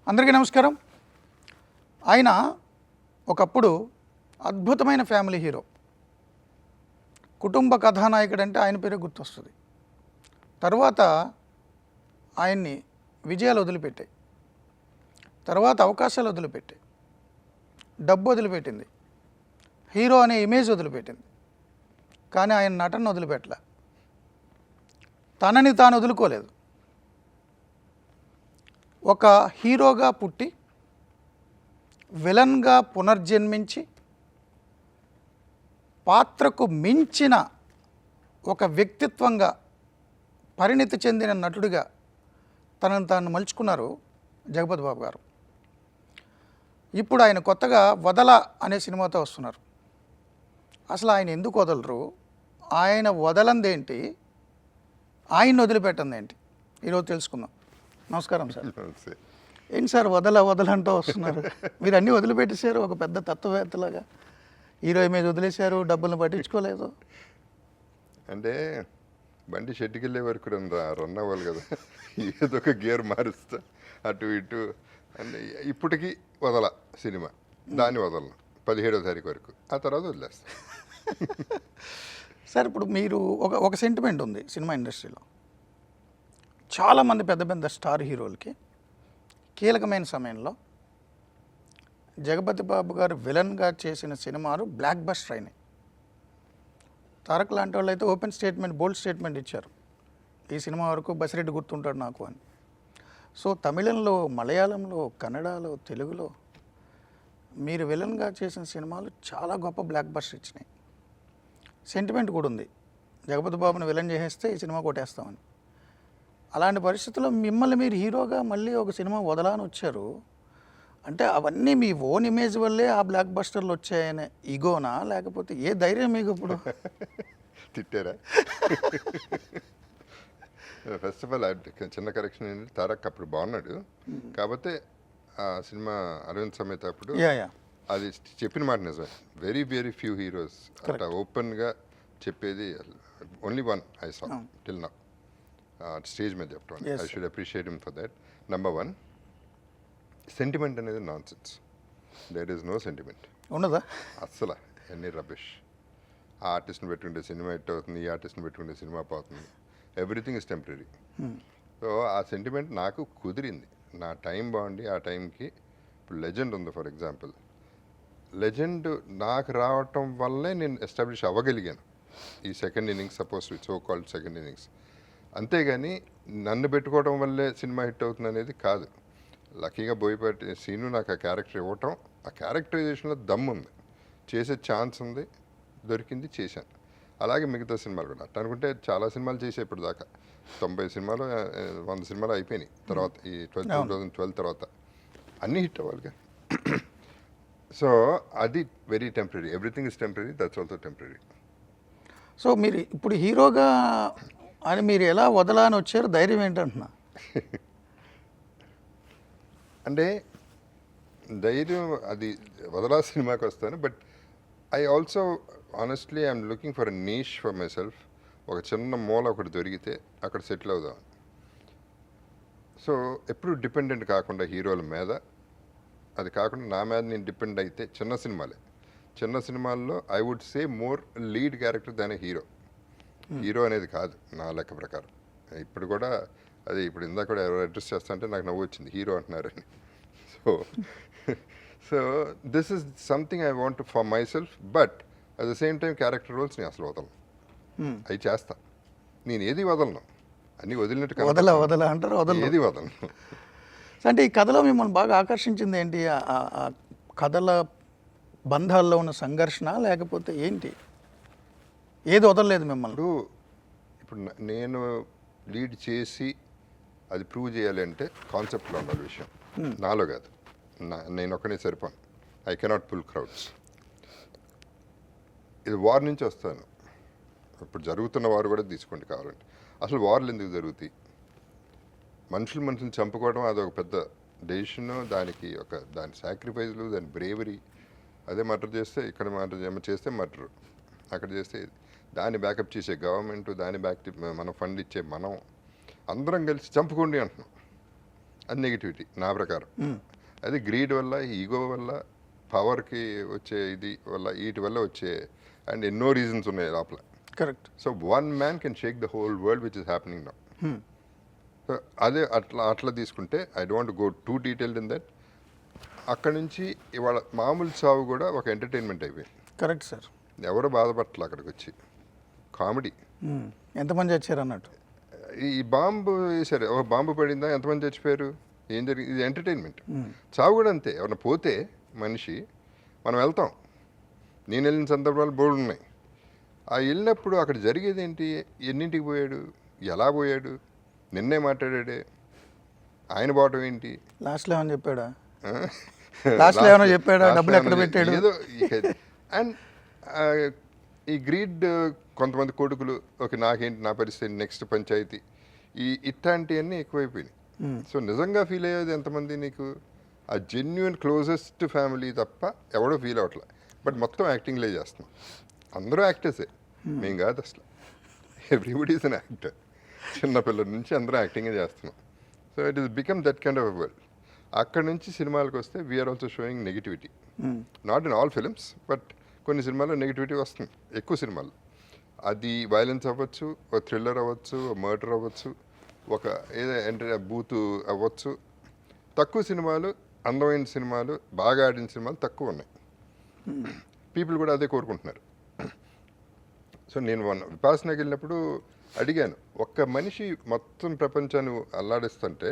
అందరికీ నమస్కారం. ఆయన ఒకప్పుడు అద్భుతమైన ఫ్యామిలీ హీరో, కుటుంబ కథానాయకుడు అంటే ఆయన పేరే గుర్తొస్తుంది. తర్వాత ఆయన్ని విజయాలు వదిలిపెట్టాయి, తర్వాత అవకాశాలు వదిలిపెట్టాయి, డబ్బు వదిలిపెట్టింది, హీరో అనే ఇమేజ్ వదిలిపెట్టింది. కానీ ఆయన నటన వదిలిపెట్టలే, తనని తాను వదులుకోలేదు. ఒక హీరోగా పుట్టి విలన్గా పునర్జన్మించి పాత్రకు మించిన ఒక వ్యక్తిత్వంగా పరిణితి చెందిన నటుడిగా తనను తాను మలుచుకున్నారు జగపతి బాబు గారు. ఇప్పుడు ఆయన కొత్తగా వదల అనే సినిమాతో వస్తున్నారు. అసలు ఆయన ఎందుకు వదలరు, ఆయన వదలందేంటి, ఆయన్ని వదిలిపెట్టండి ఏంటి, ఈరోజు తెలుసుకుందాం. నమస్కారం సార్. ఏంటి సార్ వదలంటూ వస్తున్నారు? మీరు అన్నీ వదిలిపెట్టేశారు, ఒక పెద్ద తత్వవేత్తలాగా. హీరో ఇమేజ్ వదిలేశారు, డబ్బులను పట్టించుకోలేదు. అంటే బండి షెడ్కి వెళ్ళే వరకు రన్ అవ్వాలి కదా, ఏదో ఒక గేర్ మారుస్తా అటు ఇటు. అంటే ఇప్పటికీ వదల సినిమా, దాన్ని వదలను 17వ తారీఖు వరకు, ఆ తర్వాత వదిలేస్తా. సార్, ఇప్పుడు మీరు ఒక సెంటిమెంట్ ఉంది సినిమా ఇండస్ట్రీలో. చాలామంది పెద్ద పెద్ద స్టార్ హీరోలకి కీలకమైన సమయంలో జగపతి బాబు గారు విలన్గా చేసిన సినిమాలు బ్లాక్ బస్టర్ అయినాయి. తారక్ లాంటి వాళ్ళు అయితే ఓపెన్ స్టేట్మెంట్, బోల్డ్ స్టేట్మెంట్ ఇచ్చారు, ఈ సినిమా వరకు బసిరెడ్డి గుర్తుంటాడు నాకు అని. సో తమిళంలో, మలయాళంలో, కన్నడలో, తెలుగులో మీరు విలన్గా చేసిన సినిమాలు చాలా గొప్ప బ్లాక్ బస్టర్ ఇచ్చినాయి. సెంటిమెంట్ కూడా ఉంది, జగపతి బాబుని విలన్ చేసేస్తే ఈ సినిమా కొట్టేస్తామని. అలాంటి పరిస్థితుల్లో మిమ్మల్ని మీరు హీరోగా మళ్ళీ ఒక సినిమా వదలని వచ్చారు అంటే అవన్నీ మీ ఓన్ ఇమేజ్ వల్లే ఆ బ్లాక్ బస్టర్లు వచ్చాయనే ఈగోనా, లేకపోతే ఏ ధైర్యం మీకు ఇప్పుడు? తిట్టారా? ఫస్ట్ ఆఫ్ ఆల్ చిన్న కరెక్షన్ ఏంటంటే, తారక్ అప్పుడు బాగున్నాడు కాకపోతే ఆ సినిమా అరవింద్ సమేత అప్పుడు అది చెప్పిన మాట నిజమే. వెరీ వెరీ ఫ్యూ హీరోస్ అట్లా ఓపెన్గా చెప్పేది, only one I saw till now stage మీద చెప్పడం. I should appreciate him for that. Number 1, sentiment అనేది nonsense. There is no sentiment. ఉన్నదా? అస్సలు ఎన్ని రబిష్. ఆ ఆర్టిస్ట్ని పెట్టుకుంటే సినిమా హిట్ అవుతుంది, ఈ ఆర్టిస్ట్ని పెట్టుకుంటే సినిమా పోతుంది. Everything is temporary. సో ఆ సెంటిమెంట్ నాకు కుదిరింది, నా టైం బాగుండి ఆ టైంకి. ఇప్పుడు లెజెండ్ ఉంది ఫర్ ఎగ్జాంపుల్, లెజెండ్ నాకు రావటం వల్లే నేను ఎస్టాబ్లిష్ అవ్వగలిగాను ఈ second innings, suppose so called second innings. అంతేగాని నన్ను పెట్టుకోవడం వల్లే సినిమా హిట్ అవుతుంది అనేది కాదు. లక్కీగా బోయపాటి సీను నాకు ఆ క్యారెక్టర్ ఇవ్వటం, ఆ క్యారెక్టరైజేషన్లో దమ్ము ఉంది, చేసే ఛాన్స్ ఉంది, దొరికింది, చేశాను. అలాగే మిగతా సినిమాలు కూడా అట్లా అనుకుంటే చాలా సినిమాలు చేసే ఇప్పుడు దాకా 90 సినిమాలు 100 సినిమాలు అయిపోయినాయి. తర్వాత ఈ 2012 తర్వాత అన్నీ హిట్ అవ్వాలిగా. సో అది very temporary. Everything is temporary, that's also temporary. So మీరు ఇప్పుడు హీరోగా అని మీరు ఎలా వదలని వచ్చారు, ధైర్యం ఏంటంటున్నా? అంటే ధైర్యం అది వదలా సినిమాకి వస్తాను. But I also honestly I'm looking for a niche for my self. ఒక చిన్న మూల ఒకటి దొరికితే అక్కడ సెటిల్ అవుదాం. సో ఎప్పుడు డిపెండెంట్ కాకుండా హీరోల మీద, అది కాకుండా నా మీద నేను డిపెండ్ అయితే చిన్న సినిమాల్లో I would say more lead character దాని హీరో అనేది కాదు నా లెక్క ప్రకారం. ఇప్పుడు కూడా అది ఇప్పుడు ఇందాక కూడా ఎవరు అడ్రస్ చేస్తా అంటే నాకు నవ్వు వచ్చింది, హీరో అంటున్నారని. So this is something I want for myself. But at the same time character roles నేను అసలు వదలను, అవి చేస్తా. నేను ఏది వదలను, అన్నీ వదిలినట్టు వదల అంటారు, ఏది వదలను. అంటే ఈ కథలో మిమ్మల్ని బాగా ఆకర్షించింది ఏంటి? ఆ కథల బంధాల్లో ఉన్న సంఘర్షణ, లేకపోతే ఏంటి? ఏది వదలలేదు మిమ్మల్ని? ఇప్పుడు నేను లీడ్ చేసి అది ప్రూవ్ చేయాలి అంటే కాన్సెప్ట్లో ఉండాలి విషయం, నాలో కాదు. నేను ఒక్కనే సరిపోను. I cannot pull crowds. ఇది వార్ నుంచి వస్తాను. ఇప్పుడు జరుగుతున్న వారు కూడా తీసుకోండి కావాలంటే. అసలు వార్లు ఎందుకు జరుగుతాయి? మనుషులు చంపుకోవడం అదొక పెద్ద డెసిషన్, దాని సాక్రిఫైస్లు, దాని బ్రేవరీ. అదే మర్డర్ చేస్తే ఇక్కడ మర్డర్ చేస్తే మర్డర్, అక్కడ చేస్తే దాన్ని బ్యాకప్ చేసే గవర్నమెంట్, దాన్ని మనం ఫండ్ ఇచ్చే మనం అందరం కలిసి చంపుకోండి అంటున్నాం. అది నెగిటివిటీ నా ప్రకారం. అది గ్రీడ్ వల్ల, ఈగో వల్ల, పవర్కి వచ్చే ఇది వల్ల, వీటి వల్ల వచ్చే అండ్ ఎన్నో రీజన్స్ ఉన్నాయి లోపల. Correct. So one man can Sheikh the whole world which is happening now. So అదే అట్లా తీసుకుంటే I don't go two detailed in that. అక్కడ నుంచి ఇవాళ మామూలు సావు కూడా ఒక ఎంటర్టైన్మెంట్ అయిపోయింది. Correct sir. ఎవరు బాధపడట్ల అక్కడికి వచ్చి. కామెడీ. ఎంతమంది వచ్చారు అన్నట్టు. ఈ బాంబు వేశారు, ఒక బాంబు పడిందా, ఎంతమంది చచ్చిపోయారు, ఏం జరిగింది, ఇది ఎంటర్టైన్మెంట్. చావు కూడా అంతే. ఎవరైనా పోతే మనిషి మనం వెళ్తాం. నేను వెళ్ళిన సందర్భాలు బోర్డు ఉన్నాయి. ఆ వెళ్ళినప్పుడు అక్కడ జరిగేది ఏంటి, ఎన్నింటికి పోయాడు, ఎలా పోయాడు, నిన్నే మాట్లాడాడే, ఆయన పోవటం ఏంటి, లాస్ట్లో ఏమని చెప్పాడా, లాస్ట్లో ఏమైనా చెప్పాడా, డబ్బులు ఎక్కడ పెట్టాడు ఏదో. అండ్ ఈ గ్రీడ్ కొంతమంది కొడుకులు, ఓకే నాకేంటి నా పరిస్థితి, నెక్స్ట్ పంచాయతీ, ఇట్లాంటివన్నీ ఎక్కువైపోయినాయి. సో నిజంగా ఫీల్ అయ్యేది ఎంతమంది నీకు, ఆ జెన్యున్ క్లోజెస్ట్ ఫ్యామిలీ తప్ప ఎవడో ఫీల్ అవ్వట్లే. బట్ మొత్తం యాక్టింగ్లే చేస్తున్నాం. అందరూ యాక్టర్సే, మేము కాదు అసలు. Everybody is an actor. చిన్నపిల్లల నుంచి అందరూ యాక్టింగే చేస్తున్నాం. So it is become that kind of world. అక్కడ నుంచి సినిమాలకు వస్తే we're also showing negativity. Not in all films, but కొన్ని సినిమాల్లో నెగిటివిటీ వస్తుంది, ఎక్కువ సినిమాలు. అది వైలెన్స్ అవ్వచ్చు, ఒక థ్రిల్లర్ అవ్వచ్చు, మర్డర్ అవ్వచ్చు, ఒక ఏదో అంటే బూతు అవ్వచ్చు. తక్కువ సినిమాలు, అందమైన సినిమాలు, బాగా ఆడిన సినిమాలు తక్కువ ఉన్నాయి. పీపుల్ కూడా అదే కోరుకుంటున్నారు. సో నేను విపాసనకి వెళ్ళినప్పుడు అడిగాను, ఒక్క మనిషి మొత్తం ప్రపంచాన్ని అల్లాడిస్తుంటే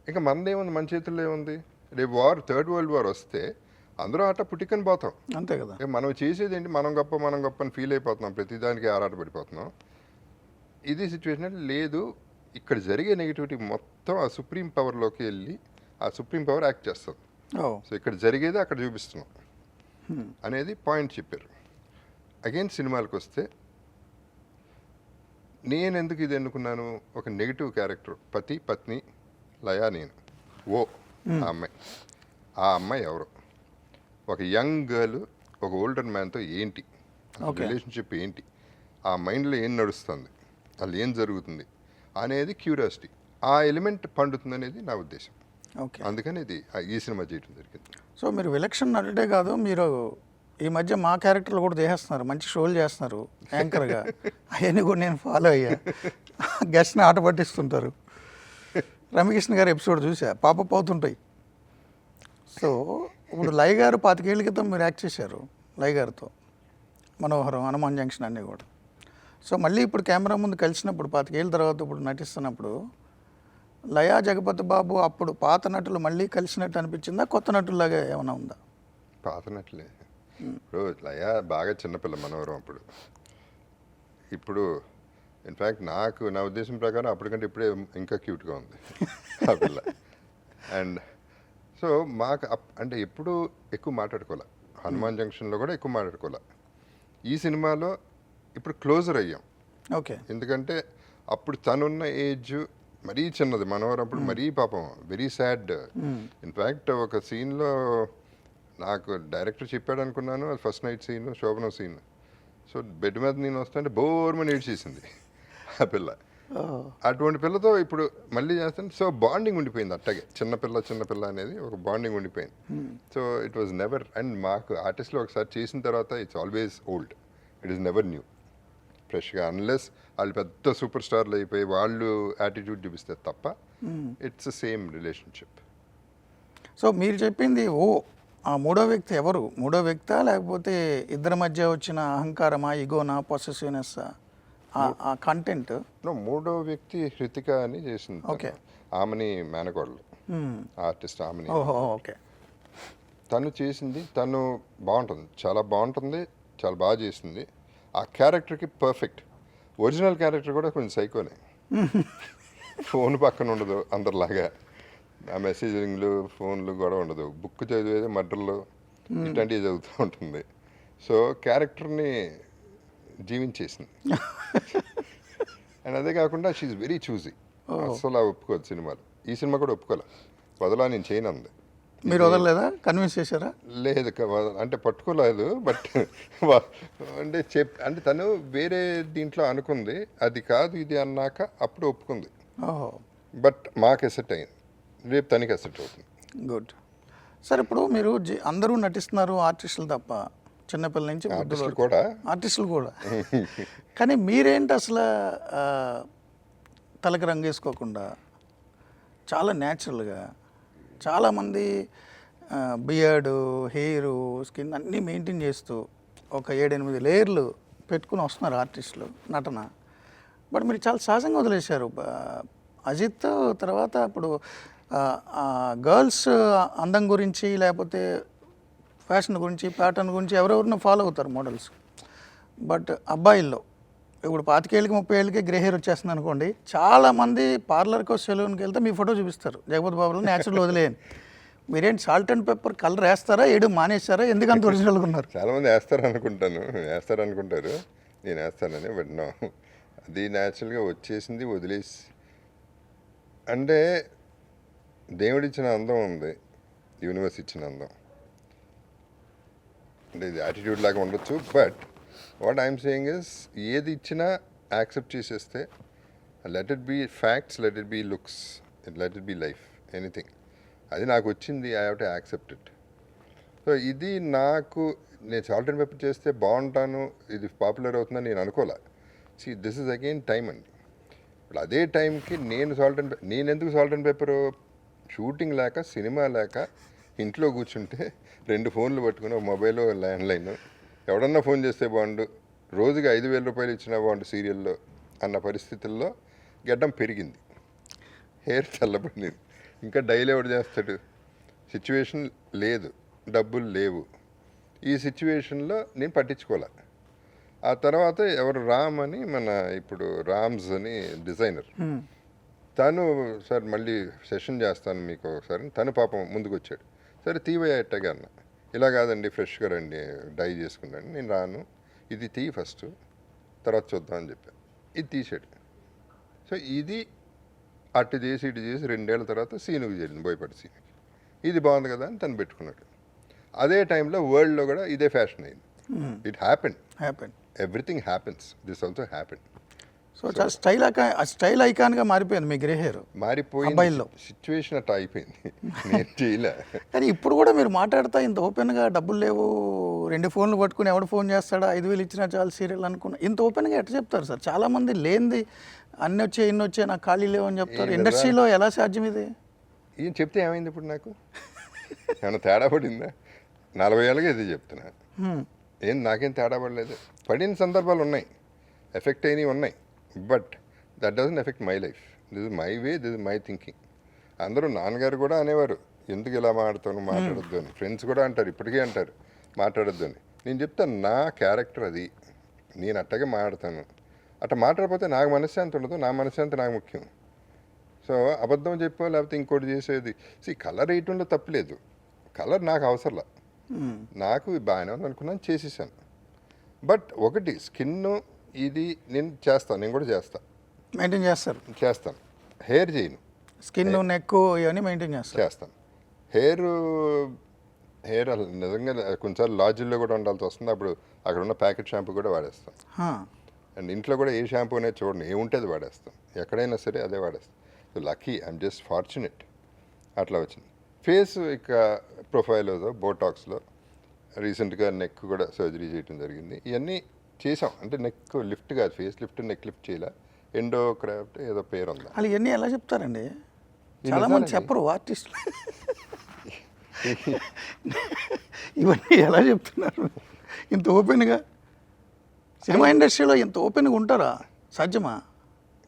ఇంకా మనదేముంది, మన చేతుల్లో ఏముంది. రేపు థర్డ్ వరల్డ్ వార్ వస్తే అందరూ ఆట పుట్టికని పోతాం, అంతే కదా. మనం చేసేది ఏంటి, మనం గొప్ప అని ఫీల్ అయిపోతున్నాం, ప్రతిదానికి ఆరాటపడిపోతున్నాం. ఇది సిచ్యువేషన్ లేదు. ఇక్కడ జరిగే నెగిటివిటీ మొత్తం ఆ సుప్రీం పవర్లోకి వెళ్ళి ఆ సుప్రీం పవర్ యాక్ట్ చేస్తుంది. సో ఇక్కడ జరిగేది అక్కడ చూపిస్తున్నాం అనేది పాయింట్ చెప్పారు. అగైన్ సినిమాలకు వస్తే నేను ఎందుకు ఇది ఎన్నుకున్నాను, ఒక నెగిటివ్ క్యారెక్టర్, పతి పత్ని లయా, నేను ఆ అమ్మాయి ఎవరు, ఒక యంగ్ గర్ల్ ఒక ఓల్డర్ మ్యాన్తో ఏంటి రిలేషన్షిప్, ఏంటి ఆ మైండ్లో ఏం నడుస్తుంది, అసలు ఏం జరుగుతుంది అనేది క్యూరియాసిటీ, ఆ ఎలిమెంట్ పండుతుంది అనేది నా ఉద్దేశం. అందుకని ఇది ఈ సినిమా చేయడం జరిగింది. సో మీరు విలక్షణ నటుడే కాదు, మీరు ఈ మధ్య మా క్యారెక్టర్లు కూడా చేస్తున్నారు, మంచి షోలు చేస్తున్నారు యాంకర్గా. అవన్నీ కూడా నేను ఫాలో అయ్యా. గెస్ట్ని ఆట పట్టిస్తుంటారు. రమ్యకృష్ణ గారి ఎపిసోడ్ చూసా, పాపప్ అవుతుంటాయి. సో ఇప్పుడు లై గారు 25 ఏళ్ళ క్రితం మీరు యాక్ట్ చేశారు లై గారితో, మనోహరం, హనుమాన్ జంక్షన్ అన్నీ కూడా. సో మళ్ళీ ఇప్పుడు కెమెరా ముందు కలిసినప్పుడు 25 ఏళ్ళ తర్వాత ఇప్పుడు నటిస్తున్నప్పుడు లయా, జగపతి బాబు అప్పుడు పాత నటులు మళ్ళీ కలిసినట్టు అనిపించిందా, కొత్త నటుల్లాగా ఏమైనా ఉందా? పాత నటులే. ఇప్పుడు లయా బాగా చిన్నపిల్ల మనోహరం అప్పుడు. ఇప్పుడు ఇన్ఫ్యాక్ట్ నా ఉద్దేశం ప్రకారం అప్పటికంటే ఇప్పుడే ఇంకా క్యూట్గా ఉంది ఆ పిల్ల. అండ్ సో మాకు అంటే ఎప్పుడు ఎక్కువ మాట్లాడుకోలే, హనుమాన్ జంక్షన్లో కూడా ఎక్కువ మాట్లాడుకోలే. ఈ సినిమాలో ఇప్పుడు క్లోజర్ అయ్యాం. ఓకే. ఎందుకంటే అప్పుడు తనున్న ఏజ్ మరీ చిన్నది, మనోహరం అప్పుడు మరీ పాపం వెరీ సాడ్. ఇన్ఫ్యాక్ట్ ఒక సీన్లో నాకు డైరెక్టర్ చెప్పాడు అనుకున్నాను, అది ఫస్ట్ నైట్ సీన్, శోభనం సీన్. సో బెడ్ మీద నేను వస్తుంటే బోర్మని ఏడ్చేసింది ఆ పిల్ల. అటువంటి పిల్లతో ఇప్పుడు మళ్ళీ చేస్తాను. సో బాండింగ్ ఉండిపోయింది అట్టగే, చిన్నపిల్ల అనేది ఒక బాండింగ్ ఉండిపోయింది. So it was never, and మాకు ఆర్టిస్ట్లో ఒకసారి చేసిన తర్వాత it's always old, it is never knew, ఫ్రెష్గా. అన్లెస్ వాళ్ళు పెద్ద సూపర్ స్టార్లు అయిపోయి వాళ్ళు యాటిట్యూడ్ చూపిస్తారు తప్ప ఇట్స్ సేమ్ రిలేషన్షిప్. సో మీరు చెప్పింది ఆ మూడో వ్యక్తి ఎవరు, మూడో వ్యక్తా లేకపోతే ఇద్దరి మధ్య వచ్చిన అహంకారమా, ఇగోనా, పొసెసివ్నెస్, ఆ కంటెంట్? మూడో వ్యక్తి హృతిక అని చేసింది. ఓకే. ఆమెని మేనకోడలు ఆర్టిస్ట్ ఆమెని. ఓకే. తను చేసింది, తను బాగుంటుంది, చాలా బాగుంటుంది, చాలా బాగా చేసింది. ఆ క్యారెక్టర్కి పర్ఫెక్ట్. ఒరిజినల్ క్యారెక్టర్ కూడా కొంచెం సైకోనే. ఫోన్ పక్కన ఉండదు అందరిలాగా, ఆ మెసేజింగ్లు ఫోన్లు కూడా ఉండదు, బుక్ చదివేది మర్డర్లు ఇట్లాంటివి చదువుతూ ఉంటుంది. సో క్యారెక్టర్ని జీవించేసింది. అండ్ అదే కాకుండా షీఈ్ వెరీ చూజీ. అసలు ఒప్పుకోదు సినిమాలు. ఈ సినిమా కూడా ఒప్పుకోలే, వదలా నేను చేయను అంది. మీరు వదలలేదా, కన్విన్స్ చేశారా? లేదు, అంటే పట్టుకోలేదు. బట్ అంటే అంటే తను వేరే దీంట్లో అనుకుంది, అది కాదు ఇది అన్నాక అప్పుడు ఒప్పుకుంది. బట్ మాకు ఎసెట్ అయింది. రేపు తనకి అసెట్ అవుతుంది. గుడ్. సార్ ఇప్పుడు మీరు అందరూ నటిస్తున్నారు ఆర్టిస్టులు తప్ప, చిన్నపిల్లల నుంచి వృద్ధుల ఆర్టిస్టులు వరకు. కూడా ఆర్టిస్టులు కూడా. కానీ మీరేంటి అసలు తలకి రంగేసుకోకుండా చాలా న్యాచురల్గా, చాలామంది బియర్డు, హెయిర్, స్కిన్ అన్నీ మెయింటైన్ చేస్తూ ఒక 7-8 లేయర్లు పెట్టుకుని వస్తున్నారు ఆర్టిస్టులు నటన. బట్ మీరు చాలా సహజంగా వదిలేశారు. అజిత్ తర్వాత ఇప్పుడు గర్ల్స్ అందం గురించి లేకపోతే ఫ్యాషన్ గురించి, ప్యాటర్న్ గురించి ఎవరెవరినో ఫాలో అవుతారు మోడల్స్. బట్ అబ్బాయిల్లో ఇప్పుడు 25 ఏళ్ళకి 30 ఏళ్ళకి గ్రే హెయిర్ వచ్చేస్తుంది అనుకోండి, చాలామంది పార్లర్కో సెలూన్కి వెళ్తే మీ ఫోటో చూపిస్తారు, జగపతి బాబులో న్యాచురల్ వదిలేయని. మీరేంటి సాల్ట్ అండ్ పెప్పర్ కలర్ వేస్తారా, వేయడం మానేస్తారా, ఎందుకంత ఒరిజినల్గా ఉన్నారు? చాలామంది వేస్తారు అనుకుంటారు, నేను వేస్తానని. బట్ నో, అది న్యాచురల్గా వచ్చేసింది, వదిలేసి. అంటే దేవుడిచ్చిన అందం ఉంది, యూనివర్స్ ఇచ్చిన అందం. అంటే ఇది యాటిట్యూడ్ లాగా ఉండొచ్చు. But what I'm saying is, ఏది ఇచ్చినా యాక్సెప్ట్ చేసేస్తే, let it be facts, let it be looks, let it be life, anything. అది నాకు వచ్చింది, I have to accept it. So ఇది నాకు, నేను సాల్ట్ అండ్ పెప్పర్ చేస్తే బాగుంటాను, ఇది పాపులర్ అవుతుందని నేను అనుకోలే. See, this is again time అండి. ఇప్పుడు అదే టైంకి నేను ఎందుకు సాల్ట్ అండ్ పెప్పర్, షూటింగ్ లేక, సినిమా లేక, ఇంట్లో కూర్చుంటే 2 ఫోన్లు పట్టుకుని, ఒక మొబైల్, ల్యాండ్లైన్, ఎవడన్నా ఫోన్ చేస్తే బాగుండు, రోజుకి 5,000 రూపాయలు ఇచ్చినా బాగుండు సీరియల్లో అన్న పరిస్థితుల్లో గడ్డం పెరిగింది, హెయిర్ చల్లబడింది. ఇంకా డైలీ ఎవడు చేస్తాడు? సిచ్యువేషన్ లేదు, డబ్బులు లేవు. ఈ సిచ్యువేషన్లో నేను పట్టించుకోలే. ఆ తర్వాత ఎవరు రామ్ అని, మన ఇప్పుడు రామ్స్ అని డిజైనర్, తను సార్ మళ్ళీ సెషన్ చేస్తాను మీకు ఒకసారి, తను పాపం ముందుకు వచ్చాడు. సరే తీవయ్యా ఎట్టగా అన్న, ఇలా కాదండి ఫ్రెష్గా రండి డై చేసుకున్నాను. నేను రాను, ఇది తీ ఫస్ట్, తర్వాత చూద్దాం అని చెప్పాను. ఇది తీసాడు. సో ఇది అటు చేసి ఇటు చేసి 2 ఏళ్ల తర్వాత సీనుకి చేరింది, బోయపాటి సీనుకి. ఇది బాగుంది కదా అని తను పెట్టుకున్నాడు. అదే టైంలో వరల్డ్లో కూడా ఇదే ఫ్యాషన్ అయింది. It happen, everything happens, this also happen. So చాలా స్టైల్ ఐకాన్గా మారిపోయింది మీ గ్రే హెయిర్. మారిపోయింది, సిచ్యువేషన్ అట్లా అయిపోయింది, నేను చేయలే. కానీ ఇప్పుడు కూడా మీరు మాట్లాడతా ఇంత ఓపెన్గా, డబ్బులు లేవు, 2 ఫోన్లు పట్టుకుని ఎవడు ఫోన్ చేస్తాడా, 5,000 ఇచ్చినా చాలు సీరియల్ అనుకున్నా, ఇంత ఓపెన్గా ఎట్లా చెప్తారు సార్? చాలామంది లేనిది అన్నీ వచ్చాయి, ఇన్ని వచ్చాయి, నాకు ఖాళీ లేవు అని చెప్తారు. ఇండస్ట్రీలో ఎలా సాధ్యం ఇది? ఏం చెప్తే ఏమైంది ఇప్పుడు? నాకు ఏమైనా తేడా పడిందా? 40 ఏళ్ళగా ఇది చెప్తున్నా, ఏం నాకేం తేడా పడలేదు. పడిన సందర్భాలు ఉన్నాయి, ఎఫెక్ట్ అయినవి ఉన్నాయి. But that doesn't affect my life. This is my way, this is my thinking. అందరూ, నాన్నగారు కూడా అనేవారు, ఎందుకు ఇలా మాట్లాడొద్దు అని. ఫ్రెండ్స్ కూడా అంటారు, ఇప్పటికే అంటారు, మాట్లాడొద్దు అని. నేను చెప్తాను, నా క్యారెక్టర్ అది, నేను అట్టగే మాట్లాడతాను. అట్లా మాట్లాడకపోతే నాకు మనశ్శాంతి ఉండదు, నా మనశ్శాంతి నాకు ముఖ్యం. సో అబద్ధం చెప్పో లేకపోతే ఇంకోటి చేసేది, కలర్ వేయటంలో తప్పులేదు, కలర్ నాకు అవసరంలా, నాకు బాగానే ఉంది అనుకున్నాను, చేసేసాను. బట్ ఒకటి, స్కిన్ ఇది నేను చేస్తాను, నేను కూడా మెయింటైన్ చేస్తాను. హెయిర్ చేయను, స్కిన్, నెక్ ఇవన్నీ మెయింటైన్ చేస్తాను. హెయిర్ నిజంగా కొన్నిసార్లు లాడ్జిల్లో కూడా ఉండాల్సి వస్తుంది, అప్పుడు అక్కడ ఉన్న ప్యాకెట్ షాంపూ కూడా వాడేస్తాం. అండ్ ఇంట్లో కూడా ఏ షాంపూ అనేది చూడండి, ఏముంటే అది వాడేస్తాం, ఎక్కడైనా సరే అదే వాడేస్తాం. So lucky, I'm just fortunate, అట్లా వచ్చింది. ఫేస్ ఇక ప్రొఫైల్లో, బోటాక్స్లో రీసెంట్గా నెక్ కూడా సర్జరీ చేయడం జరిగింది. ఇవన్నీ చేసాం. అంటే నెక్ లిఫ్ట్ కాదు, ఫేస్ లిఫ్ట్, నెక్ లిఫ్ట్ చేయలే, ఎండోక్రాఫ్ట్ ఏదో పేరు ఉంది. అలా ఇవన్నీ ఎలా చెప్తారండి? చాలామంది చెప్పరు ఆర్టిస్టులు. ఇవన్నీ ఎలా చెప్తున్నారు ఇంత ఓపెన్గా? సినిమా ఇండస్ట్రీలో ఇంత ఓపెన్గా ఉంటారా? సాధ్యమా?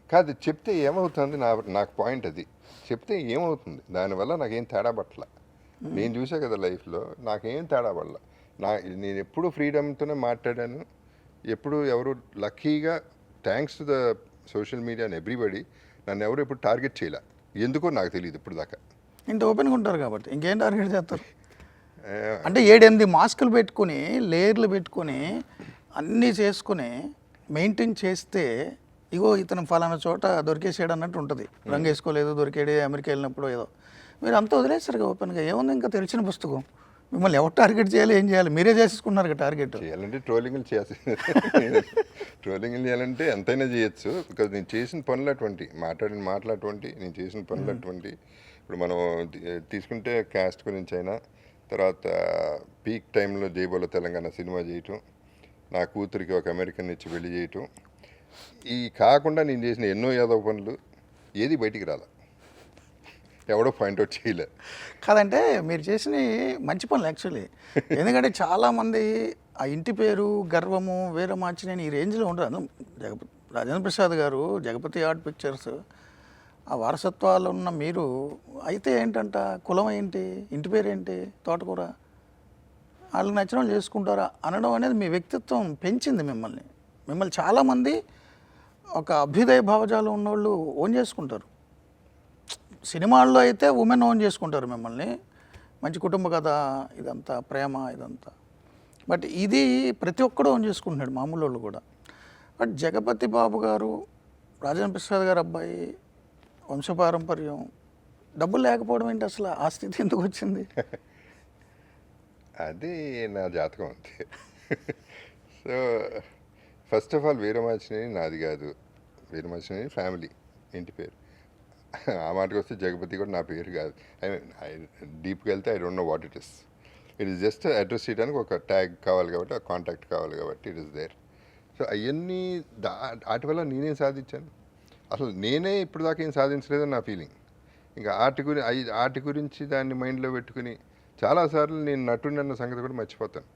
కాదు, చెప్తే ఏమవుతుంది, నాకు పాయింట్ అది. చెప్తే ఏమవుతుంది, దానివల్ల నాకేం తేడా పట్టల. నేను చూసా కదా లైఫ్లో, నాకేం తేడా పడల. నేను ఎప్పుడు ఫ్రీడమ్తోనే మాట్లాడాను. ఎప్పుడు ఎవరు లక్కీగా, thanks to the social media and everybody, నన్ను ఎవరు ఎప్పుడు టార్గెట్ చేయలే. ఎందుకో నాకు తెలియదు ఇప్పుడు దాకా. ఇంత ఓపెన్గా ఉంటారు కాబట్టి ఇంకేం టార్గెట్ చేస్తారు? అంటే 7-8 మాస్కులు పెట్టుకుని, లేయర్లు పెట్టుకుని, అన్నీ చేసుకుని మెయింటైన్ చేస్తే, ఇగో ఇతను ఫలానా చోట దొరికేసాడు అన్నట్టు ఉంటుంది. రంగు వేసుకోలేదు, దొరికాడు అమెరికా వెళ్ళినప్పుడు ఏదో. మీరు అంతా వదిలేస్తారు ఓపెన్గా, ఏముంది ఇంకా తెలిసిన పుస్తకం. మిమ్మల్ని ఎవరు టార్గెట్ చేయాలి, ఏం చేయాలి, మీరే చేసేసుకున్నారు కదా టార్గెట్. చేయాలంటే ట్రోలింగ్లు చేయాలంటే ఎంతైనా చేయొచ్చు. బికాజ్ నేను చేసిన పనులు అటువంటి, మాట్లాడిన మాటలు అటువంటి, నేను చేసిన పనులు అటువంటి. ఇప్పుడు మనం తీసుకుంటే క్యాస్ట్ గురించి అయినా, తర్వాత పీక్ టైంలో జైబోలో తెలంగాణ సినిమా చేయటం, నా కూతురికి ఒక అమెరికన్ ఇచ్చి పెళ్లి చేయటం, ఈ కాకుండా నేను చేసిన ఎన్నో యాదవ పనులు ఏది బయటికి రాల, ఎవడో పాయింట్అవుట్ చేయలే. కాదంటే మీరు చేసిన మంచి పనులు యాక్చువల్లీ. ఎందుకంటే చాలామంది ఆ ఇంటి పేరు గర్వము వేరే మార్చినేని ఈ రేంజ్లో ఉంటారు. రాజేంద్ర ప్రసాద్ గారు జగపతి ఆర్ట్ పిక్చర్స్ ఆ వారసత్వాలు ఉన్న మీరు అయితే ఏంటంట కులం ఏంటి, ఇంటి పేరు ఏంటి, తోటకూర, వాళ్ళకి నచ్చిన వాళ్ళు చేసుకుంటారా అనడం అనేది మీ వ్యక్తిత్వం పెంచింది మిమ్మల్ని చాలామంది ఒక అభ్యుదయ భావజాలం ఉన్నవాళ్ళు ఓన్ చేసుకుంటారు. సినిమాల్లో అయితే ఉమెన్ ఓన్ చేసుకుంటారు మిమ్మల్ని, మంచి కుటుంబ కథ ఇదంతా ప్రేమ ఇదంతా, బట్ ఇది ప్రతి ఒక్కడు ఓన్ చేసుకుంటున్నాడు మామూలు వాళ్ళు కూడా. బట్ జగపతి బాబు గారు రాజేంద్ర ప్రసాద్ గారు అబ్బాయి వంశపారంపర్యం, డబ్బులు లేకపోవడం ఏంటి, అసలు ఆ స్థితి ఎందుకు వచ్చింది? అది నా జాతకం అంతే. So first of all Veeramachaneni నాది కాదు, వీరమాచినేని ఫ్యామిలీ ఇంటి పేరు. ఆ మాటకు వస్తే జగపతి కూడా నా పేరు కాదు. డీప్కి వెళ్తే I don't know what it is. It is just address చేయడానికి ఒక ట్యాగ్ కావాలి కాబట్టి, ఆ కాంటాక్ట్ కావాలి కాబట్టి ఇట్ ఈస్ దేర్. సో అవన్నీ వాటి వల్ల నేనేం సాధించాను, అసలు నేనే ఇప్పుడు దాకా ఏం సాధించలేదని నా ఫీలింగ్. ఇంకా ఆర్ట్ గురించి దాన్ని మైండ్లో పెట్టుకుని చాలాసార్లు నేను నటుండి అన్న సంగతి కూడా మర్చిపోతాను.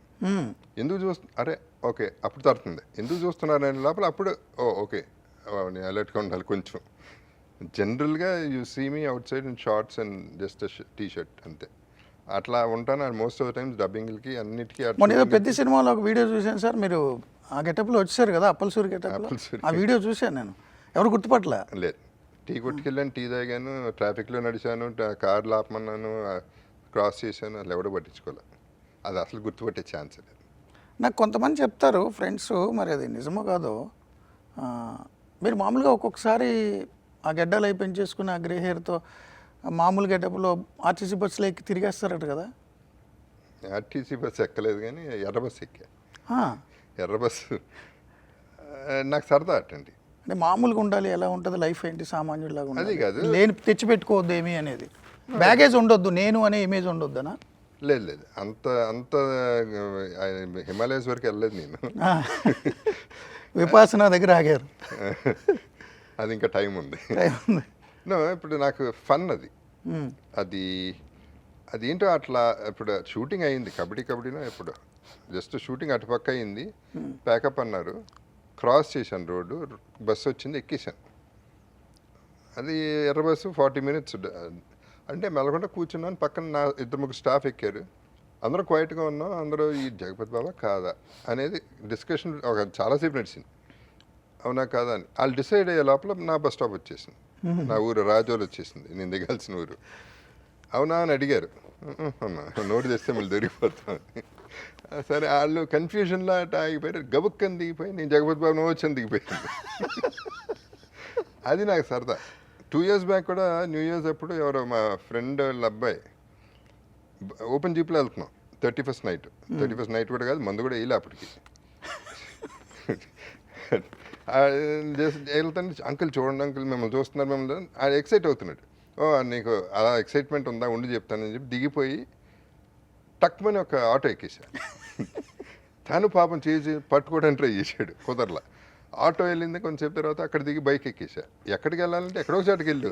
ఎందుకు అరే ఓకే అప్పుడు తడుతుంది, ఎందుకు చూస్తున్నారు అనే లోపల అప్పుడు ఓకే నేను అలర్ట్గా ఉండాలి కొంచెం. జనరల్గా you see me outside in shorts and just T shirt అంతే, అట్లా ఉంటాను. And most of the times డబ్బింగ్కి అన్నిటికీ. మొన్న ఏదో పెద్ద సినిమాలో ఒక వీడియో చూశాను సార్, మీరు ఆ గెటప్లో వచ్చారు కదా, అప్పలసూరి గెటప్లో. ఆ వీడియో చూశాను నేను, ఎవరు గుర్తుపట్టలే. లేదు, టీ కొట్టుకెళ్ళాను, టీ తాగాను, ట్రాఫిక్లో నడిచాను, కార్లు ఆపమన్నాను, క్రాస్ చేశాను, అసలు ఎవడో పట్టించుకోలే. అది అసలు గుర్తుపట్టే ఛాన్స్ లేదు. నాకు కొంతమంది చెప్తారు ఫ్రెండ్స్, మరి అది నిజమో కాదో, మీరు మామూలుగా ఒక్కొక్కసారి ఆ గెడ్డలు అయి పెంచేసుకుని ఆ గ్రే హెయిర్తో మామూలు గెటప్లో ఆర్టీసీ బస్సులో ఎక్కి తిరిగేస్తారట కదా? ఆర్టీసీ బస్సు ఎక్కలేదు కానీ ఎర్ర బస్సు ఎక్కా. ఎర్ర బస్సు నాకు సరదా అటండి. అంటే మామూలుగా ఉండాలి, ఎలా ఉంటుంది లైఫ్ ఏంటి, సామాన్యుడిలాగా ఉండాలి, అది కాదు, లేని తెచ్చిపెట్టుకోవద్దు ఏమి అనేది, బ్యాగేజ్ ఉండొద్దు, నేను అనే ఇమేజ్ ఉండొద్దనా? లేదు అంత అంత హిమాలయస్ వరకు వెళ్ళలేదు నేను. విపాసన దగ్గర ఆగారు. అది ఇంకా టైం ఉంది. నో, ఇప్పుడు నాకు ఫన్ అది అది అదేంటో అట్లా. ఇప్పుడు షూటింగ్ అయింది కబడ్డీలో, ఇప్పుడు జస్ట్ షూటింగ్ అటుపక్క అయింది, ప్యాకప్ అన్నారు, క్రాస్ చేశాను రోడ్డు, బస్సు వచ్చింది, ఎక్కేసాను. అది ఎర్ర బస్సు 40 minutes. అంటే మెలకుండా కూర్చున్నాను, పక్కన నా 2-3 స్టాఫ్ ఎక్కారు, అందరూ క్వైట్గా ఉన్నాం, అందరూ ఈ జగపతి బాబా కాదా అనేది డిస్కషన్ ఒక చాలాసేపు నడిచింది, అవునా కాదా అని. వాళ్ళు డిసైడ్ అయ్యే లోపల నా బస్ స్టాప్ వచ్చేసింది, నా ఊరు రాజోలు వచ్చేసింది, నేను దిగాల్సిన ఊరు. అవునా అని అడిగారు, అమ్మా నోటు తెస్తే మళ్ళీ దొరికిపోతాం. సరే వాళ్ళు కన్ఫ్యూజన్లో అట్లా ఆగిపోయారు, గబుక్కని దిగిపోయి నేను జగపతి బాబు నువ్వు వచ్చని దిగిపోయింది. అది నాకు సరదా. 2 years బ్యాక్ కూడా న్యూ ఇయర్స్ అప్పుడు ఎవరో మా ఫ్రెండ్ వాళ్ళ అబ్బాయి ఓపెన్ జీప్లో వెళ్తున్నాం, 31st నైట్ కూడా కాదు, మందు కూడా వేయలే అప్పటికి. జస్ట్ వెళ్తాను, అంకుల్ చూడండి అంకుల్ మిమ్మల్ని చూస్తున్నారు, మిమ్మల్ని ఆయన ఎక్సైట్ అవుతున్నాడు. నీకు అలా ఎక్సైట్మెంట్ ఉందా, ఉండి చెప్తానని చెప్పి దిగిపోయి టక్మని ఒక ఆటో ఎక్కేసాడు. తను పాపం చేసి పట్టుకోవడానికి ట్రై చేశాడు, కుదరలా. ఆటో వెళ్ళింది, కొంచెంసేపు తర్వాత అక్కడ దిగి బైక్ ఎక్కేసా. ఎక్కడికి వెళ్ళాలంటే ఎక్కడో చోటుకి వెళ్ళు.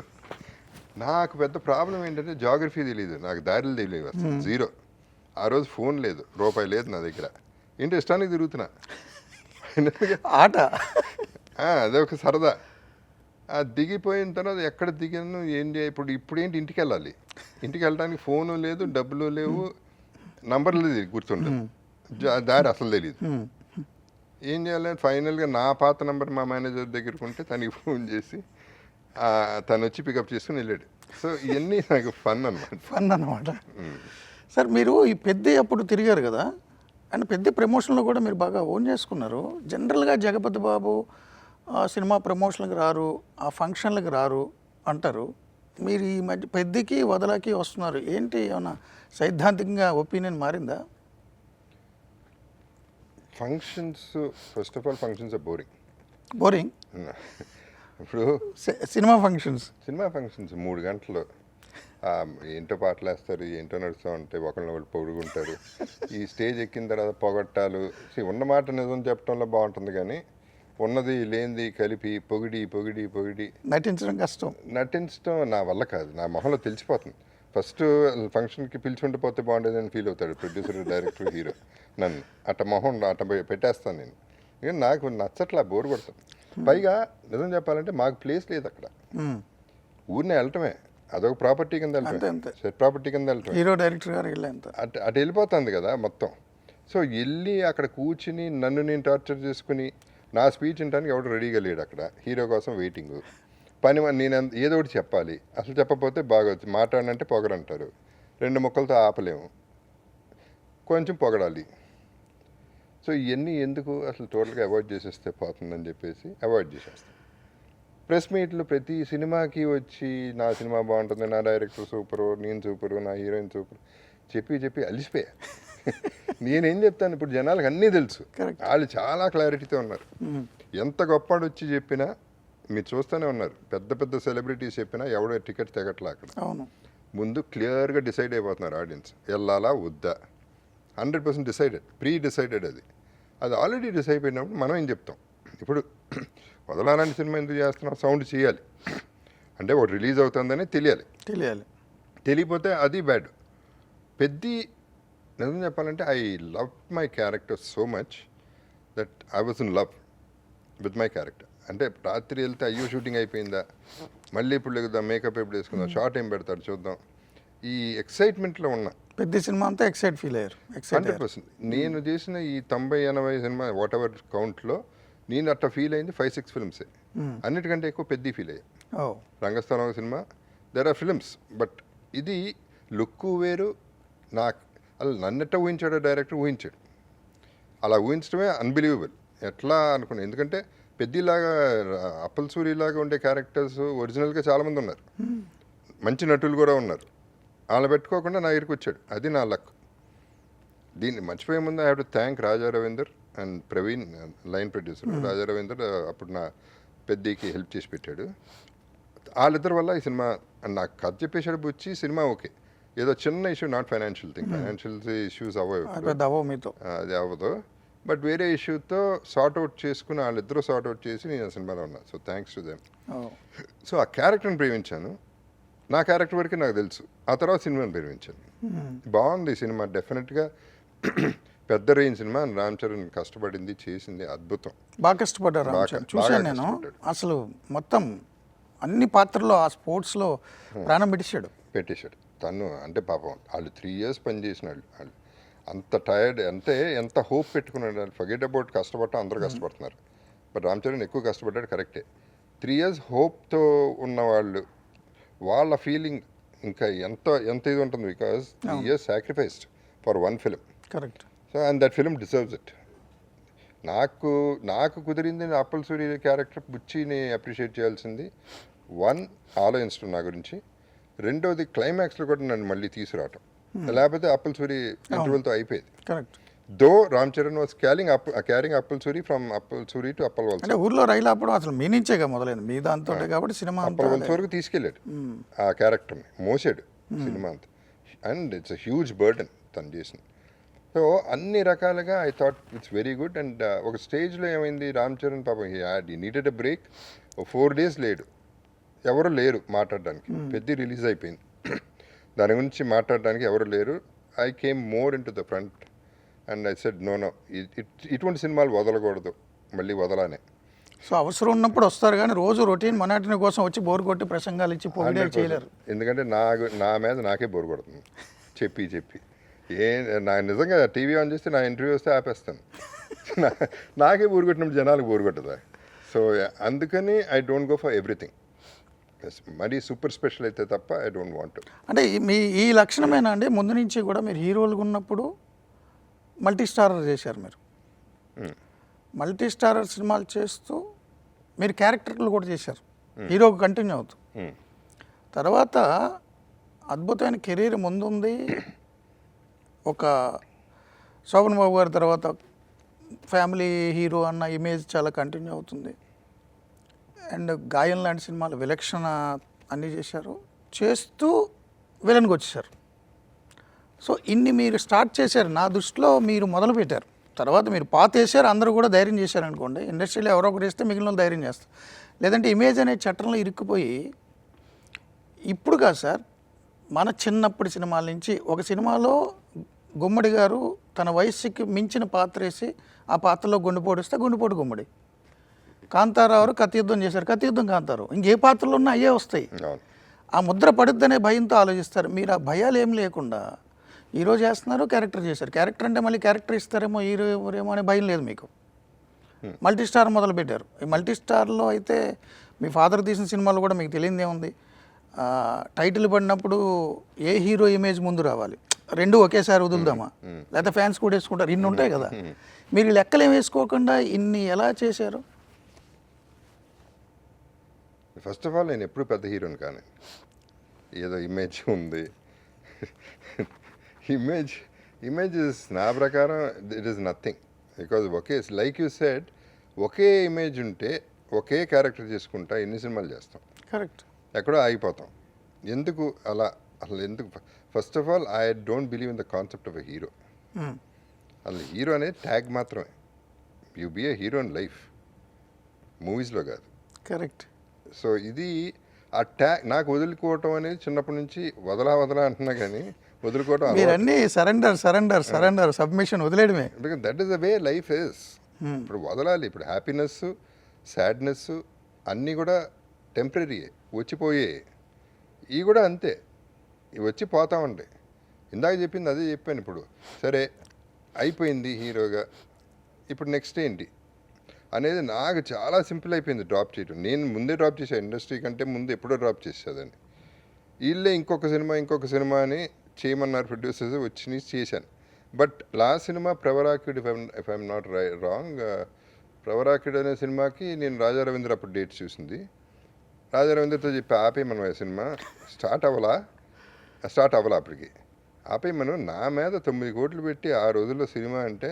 నాకు పెద్ద ప్రాబ్లం ఏంటంటే జాగ్రఫీ తెలియదు, నాకు దారిలు తెలియదు అసలు, జీరో. ఆ రోజు ఫోన్ లేదు, రూపాయి లేదు నా దగ్గర, ఏంటి ఇష్టానికి తిరుగుతున్నా ఆట. అదొక సరదా. దిగిపోయిన తర్వాత ఎక్కడ దిగాను ఏంటి, ఇప్పుడేంటి ఇంటికి వెళ్ళాలి, ఇంటికి వెళ్ళడానికి ఫోను లేదు, డబ్బులు లేవు, నంబర్లు గుర్తుండదు, దారి అసలు తెలియదు. ఏం చేయాలంటే ఫైనల్గా నా పాత నెంబర్ మా మేనేజర్ దగ్గరకు ఉంటే తనకి ఫోన్ చేసి తను వచ్చి పికప్ చేసుకుని వెళ్ళాడు. సో ఇవన్నీ నాకు ఫన్ అనమాట. సార్ మీరు ఈ పెద్ద అప్పుడు తిరిగారు కదా, అండ్ పెద్ద ప్రమోషన్లో కూడా మీరు బాగా ఓన్ చేసుకున్నారు. జనరల్గా జగపతి బాబు సినిమా ప్రమోషన్లకు రారు, ఆ ఫంక్షన్లకు రారు అంటారు. మీరు ఈ మధ్య పెద్దకి వదలకి వస్తున్నారు, ఏంటి ఏమన్నా సైద్ధాంతికంగా ఒపీనియన్ మారిందా? Functions, first of all functions are boring. ఇప్పుడు సినిమా ఫంక్షన్స్ 3 గంటలు ఏంటో పాటలు వేస్తారు, ఏంటో నడుస్తూ ఉంటాయి, ఒకరిని ఒకరు పొగుడుకుంటారు. ఈ స్టేజ్ ఎక్కిన తర్వాత పొగట్టాలు, ఉన్న మాట నిజం చెప్పడంలో బాగుంటుంది, కానీ ఉన్నది లేనిది కలిపి పొగిడి పొగిడి పొగిడి నటించడం కష్టం. నటించడం నా వల్ల కాదు, నా మొహంలో తెలిసిపోతుంది. ఫస్ట్ ఫంక్షన్కి పిలిచుండి పోతే బాగుండేదని ఫీల్ అవుతాడు ప్రొడ్యూసర్, డైరెక్టర్, హీరో. నన్ను అట్ట మొహం అట్ట పెట్టేస్తాను నేను. కానీ నాకు నచ్చట్లా, బోర్ కొడతాను. పైగా నిజం చెప్పాలంటే మాకు ప్లేస్ లేదు అక్కడ, ఊరినే వెళ్ళటమే, అదొక ప్రాపర్టీ కింద వెళ్ళటమే, సెట్ ప్రాపర్టీ కింద వెళ్ళటమే. హీరో డైరెక్టర్ గారు వెళ్ళేంత అటు వెళ్ళిపోతుంది కదా మొత్తం. సో వెళ్ళి అక్కడ కూర్చుని నన్ను నేను టార్చర్ చేసుకుని నా స్పీచ్ వినడానికి ఎవడు రెడీగా లేడు అక్కడ. హీరో కోసం వెయిటింగ్. నేను ఏదో ఒకటి చెప్పాలి, అసలు చెప్పకపోతే బాగోచ్చు. మాట్లాడనంటే పొగరంటారు, 2 ముక్కలతో ఆపలేము, కొంచెం పొగడాలి. సో ఇవన్నీ ఎందుకు, అసలు టోటల్గా అవాయిడ్ చేసేస్తే పోతుందని చెప్పేసి అవాయిడ్ చేసేస్తాను. ప్రెస్ మీట్లు ప్రతి సినిమాకి వచ్చి నా సినిమా బాగుంటుంది, నా డైరెక్టర్ సూపరు, నేను సూపరు, నా హీరోయిన్ సూపరు చెప్పి చెప్పి అలిసిపోయా. నేనేం చెప్తాను, ఇప్పుడు జనాలకు అన్నీ తెలుసు, వాళ్ళు చాలా క్లారిటీతో ఉన్నారు. ఎంత గొప్పవాడు వచ్చి చెప్పినా మీరు చూస్తూనే ఉన్నారు, పెద్ద పెద్ద సెలబ్రిటీస్ చెప్పినా ఎవడో టికెట్ తెగట్లా అక్కడ. ముందు క్లియర్గా డిసైడ్ అయిపోతున్నారు ఆడియన్స్, వెళ్ళాలా వద్దా 100% డిసైడెడ్, ప్రీ డిసైడెడ్. అది ఆల్రెడీ డిసైడ్ అయిపోయినప్పుడు మనం ఏం చెప్తాం, ఇప్పుడు వదలాలని సినిమా ఎందుకు చేస్తున్నాం, సౌండ్ చేయాలి అంటే ఒకటి రిలీజ్ అవుతుందని తెలియాలి, తెలియపోతే అది బ్యాడ్. నిజం చెప్పాలంటే I love my character so much that I was in love with my character. అంటే రాత్రి వెళ్తే అయ్యో షూటింగ్ అయిపోయిందా, మళ్ళీ ఇప్పుడు లేకుదా, మేకప్ ఎప్పుడు వేసుకుందాం, షార్ట్ ఏం పెడతాడు చూద్దాం, ఈ ఎక్సైట్మెంట్లో ఉన్నా. పెద్ద సినిమా అంతా ఎక్సైట్ ఫీల్ అయ్యారు. 100%. నేను చేసిన ఈ 90-80 సినిమా వాట్ ఎవర్ కౌంట్లో నేను అట్లా ఫీల్ అయింది 5-6 ఫిల్మ్సే. అన్నిటికంటే ఎక్కువ పెద్ద ఫీల్ అయ్యాయి. Rangasthalam cinema, there are films, but ఇది లుక్ వేరు. అలా నన్నెట్ట ఊహించాడో డైరెక్టర్, ఊహించాడు. అలా ఊహించడమే అన్బిలీవబుల్. ఎట్లా అనుకున్నాను, ఎందుకంటే పెద్దలాగా అప్పల్ సూరిలాగా ఉండే క్యారెక్టర్స్ ఒరిజినల్గా చాలామంది ఉన్నారు, మంచి నటులు కూడా ఉన్నారు. వాళ్ళని పెట్టుకోకుండా నా దగ్గరికి వచ్చాడు, అది నా లక్. దీన్ని మర్చిపోయే ముందు I have to thank Raja Ravinder and Praveen, line producer. Raja Ravinder అప్పుడు నా పెద్దకి హెల్ప్ చేసి పెట్టాడు. వాళ్ళిద్దరి వల్ల ఈ సినిమా నాకు కథ చెప్పేసాడు బుచ్చి, సినిమా ఓకే. ఏదో చిన్న issue, not financial thing, financial issues అది అవ్వదు, బట్ వేరే ఇష్యూతో సార్ట్అవుట్ చేసుకుని వాళ్ళిద్దరూ సార్ట్అవుట్ చేసి నేను ఆ సినిమాలో ఉన్నా. So thanks to them. So ఆ క్యారెక్టర్ని ప్రేమించాను, నా క్యారెక్టర్ వరకు నాకు తెలుసు. ఆ తర్వాత సినిమాని ప్రేమించాను. బాగుంది సినిమా, డెఫినెట్గా పెద్ద రేంజ్ సినిమా. రామ్ చరణ్ కష్టపడింది, చేసింది అద్భుతం, బాగా కష్టపడ్డారు. చూశాను నేను, అసలు మొత్తం అన్ని పాత్రల్లో ఆ స్పోర్ట్స్లో ప్రాణం పెట్టేశాడు. తను. అంటే పాపం వాళ్ళు 3 years పనిచేసిన వాళ్ళు అంత టైర్డ్, అంటే ఎంత హోప్ పెట్టుకున్నాడు. ఫర్గెట్ అబౌట్ కష్టపడటం, అందరూ కష్టపడుతున్నారు, బట్ రామ్ చరణ్ ఎక్కువ కష్టపడ్డాడు, కరెక్టే. 3 years హోప్తో ఉన్నవాళ్ళు, వాళ్ళ ఫీలింగ్ ఇంకా ఎంత ఇది ఉంటుంది, because 3 years sacrificed for 1 film. Correct. So and that film deserves it. నాకు కుదిరింది అప్పల్ సూరి క్యారెక్టర్ బుచ్చిని అప్రిషియేట్ చేయాల్సింది. 1 ఆలోచించడం నా గురించి, 2వది క్లైమాక్స్లో కూడా నన్ను మళ్ళీ తీసుకురావటం, లేకపోతే అప్పల్ సూరి ఇంటర్వెల్తో అయిపోయేది. Correct. Though Ram Charan was carrying Appal Suri from Appal Suri to Appal వల్స్. అంటే ఊర్లో రైలు అప్పుడు అసలు మీ నుంచేగా మొదలైంది, మీ దాంతో కాబట్టి సినిమా అప్పల్ వల్స్ వరకు తీసుకెళ్ళాడు, ఆ క్యారెక్టర్ని మోసాడు సినిమా అంతా. And it's a huge burden తను చేసింది. సో అన్ని రకాలుగా I thought it's very good. And ఒక స్టేజ్లో ఏమైంది, రామ్ చరణ్ పాపం he needed a break. 4 days లేడు, ఎవరు లేరు మాట్లాడడానికి. పెద్ద రిలీజ్ అయిపోయింది, దాని గురించి మాట్లాడడానికి ఎవరు లేరు. I came more into the front and I said no, ఇటువంటి సినిమాలు వదలకూడదు, మళ్ళీ వదలానే. సో అవసరం ఉన్నప్పుడు వస్తారు, కానీ రోజు రొటీన్ మొనాటనీ కోసం వచ్చి బోర్ కొట్టి ప్రసంగాలు ఇచ్చి పొగిడే చేయలేరు. ఎందుకంటే నా మీద నాకే బోర్ కొడుతుంది చెప్పి. నా నిజంగా టీవీ ఆన్ చేస్తే నా ఇంటర్వ్యూ వస్తే ఆపేస్తాను. నాకే బోర్ కొట్టినప్పుడు జనాలకు బోర్ కొట్టదా. సో అందుకని I don't go for everything. మరీ సూపర్ స్పెషల్ అయితే తప్ప ఐ డోంట్ వాంట్. అంటే ఈ లక్షణమేనా అండి, ముందు నుంచి కూడా మీరు హీరోలుగా ఉన్నప్పుడు మల్టీ స్టారర్ చేశారు, మీరు మల్టీ స్టారర్ సినిమాలు చేస్తూ మీరు క్యారెక్టర్లు కూడా చేశారు, హీరోకి కంటిన్యూ అవుతూ. తర్వాత అద్భుతమైన కెరీర్ ముందుంది. ఒక శోభన్ బాబు గారి తర్వాత ఫ్యామిలీ హీరో అన్న ఇమేజ్ చాలా కంటిన్యూ అవుతుంది. అండ్ గాయం లాంటి సినిమాలు విలక్షణ అన్నీ చేశారు. చేస్తూ విలన్కి వచ్చేసారు. సో ఇన్ని మీరు స్టార్ట్ చేశారు, నా దృష్టిలో మీరు మొదలు పెట్టారు, తర్వాత మీరు పాత వేసారు, అందరూ కూడా ధైర్యం చేశారు అనుకోండి, ఇండస్ట్రీలో ఎవరో ఒకరు వేస్తే మిగిలిన వాళ్ళు ధైర్యం చేస్తారు. లేదంటే ఇమేజ్ అనే చట్టంలో ఇరుక్కుపోయి ఇప్పుడు కాదు సార్, మన చిన్నప్పటి సినిమాల నుంచి ఒక సినిమాలో గుమ్మడి గారు తన వయస్సుకి మించిన పాత్ర వేసి ఆ పాత్రలో గుండెపోటు వస్తే గుండెపోటు గుమ్మడి, కాంతారావు కత్తి యుద్ధం చేశారు, కత్తి యుద్ధం కాంతారావు, ఇంకే పాత్రలు ఉన్నా అయ్యే వస్తాయి. ఆ ముద్ర పడుద్దనే భయంతో ఆలోచిస్తారు. మీరు ఆ భయాలు ఏం లేకుండా ఈరోజు చేస్తున్నారు, క్యారెక్టర్ చేశారు. క్యారెక్టర్ అంటే మళ్ళీ క్యారెక్టర్ ఇస్తారేమో, హీరో ఎవరేమో అనే భయం లేదు మీకు. మల్టీ స్టార్ మొదలు పెట్టారు. ఈ మల్టీ స్టార్లో అయితే మీ ఫాదర్ తీసిన సినిమాలు కూడా మీకు తెలియదే ఉంది. టైటిల్ పడినప్పుడు ఏ హీరో ఇమేజ్ ముందు రావాలి, రెండు ఒకేసారి వదులుదామా, లేకపోతే ఫ్యాన్స్ కూడా వేసుకుంటారు, ఇన్ని ఉంటాయి కదా. మీరు ఈ లెక్కలు ఏం వేసుకోకుండా ఇన్ని ఎలా చేశారు? ఫస్ట్ ఆఫ్ ఆల్ నేను ఎప్పుడు పెద్ద హీరోని కానీ, ఏదో ఇమేజ్ ఉంది. ఇమేజ్ నా ప్రకారం it is nothing. Because okay, like you said, okay image ఉంటే ఒకే క్యారెక్టర్ చేసుకుంటా ఎన్ని సినిమాలు చేస్తాం, కరెక్ట్, ఎక్కడో ఆగిపోతాం. ఎందుకు అలా, అసలు ఎందుకు? First of all I don't believe in the concept of a hero. అసలు హీరో అనేది ట్యాగ్ మాత్రమే. You be a hero in life, మూవీస్లో కాదు. కరెక్ట్. సో ఇది ఆ ట్యాగ్ నాకు వదులుకోవటం అనేది చిన్నప్పటి నుంచి వదలా అంటున్నా కానీ వదులుకోవటం మీరన్నీ సరెండర్ సబ్మిషన్ వదిలేయడమే. Because that is the way life is. ఇప్పుడు వదలాలి. ఇప్పుడు హ్యాపీనెస్, సాడ్నెస్ అన్నీ కూడా టెంపరీయే, వచ్చిపోయే. ఇవి కూడా అంతే, ఇవి వచ్చి పోతా ఉంటాయి. ఇందాక చెప్పింది అదే చెప్పాను. ఇప్పుడు సరే అయిపోయింది హీరోగా, ఇప్పుడు నెక్స్ట్ ఏంటి అనేది నాకు చాలా సింపుల్ అయిపోయింది డ్రాప్ చేయడం. నేను ముందే డ్రాప్ చేశాను, ఇండస్ట్రీ కంటే ముందు ఎప్పుడో డ్రాప్ చేసేదాన్ని. వీళ్ళే ఇంకొక సినిమా అని చేయమన్నారు ప్రొడ్యూసర్స్, వచ్చి చేశాను. But last cinema Pravarakhyudu, if I'm not wrong, Pravarakhyudu అనే సినిమాకి నేను రాజా రవీంద్ర అప్పుడు డేట్స్ చూసింది. రాజా రవీంద్రతో చెప్పి ఆపేయమను, ఆ సినిమా స్టార్ట్ అవ్వాలా అప్పటికి ఆపేయమను. నా మీద 9 కోట్లు పెట్టి ఆ రోజుల్లో సినిమా అంటే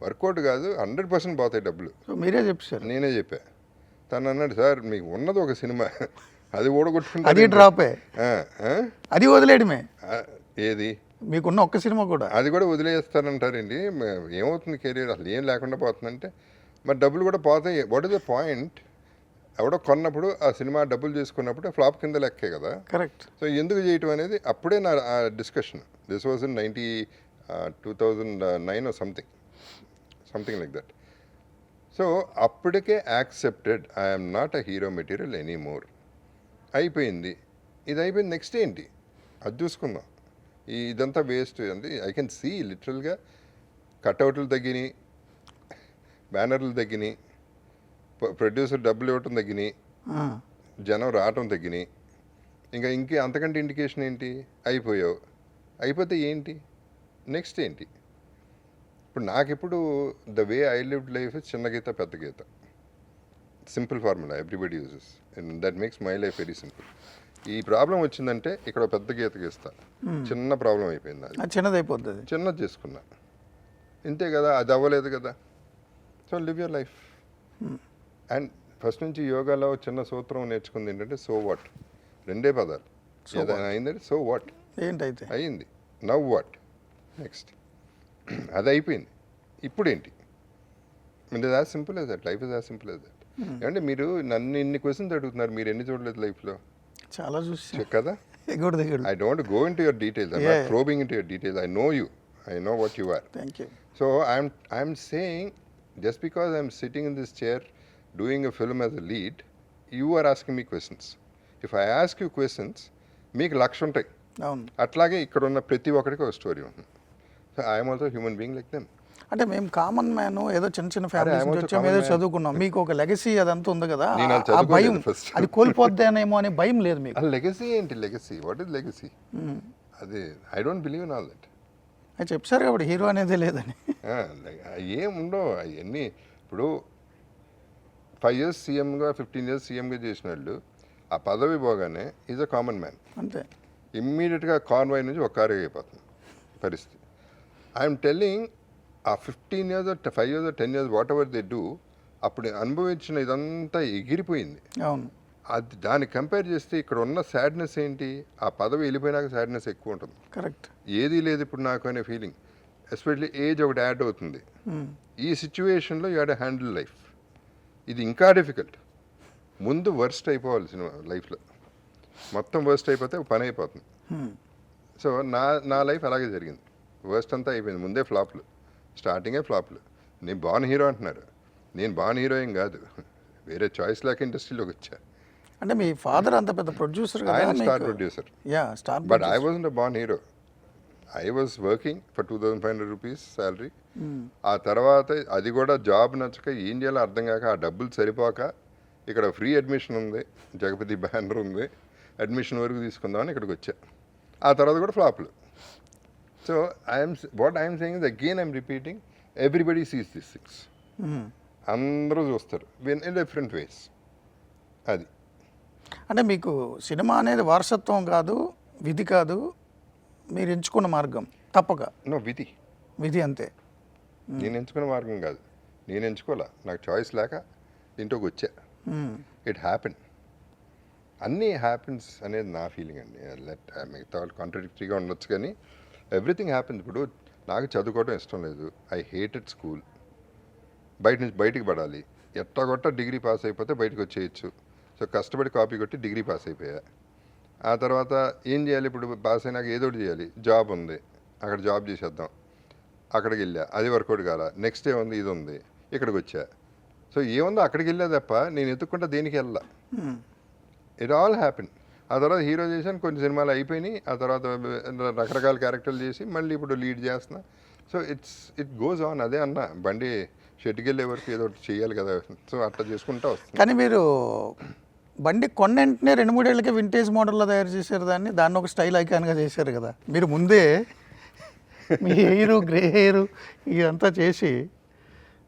వర్కౌట్ కాదు, 100% పోతాయి డబ్బులు. మీరే చెప్పారు. నేనే చెప్పా. తను అన్నాడు, సార్ మీకు ఉన్నది ఒక సినిమా, అది ఓడగొట్టుకుంటే అది డ్రాపే, అది వదిలేయడమే. ఏది మీకున్న ఒక్క సినిమా కూడా, అది కూడా వదిలేస్తారంటారండి. ఏమవుతుంది కెరీర్, అసలు ఏం లేకుండా పోతుందంటే మరి డబ్బులు కూడా పోతాయి. What is the point? ఎవడో కొన్నప్పుడు ఆ సినిమా డబ్బులు చేసుకున్నప్పుడు ఫ్లాప్ కింద లెక్కే కదా. కరెక్ట్. సో ఎందుకు చేయటం అనేది అప్పుడే నా discussion. This was in 2009 or something like that. So అప్పటికే accepted I'm not a hero material anymore. అయిపోయింది, ఇది అయిపోయింది. నెక్స్ట్ ఏంటి అది చూసుకుందాం. ఇదంతా వేస్ట్ అంటే ఐ కెన్ సీ లిటరల్గా కట్అవుట్లు తగ్గినాయి, బ్యానర్లు తగ్గినాయి, ప్రొడ్యూసర్ డబ్బులు ఇవ్వటం తగ్గినాయి, జనం రావటం తగ్గినాయి. ఇంకే అంతకంటే ఇండికేషన్ ఏంటి? అయిపోయావు. అయిపోతే ఏంటి నెక్స్ట్ ఏంటి? ఇప్పుడు నాకెప్పుడు the way I lived life చిన్న గీత పెద్ద గీత, simple formula everybody uses, and that makes my life very simple. ఈ ప్రాబ్లం వచ్చిందంటే ఇక్కడ పెద్ద గీత గీస్తా, చిన్న ప్రాబ్లం అయిపోయింది, అది చిన్నది అయిపోతుంది, చిన్నది చేసుకున్నా, ఇంతే కదా. అది అవ్వలేదు కదా. So live your life. And first నుంచి యోగాలో చిన్న సూత్రం నేర్చుకుంది ఏంటంటే సో వాట్, రెండే పదాలు. ఏదైనా అయిందంటే సో వాట్, ఏంటైతే అయింది, నవ్ వాట్ నెక్స్ట్, అది అయిపోయింది, ఇప్పుడు ఏంటి? It is as simple as that, life is as simple as that. ఏమంటే మీరు నన్ను ఇన్ని క్వశ్చన్స్ అడుగుతున్నారు, మీరు ఎన్ని చూడలేదు లైఫ్లో? చాలా చూసి కదా. I don't go into your details. I'm not probing into your details. I know you. I know what you are. Thank you. So I'm saying, just because I'm sitting in this chair doing a film as a lead, you are asking me questions. If I ask you questions, మీకు లక్ష్యం ఉంటాయి. అట్లాగే ఇక్కడ ఉన్న ప్రతి ఒక్కరికి ఒక story ఉంటుంది. So I'm also human being like them. అంటే మేము కామన్ మ్యాన్, ఏదో చిన్న ఫ్యామిలీ నుంచి వచ్చాము, ఏదో చదువుకున్నాం, మీకు ఒక లెగసీ అదంతా ఉంది కదా, ఆ భయం అది కోల్పోద్దానేమో అనే భయం లేదు మీకు? లెగసీ ఏంటి? Legacy, what is legacy? అది I don't believe in all that. అది చెప్పారు కాబట్టి హీరో అనేది లేదని. ఏముండవు అవన్నీ. ఇప్పుడు 5 years సీఎంగా 15 years సీఎంగా చేసిన వాళ్ళు ఆ పదవి పోగానే ఈజ్ అ కామన్ మ్యాన్, అంతే. ఇమ్మీడియట్గా కాన్వాయ్ నుంచి ఒక కారు అయిపోతుంది పరిస్థితి. ఐఎమ్ టెల్లింగ్, ఆ 15 years or 5 years or 10 years what ever they do, అప్పుడు అనుభవించిన ఇదంతా ఎగిరిపోయింది. అవును. అది దాన్ని కంపేర్ చేస్తే ఇక్కడ ఉన్న సాడ్నెస్ ఏంటి, ఆ పదవి వెళ్ళిపోయినాక సాడ్నెస్ ఎక్కువ ఉంటుంది. కరెక్ట్. ఏదీ లేదు ఇప్పుడు నాకు అనే ఫీలింగ్, ఎస్పెషల్లీ ఏజ్ ఒకటి యాడ్ అవుతుంది. ఈ సిచ్యువేషన్లో you had to handle life. ఇది ఇంకా డిఫికల్ట్. ముందు వర్స్ట్ అయిపోవాలి సినిమా లైఫ్లో, మొత్తం వర్స్ట్ అయిపోతే పని అయిపోతుంది. సో నా లైఫ్ అలాగే జరిగింది. వర్స్ట్ అంతా అయిపోయింది, ముందే ఫ్లాప్లు, స్టార్టింగే ఫ్లాప్లు. నేను బాన్ హీరో అంటున్నారు, నేను బాన్ హీరోయిన్ కాదు, వేరే చాయిస్ లేక ఇండస్ట్రీలోకి వచ్చా. అంటే మీ ఫాదర్ అంత పెద్ద ప్రొడ్యూసర్ ఆయన star producer, star, but I wasn't a born hero. I was working for 2,500 rupees salary. ఆ తర్వాత అది కూడా జాబ్ నచ్చక ఏం చేయాలో అర్థం కాక, ఆ డబ్బులు సరిపోక, ఇక్కడ ఫ్రీ అడ్మిషన్ ఉంది, జగపతి బ్యానర్ ఉంది, అడ్మిషన్ వరకు తీసుకుందామని ఇక్కడికి వచ్చా. ఆ తర్వాత కూడా ఫ్లాప్లు. So what I'm saying is again I'm repeating, everybody sees this things. అందరూ చూస్తారు ఇన్ డిఫరెంట్ వేస్. అది అంటే మీకు సినిమా అనేది వారసత్వం కాదు, విధి కాదు, మీరు ఎంచుకున్న మార్గం తప్పక. నో, విధి అంతే. నేను ఎంచుకున్న మార్గం కాదు, నేను ఎంచుకోలే, నాకు చాయిస్ లేక ఇంట్లోకి వచ్చా. ఇట్ హ్యాపెన్, అన్నీ హ్యాపెన్స్ అనేది నా ఫీలింగ్ అండి. మిగతా వాళ్ళు కాంట్రడిక్టరీగా ఉండొచ్చు కానీ ఎవ్రీథింగ్ హ్యాపెన్స్. ఇప్పుడు నాకు చదువుకోవడం ఇష్టం లేదు, ఐ హేటెడ్ స్కూల్. బయటికి పడాలి, ఎట్టగొట్ట డిగ్రీ పాస్ అయిపోతే బయటకు వచ్చేయచ్చు. సో కష్టపడి కాపీ కొట్టి డిగ్రీ పాస్ అయిపోయా. ఆ తర్వాత ఏం చేయాలి, ఇప్పుడు పాస్ అయినాక ఏదో ఒకటి చేయాలి. జాబ్ ఉంది, అక్కడ జాబ్ చేసేద్దాం, అక్కడికి వెళ్ళా, అది వర్కౌట్ కాల. నెక్స్ట్ ఏముంది, ఇది ఉంది, ఇక్కడికి వచ్చా. సో ఏముందో అక్కడికి వెళ్ళా తప్ప నేను ఎత్తుక్కుంటా దేనికి వెళ్ళా. It all happen. ఆ తర్వాత హీరో చేశాను, కొన్ని సినిమాలు అయిపోయినాయి. ఆ తర్వాత రకరకాల క్యారెక్టర్లు చేసి మళ్ళీ ఇప్పుడు లీడ్ చేస్తున్నా. So it goes on. అదే అన్న, బండి షెడ్కి వెళ్ళే వరకు ఏదో ఒకటి చేయాలి కదా. సో అట్లా చేసుకుంటా వస్తుంది. కానీ మీరు బండి కొన్నింటినే 2-3 ఏళ్ళకే వింటేజ్ మోడల్లో తయారు చేశారు, దాన్ని ఒక స్టైల్ ఐకాన్గా చేశారు కదా. మీరు ముందే మీ హెయిర్, గ్రే హెయిర్ ఇదంతా చేసి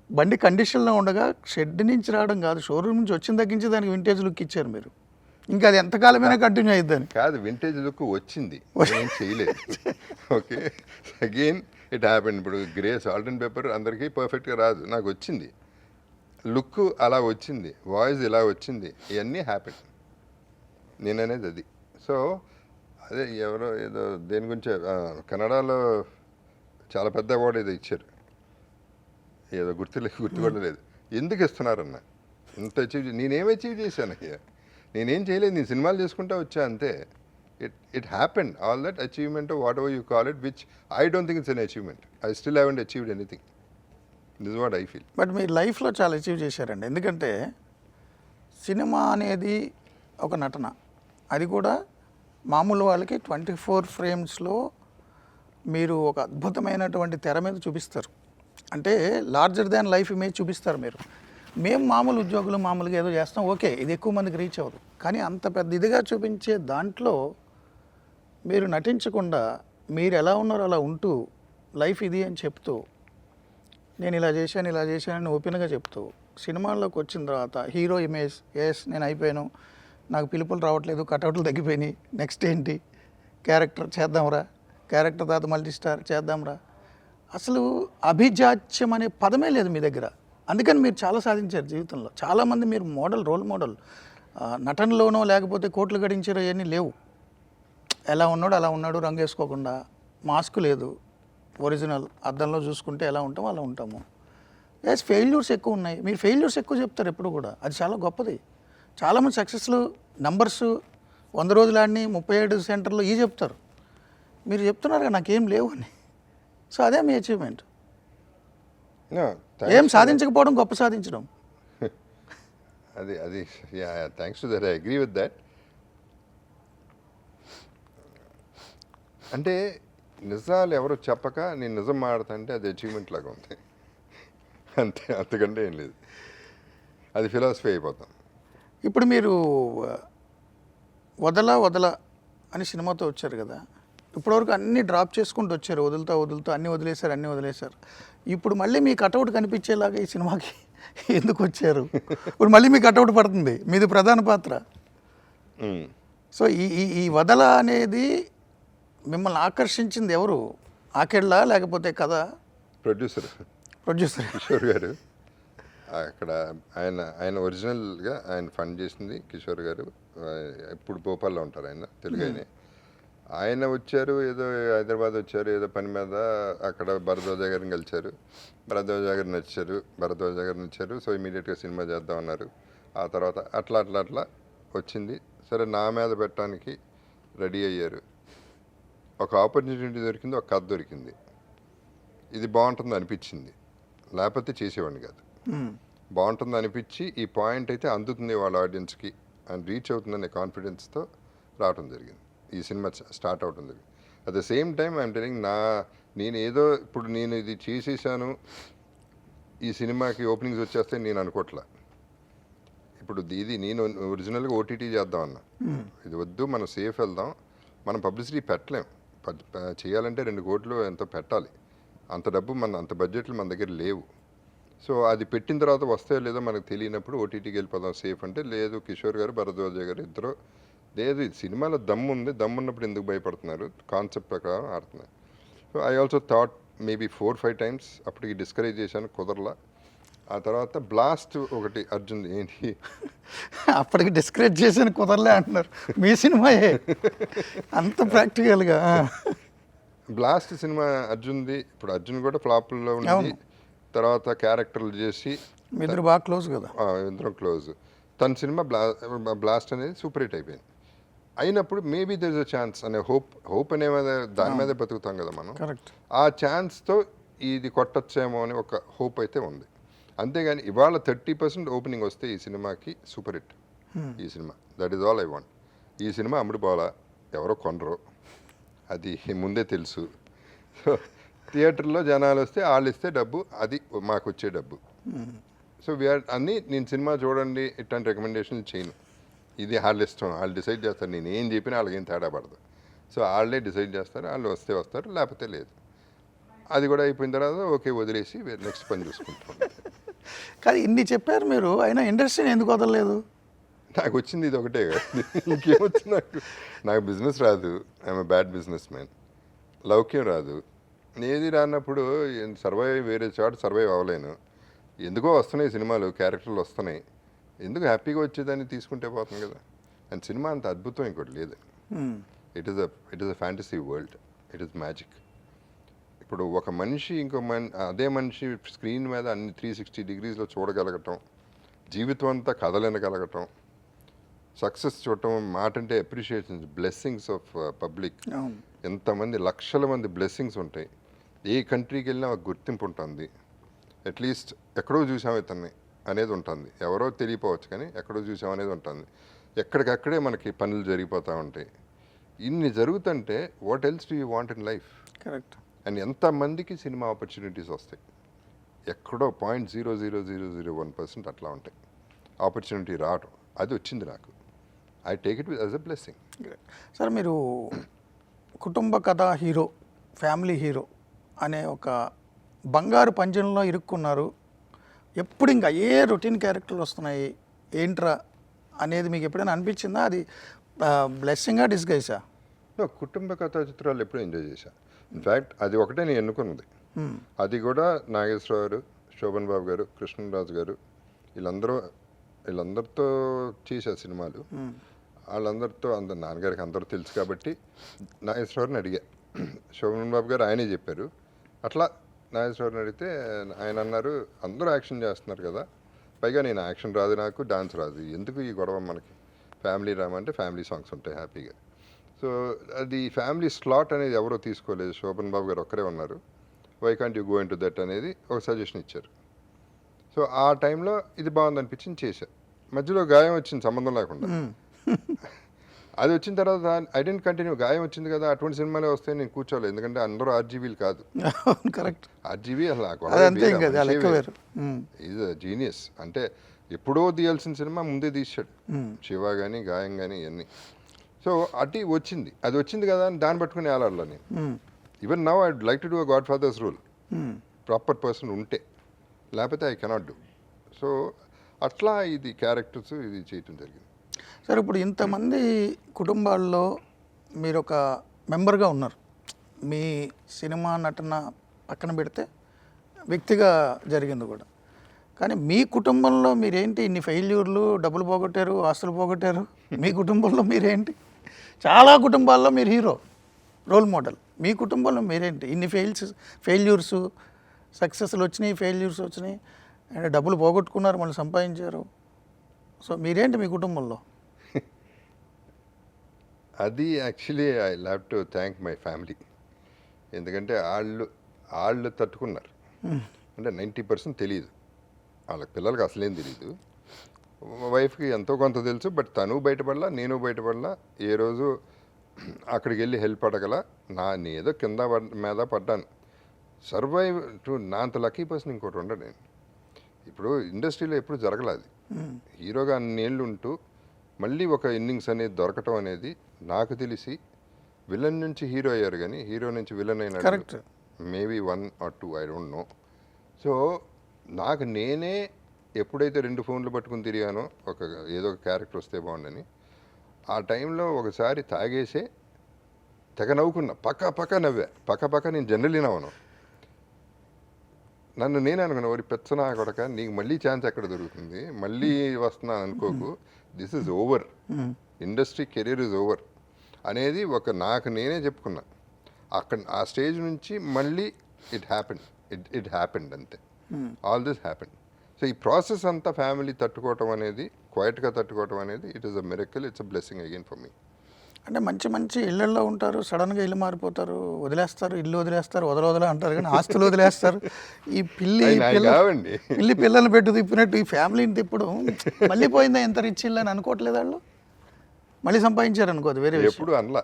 బండి కండిషన్లో ఉండగా షెడ్ నుంచి రావడం కాదు, షోరూమ్ నుంచి వచ్చిన తగ్గించి దానికి వింటేజ్ లుక్ ఇచ్చారు మీరు. ఇంకా అది ఎంతకాలమైనా కంటిన్యూ అయిద్దని కాదు, వింటేజ్ లుక్ వచ్చింది, ఏం చేయలేదు. Okay, again it happen. ఇప్పుడు గ్రే సాల్ట్ అండ్ పెప్పర్ అందరికీ పర్ఫెక్ట్గా రాదు, నాకు వచ్చింది. లుక్ అలా వచ్చింది, వాయిస్ ఇలా వచ్చింది, ఇవన్నీ హ్యాపెన్. నేననేది అది. సో అదే ఎవరో ఏదో దేని గురించి కన్నడలో చాలా పెద్ద అవార్డు ఏదో ఇచ్చారు, ఏదో గుర్తు కూడా లేదు. ఎందుకు ఇస్తున్నారన్న, ఇంత అచీవ్, నేనేం అచీవ్ చేశాను అయ్యా, నేనేం చేయలేదు, నేను సినిమాలు చేసుకుంటా వచ్చా అంతే. It happen, all that achievement whatever you call it, which I don't think it's an achievement. I still haven't achieved anything. This is what I feel. But మీ లైఫ్లో చాలా అచీవ్ చేశారండి. ఎందుకంటే సినిమా అనేది ఒక నటన, అది కూడా మామూలు వాళ్ళకి 24 ఫ్రేమ్స్లో మీరు ఒక అద్భుతమైనటువంటి తెర మీద చూపిస్తారు. అంటే లార్జర్ దాన్ లైఫ్ ఇమేజ్ చూపిస్తారు మీరు. మేము మామూలు ఉద్యోగులు మామూలుగా ఏదో చేస్తాం, ఓకే, ఇది ఎక్కువ మందికి రీచ్ అవ్వదు. కానీ అంత పెద్ద ఇదిగా చూపించే దాంట్లో మీరు నటించకుండా మీరు ఎలా ఉన్నారో అలా ఉంటూ లైఫ్ ఇది అని చెప్తూ, నేను ఇలా చేశానని ఓపెన్గా చెప్తూ సినిమాల్లోకి వచ్చిన తర్వాత హీరో ఇమేజ్, ఎస్ నేను అయిపోయాను, నాకు పిలుపులు రావట్లేదు, కటౌట్లు తగ్గిపోయినాయి, నెక్స్ట్ ఏంటి, క్యారెక్టర్ చేద్దాంరా, క్యారెక్టర్ తర్వాత మల్టీ స్టార్ చేద్దాంరా. అసలు అభిజాత్యం అనే పదమే లేదు మీ దగ్గర. అందుకని మీరు చాలా సాధించారు జీవితంలో. చాలామంది మీరు రోల్ మోడల్, నటనలోనో లేకపోతే కోట్లు గడించారో అవన్నీ లేవు. ఎలా ఉన్నాడు అలా ఉన్నాడు, రంగు వేసుకోకుండా, మాస్క్ లేదు, ఒరిజినల్, అద్దంలో చూసుకుంటే ఎలా ఉంటామో అలా ఉంటాము. ఎస్, ఫెయిల్యూర్స్ ఎక్కువ ఉన్నాయి, మీరు ఫెయిల్యూర్స్ ఎక్కువ చెప్తారు ఎప్పుడు కూడా, అది చాలా గొప్పది. చాలామంది సక్సెస్లు నంబర్స్ 100 రోజులు ఆడిని 37 సెంటర్లో ఇవి చెప్తారు, మీరు చెప్తున్నారు నాకేం లేవు అని. సో అదే మీ అచీవ్మెంట్. ఏం సాధించకపోవడం గొప్ప సాధించడం. అది thanks to that, I agree with that. అంటే నిజాలు ఎవరు చెప్పక నేను నిజం మాడతాంటే అది అచీవ్మెంట్ లాగా ఉంది అంతే, అంతకంటే ఏం లేదు. అది ఫిలాసఫీ అయిపోతాం. ఇప్పుడు మీరు వదల అని సినిమాతో వచ్చారు కదా, ఇప్పటివరకు అన్నీ డ్రాప్ చేసుకుంటూ వచ్చారు, వదులుతా అన్నీ వదిలేశారు. ఇప్పుడు మళ్ళీ మీ కటౌట్ కనిపించేలాగా ఈ సినిమాకి ఎందుకు వచ్చారు? ఇప్పుడు మళ్ళీ మీ కటౌట్ పడుతుంది, మీది ప్రధాన పాత్ర. సో ఈ వదల అనేది మిమ్మల్ని ఆకర్షించింది ఎవరు? ఆకెళ్ళ లేకపోతే కథ? ప్రొడ్యూసర్ కిషోర్ గారు. అక్కడ ఆయన ఒరిజినల్గా ఆయన ఫండ్ చేసింది కిషోర్ గారు. ఇప్పుడు భోపాల్లో ఉంటారు ఆయన, తెలుగు ఆయన వచ్చారు, ఏదో హైదరాబాద్ వచ్చారు ఏదో పని మీద. అక్కడ భరద్వాజ గారిని కలిశారు, భరద్వాజ గారు నచ్చారు. సో ఇమీడియట్గా సినిమా చేద్దాం అన్నారు. ఆ తర్వాత అట్లా వచ్చింది. సరే, నా మీద పెట్టడానికి రెడీ అయ్యారు. ఒక ఆపర్చునిటీ దొరికింది, ఒక కథ దొరికింది, ఇది బాగుంటుంది అనిపించింది, లేకపోతే చేసేవాడిని కాదు. బాగుంటుంది అనిపించి ఈ పాయింట్ అయితే అందుతుంది వాళ్ళ ఆడియన్స్కి అండ్ రీచ్ అవుతుందనే కాన్ఫిడెన్స్తో రావడం జరిగింది, ఈ సినిమా స్టార్ట్ అవడం జరిగింది. At the same time I'm telling, నేను ఏదో ఇప్పుడు నేను ఇది చేసేసాను, ఈ సినిమాకి ఓపెనింగ్స్ వచ్చేస్తే నేను అనుకోవట్లా. ఇప్పుడు ఇది నేను ఒరిజినల్గా ఓటీటీ చేద్దామన్నా, ఇది వద్దు, మనం సేఫ్ వెళ్దాం, మనం పబ్లిసిటీ పెట్టలేం. చేయాలంటే 2 కోట్లు ఎంతో పెట్టాలి, అంత డబ్బు అంత బడ్జెట్లు మన దగ్గర లేవు. సో అది పెట్టిన తర్వాత వస్తాయో లేదో మనకు తెలియనప్పుడు ఓటీటీకి వెళ్ళిపోదాం సేఫ్ అంటే, లేదు కిషోర్ గారు భరద్వాజ గారు ఇద్దరు, లేదు ఇది సినిమాలో దమ్మున్నప్పుడు ఎందుకు భయపడుతున్నారు, కాన్సెప్ట్ ప్రకారం ఆడుతున్నారు. So I also thought maybe 4-5 times, అప్పటికి డిస్కరేజ్ చేశాను, కుదరలా. ఆ తర్వాత బ్లాస్ట్ ఒకటి అర్జున్, ఏంటి అప్పటికి డిస్కరేజ్ చేసాను కుదరలే అంటున్నారు, మీ సినిమాయే అంత ప్రాక్టికల్గా. బ్లాస్ట్ సినిమా అర్జున్ది, ఇప్పుడు అర్జున్ కూడా ఫ్లాప్లో ఉంది. తర్వాత క్యారెక్టర్లు చేసి మీ ఇద్దరు బాగా క్లోజ్ కదా. ఇద్దరం క్లోజ్. తన సినిమా బ్లాస్ట్ అనేది సూపర్ హిట్ అయిపోయింది. అయినప్పుడు maybe there is a chance అనే హోప్ అనే దాని మీదే బతుకుతాం కదా మనం. కరెక్ట్. ఆ ఛాన్స్తో ఇది కొట్టొచ్చేమో అని ఒక హోప్ అయితే ఉంది. అంతేగాని ఇవాళ 30% ఓపెనింగ్ వస్తే ఈ సినిమాకి సూపర్ హిట్. ఈ cinema, that is all I want. ఈ సినిమా అమ్ముడు పోవాలా, ఎవరో కొనరు, అది ముందే తెలుసు. సో థియేటర్లో జనాలు వస్తే వాళ్ళు ఇస్తే డబ్బు, అది మాకు వచ్చే డబ్బు. సో వీఆర్ అన్నీ, నేను సినిమా చూడండి ఇట్లాంటి రికమెండేషన్లు చేయను, ఇది వాళ్ళు ఇష్టం, వాళ్ళు డిసైడ్ చేస్తారు. నేను ఏం చెప్పినా వాళ్ళకి ఏం తేడా పడదు. సో వాళ్ళే డిసైడ్ చేస్తారు, వాళ్ళు వస్తే వస్తారు, లేకపోతే లేదు. అది కూడా అయిపోయిన తర్వాత ఓకే వదిలేసి నెక్స్ట్ పని చూసుకుంటాం. కానీ ఇన్ని చెప్పారు మీరు, అయినా ఇండస్ట్రీని ఎందుకు వదలలేదు? నాకు వచ్చింది ఇది ఒకటే కదా, ఇంకేమొచ్చి నాకు బిజినెస్ రాదు, ఐఎమ్ బ్యాడ్ బిజినెస్ మ్యాన్. లౌక్యం రాదు, ఏది రానప్పుడు వేరే చోట సర్వైవ్ అవ్వలేను. ఎందుకో వస్తున్నాయి సినిమాలు, క్యారెక్టర్లు వస్తున్నాయి, ఎందుకు హ్యాపీగా వచ్చేదాన్ని తీసుకుంటే పోతుంది కదా. అండ్ సినిమా అంత అద్భుతం ఇంకోటి లేదు. It is a fantasy world, it is magic. ఇప్పుడు ఒక మనిషి అదే మనిషి స్క్రీన్ మీద అన్ని 360 డిగ్రీస్లో చూడగలగటం, జీవితం అంతా కథలనగలగటం, సక్సెస్ చూడటం, మాట అంటే అప్రిషియేషన్స్, బ్లెస్సింగ్స్ ఆఫ్ పబ్లిక్. ఎంతమంది లక్షల మంది బ్లెస్సింగ్స్ ఉంటాయి. ఏ కంట్రీకి వెళ్ళినా ఒక గుర్తింపు ఉంటుంది. అట్లీస్ట్ ఎక్కడో చూసాం ఇతన్ని అనేది ఉంటుంది, ఎవరో తెలియపోవచ్చు కానీ ఎక్కడో చూసాం అనేది ఉంటుంది. ఎక్కడికక్కడే మనకి పనులు జరిగిపోతూ ఉంటాయి. ఇన్ని జరుగుతుంటే what else do you want in life? Correct. And ఎంతమందికి సినిమా ఆపర్చునిటీస్ వస్తాయి, ఎక్కడో 0.00001% అట్లా ఉంటాయి ఆపర్చునిటీ రావడం. అది వచ్చింది నాకు, I take it as a blessing. Sir, మీరు కుటుంబ కథ హీరో, ఫ్యామిలీ హీరో అనే ఒక బంగారు పంజరంలో ఇరుక్కున్నారు. ఎప్పుడు ఇంకా ఏ రొటీన్ క్యారెక్టర్లు వస్తున్నాయి ఏంట్రా అనేది మీకు ఎప్పుడైనా అనిపించిందా? అది బ్లెస్సింగా డిస్గైసా? కుటుంబ కథా చిత్రాలు ఎప్పుడూ ఎంజాయ్ చేశాను. ఇన్ఫ్యాక్ట్ అది ఒకటే నేను ఎన్నుకున్నది. అది కూడా నాగేశ్వరరావు గారు, శోభన్ బాబు గారు, కృష్ణరాజు గారు, వీళ్ళందరితో చేసే సినిమాలు. వాళ్ళందరితో నాన్నగారికి అందరూ తెలుసు కాబట్టి నాగేశ్వరరావుని అడిగా. శోభన్ బాబు గారు ఆయనే చెప్పారు. అట్లా నాగేశ్వరరావుని అడిగితే ఆయన అన్నారు, అందరూ యాక్షన్ చేస్తున్నారు కదా, పైగా నేను యాక్షన్ రాదు, నాకు డాన్స్ రాదు, ఎందుకు ఈ గొడవ, మనకి ఫ్యామిలీ డ్రామా అంటే ఫ్యామిలీ సాంగ్స్ ఉంటాయి హ్యాపీగా. సో అది ఫ్యామిలీ స్లాట్ అనేది ఎవరో తీసుకోలేదు, శోభన్ బాబు గారు ఒక్కరే ఉన్నారు. Why can't you go into that అనేది ఒక సజెషన్ ఇచ్చారు. సో ఆ టైంలో ఇది బాగుంది అనిపించింది, చేశారు. మధ్యలో గాయం వచ్చింది సంబంధం లేకుండా. అది వచ్చిన తర్వాత ఐ డెంట్ కంటిన్యూ. గాయం వచ్చింది కదా, అటువంటి సినిమాలే వస్తాయి, నేను కూర్చోలేదు. ఎందుకంటే అందరూ ఆర్జీవీలు కాదు. కరెక్ట్. ఆర్జీవీ అసలు ఈజ్ అ జీనియస్. అంటే ఎప్పుడో తీయాల్సిన సినిమా ముందే తీసాడు, శివ కానీ గాయం కానీ ఇవన్నీ. సో అది వచ్చింది కదా అని దాన్ని పట్టుకుని వేలాడలా నేను. Even now I would like to do a godfather's rule, proper person ఉంటే, లేకపోతే ఐ కెనాట్ డూ. సో అట్లా ఇది క్యారెక్టర్స్ ఇది చేయటం జరిగింది. సార్, ఇప్పుడు ఇంతమంది కుటుంబాల్లో మీరు ఒక మెంబర్గా ఉన్నారు. మీ సినిమా నటన పక్కన పెడితే వ్యక్తిగా జరిగింది కూడా. కానీ మీ కుటుంబంలో మీరేంటి ఇన్ని ఫెయిల్యూర్లు, డబ్బులు పోగొట్టారు, ఆస్తులు పోగొట్టారు, మీ కుటుంబంలో మీరేంటి? చాలా కుటుంబాల్లో మీరు హీరో, రోల్ మోడల్. మీ కుటుంబంలో మీరేంటి ఇన్ని ఫెయిల్యూర్స్, సక్సెస్లు వచ్చినాయి, ఫెయిల్యూర్స్ వచ్చినాయి, అండ్ డబ్బులు పోగొట్టుకున్నారు, మళ్ళీ సంపాదించారు. సో మీరేంటి మీ కుటుంబంలో? అది actually I have to thank my family. ఎందుకంటే వాళ్ళు తట్టుకున్నారు. అంటే 90% తెలియదు వాళ్ళకి, పిల్లలకి అసలేం తెలియదు. వైఫ్కి ఎంతో కొంత తెలుసు, బట్ తను బయటపడలా, నేను బయటపడలా. ఏ రోజు అక్కడికి వెళ్ళి హెల్ప్ అడగల. ఏదో కింద మీద పడ్డాను. సర్వైవ్ టు నా అంత లక్కీ పర్సన్ ఇంకోటి ఉండడు నేను. ఇప్పుడు ఇండస్ట్రీలో ఎప్పుడు జరగలేదు. హీరోగా అన్నేళ్ళు ఉంటూ మళ్ళీ ఒక ఇన్నింగ్స్ అనేది దొరకటం అనేది నాకు తెలిసి విలన్ నుంచి హీరో అయ్యారు, కానీ హీరో నుంచి విలన్ అయినాడు maybe 1 or 2, I don't know. So నాకు నేనే ఎప్పుడైతే 2 ఫోన్లు పట్టుకుని తిరిగానో ఏదో ఒక క్యారెక్టర్ వస్తే బాగుండని, ఆ టైంలో ఒకసారి తాగేసే తెగ నవ్వుకున్నా. పక్క నవ్వా. పక్క నేను జనరల్లీ నవ్వను. నన్ను నేనే అనుకున్నా, ఓరి పెచ్చనా కొడక, నీకు మళ్ళీ ఛాన్స్ ఎక్కడ దొరుకుతుంది, మళ్ళీ వస్తున్నాను అనుకోకు, this is over, industry career is over అనేది నాకు నేనే చెప్పుకున్నా. ఆ స్టేజ్ నుంచి మళ్ళీ ఇట్ హ్యాపెండ్ అంతే. All this happened. సో ఈ ప్రాసెస్ అంతా ఫ్యామిలీ తట్టుకోవటం అనేది, క్వైట్గా తట్టుకోవటం అనేది, it is a miracle, it's a blessing again for me. అంటే మంచి ఇళ్లల్లో ఉంటారు, సడన్గా ఇల్లు మారిపోతారు, వదిలేస్తారు, ఇల్లు వదిలేస్తారు, వదల అంటారు, కానీ ఆస్తులు వదిలేస్తారు. ఈ పిల్లల్ని పెట్టు తిప్పినట్టు ఈ ఫ్యామిలీని తిప్పడం, మళ్ళీ పోయిందా ఎంత రిచ్ ఇల్లు అని అనుకోవట్లేదు వాళ్ళు. మళ్ళీ సంపాదించారు అనుకోదు, వేరే ఎప్పుడు అనలా.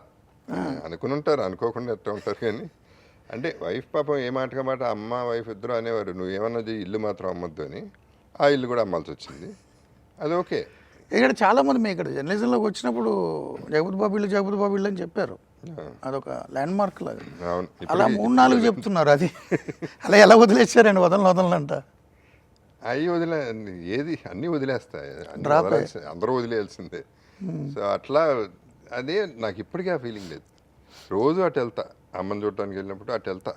అనుకుని ఉంటారు, అనుకోకుండా ఎట్లా ఉంటారు. కానీ అంటే వైఫ్ పాపం ఏ మాటగా మాట, అమ్మ వైఫ్ ఇద్దరు అనేవారు, నువ్వేమన్నది ఇల్లు మాత్రం అమ్మొద్దు అని. ఆ ఇల్లు కూడా అమ్మాల్సి వచ్చింది. అది ఓకే. ఇక్కడ చాలామంది మీ ఇక్కడ జర్నలిజంలోకి వచ్చినప్పుడు జగపతి బాబు ఇల్లు అని చెప్పారు. అదొక ల్యాండ్ మార్క్ లాగా. అలా 3-4 చెప్తున్నారు. అది అలా ఎలా వదిలేసారండి? వదలంట అవి ఏది అన్నీ వదిలేస్తాయి, అందరూ వదిలేయాల్సిందే. సో అట్లా అదే నాకు ఇప్పటికీ ఆ ఫీలింగ్ లేదు. రోజు అటు వెళ్తా, అమ్మని చూడటానికి వెళ్ళినప్పుడు అటు వెళ్తా,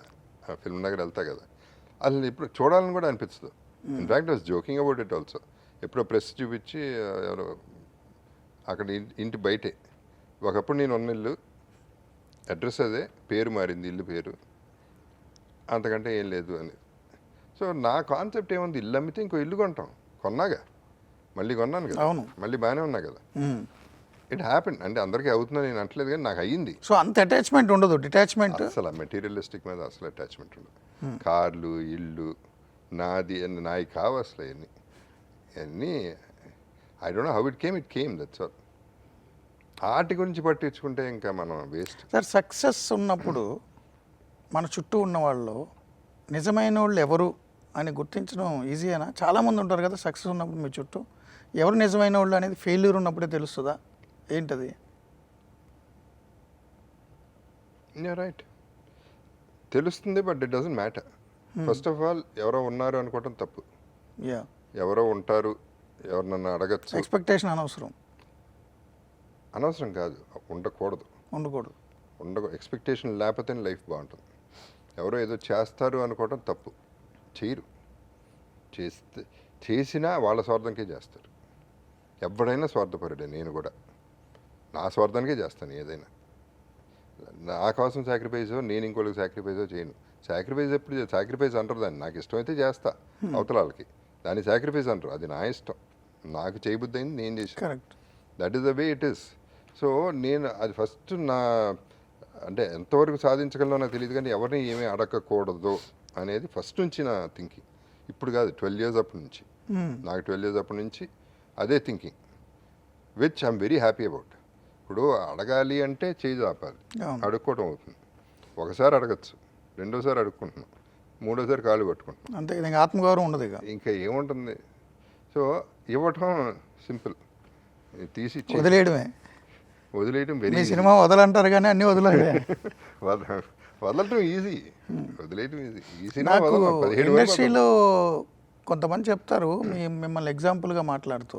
ఫిల్మ్ నగర్ వెళ్తా కదా, అసలు ఇప్పుడు చూడాలని కూడా అనిపించదు. In fact was joking about it also. ఎప్పుడో ప్రెస్ చూపించి ఎవరో అక్కడ ఇంటి బయటే, ఒకప్పుడు నేను ఉన్న ఇల్లు అడ్రస్ అదే, పేరు మారింది, ఇల్లు పేరు, అంతకంటే ఏం లేదు అని. సో నా కాన్సెప్ట్ ఏముంది, ఇల్లు అమ్మితే ఇంకో ఇల్లు కొంటాం, కొన్నాగా మళ్ళీ కొన్నాను కదా, మళ్ళీ బాగానే ఉన్నా కదా. It happen. అంటే అందరికీ అవుతుందని నేను అంటలేదు, కానీ నాకు అయ్యింది. సో అంత అటాచ్మెంట్ ఉండదు, డిటాచ్మెంట్. అసలు మెటీరియలిస్టిక్ మీద అసలు అటాచ్మెంట్ ఉండదు. కార్లు, ఇల్లు, నాది అని నాయి కావు అసలు అన్నీ. I don't know how it came, that's all. Art గురించి పట్టించుకుంటే ఇంకా మనం వేస్ట్. సార్, సక్సెస్ ఉన్నప్పుడు మన చుట్టూ ఉన్న వాళ్ళు నిజమైన వాళ్ళు ఎవరు అని గుర్తించడం ఈజీయేనా? చాలామంది ఉంటారు కదా సక్సెస్ ఉన్నప్పుడు మీ చుట్టూ, ఎవరు నిజమైన వాళ్ళు అనేది ఫెయిల్యూర్ ఉన్నప్పుడే తెలుస్తుందా ఏంటది? రైట్, తెలుస్తుంది, but it doesn't matter. First of all ఎవరో ఉన్నారు అనుకోవటం తప్పు. ఎవరో ఉంటారు, ఎవరు నన్ను అడగచ్చు. ఎక్స్పెక్టేషన్ అనవసరం కాదు, ఉండకూడదు. ఎక్స్పెక్టేషన్ లేకపోతే లైఫ్ బాగుంటుంది. ఎవరో ఏదో చేస్తారు అనుకోవటం తప్పు. చేయరు. చేసినా వాళ్ళ స్వార్థంకే చేస్తారు. ఎవడైనా స్వార్థపరుడే. నేను కూడా నా స్వార్థానికే చేస్తాను ఏదైనా. నా కోసం సాక్రిఫైజో, నేను ఇంకోళ్ళకి సాక్రిఫైజో చేయను. సాక్రిఫైస్ అంటారు దాన్ని, నాకు ఇష్టమైతే చేస్తా, అవతల వాళ్ళకి దాన్ని సాక్రిఫైస్ అంటారు. అది నా ఇష్టం, నాకు చేయబుద్ధి అయింది, నేను చేసాను. That is the way it is. So నేను అది ఫస్ట్ అంటే ఎంతవరకు సాధించగలనో నాకు తెలియదు, కానీ ఎవరిని ఏమీ అడగకూడదు అనేది ఫస్ట్ నుంచి నా థింకింగ్. ఇప్పుడు కాదు, 12 years అప్పటి నుంచి. నాకు 12 years అప్పటి నుంచి అదే thinking, which I'm very happy about. ఇప్పుడు అడగాలి అంటే చేయి ఆపాలి, అడుక్కోవడం అవుతుంది. ఒకసారి అడగచ్చు, రెండోసారి అడుక్కుంటున్నాం, మూడోసారి కాళ్ళు పట్టుకుంటున్నాం, అంతే. ఇంకా ఆత్మగౌరవం ఉండదు, ఇంకా ఏముంటుంది. సో ఇవ్వటం సింపుల్, తీసి వదిలేయడం వెరీ. సినిమా వదలంటారు కానీ అన్నీ వదిలేయడం ఈజీ, వదిలేయడం ఈజీ. ఈ సినిమా ఇండస్ట్రీలో కొంతమంది చెప్తారు, మిమ్మల్ని ఎగ్జాంపుల్గా మాట్లాడుతూ,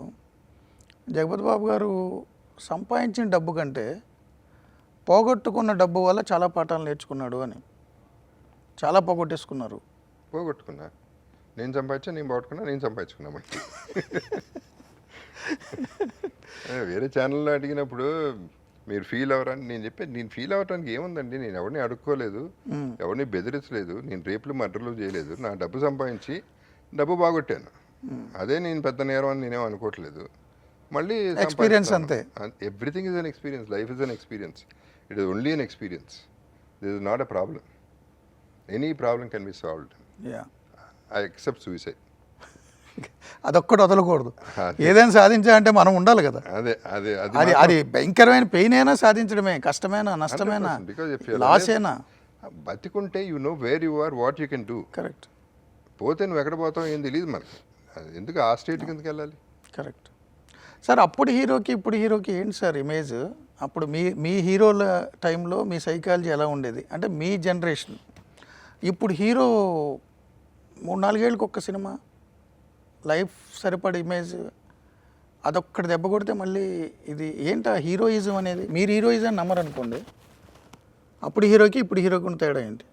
జగపతి బాబు గారు సంపాదించిన డబ్బు కంటే పోగొట్టుకున్న డబ్బు వల్ల చాలా పాఠాలు నేర్చుకున్నాడు అని. చాలా పోగొట్టేసుకున్నారు. పోగొట్టుకున్నా నేను సంపాదించా, నేను పోగొట్టుకున్నా, నేను సంపాదించుకున్నా మళ్ళీ. వేరే ఛానల్లో అడిగినప్పుడు మీరు ఫీల్ అవ్వరని నేను చెప్పాను, నేను ఫీల్ అవ్వడానికి ఏముందండి, నేను ఎవరిని అడుక్కోలేదు, ఎవరిని బెదిరించలేదు, నేను రేపులు మర్డర్లు చేయలేదు, నా డబ్బు సంపాదించి డబ్బు బాగొట్టాను, అదే నేను పెద్ద నేరం అని నేనేం అనుకోవట్లేదు. మళ్ళీ ఎక్స్పీరియన్స్ అంతే. Everything is an experience, life is an experience, it is only an experience, this is not a problem, any problem can be solved, I except suicide. అదొక్కటి వదలకూడదు, ఏదైనా సాధించాలంటే మనం ఉండాలి కదా. అదే అదే అది అది భయంకరమైన పెయిన్ అయినా సాధించడమే, కష్టమైనా నష్టమైనా లాస్ అయినా. బతికుంటే you know where you are, what you can do. Correct. పోతే నువ్వు ఎక్కడ పోతావు ఏం తెలియదు మనకి, ఎందుకు ఆ స్టేట్ కిందకి వెళ్ళాలి. Correct sir. అప్పుడు హీరోకి ఇప్పుడు హీరోకి ఏంటి సార్ ఇమేజ్? అప్పుడు మీ హీరోల టైంలో మీ సైకాలజీ ఎలా ఉండేది అంటే మీ జనరేషన్? ఇప్పుడు హీరో 3-4 ఏళ్ళకి ఒక్క సినిమా, లైఫ్ సరిపడే ఇమేజ్, అదొక్కటి దెబ్బ కొడితే మళ్ళీ ఇది ఏంటి ఆ హీరోయిజం అనేది? మీరు హీరోయిజం నమ్మరు అనుకోండి, అప్పుడు హీరోకి ఇప్పుడు హీరోకి ఉన్న తేడా ఏంటి?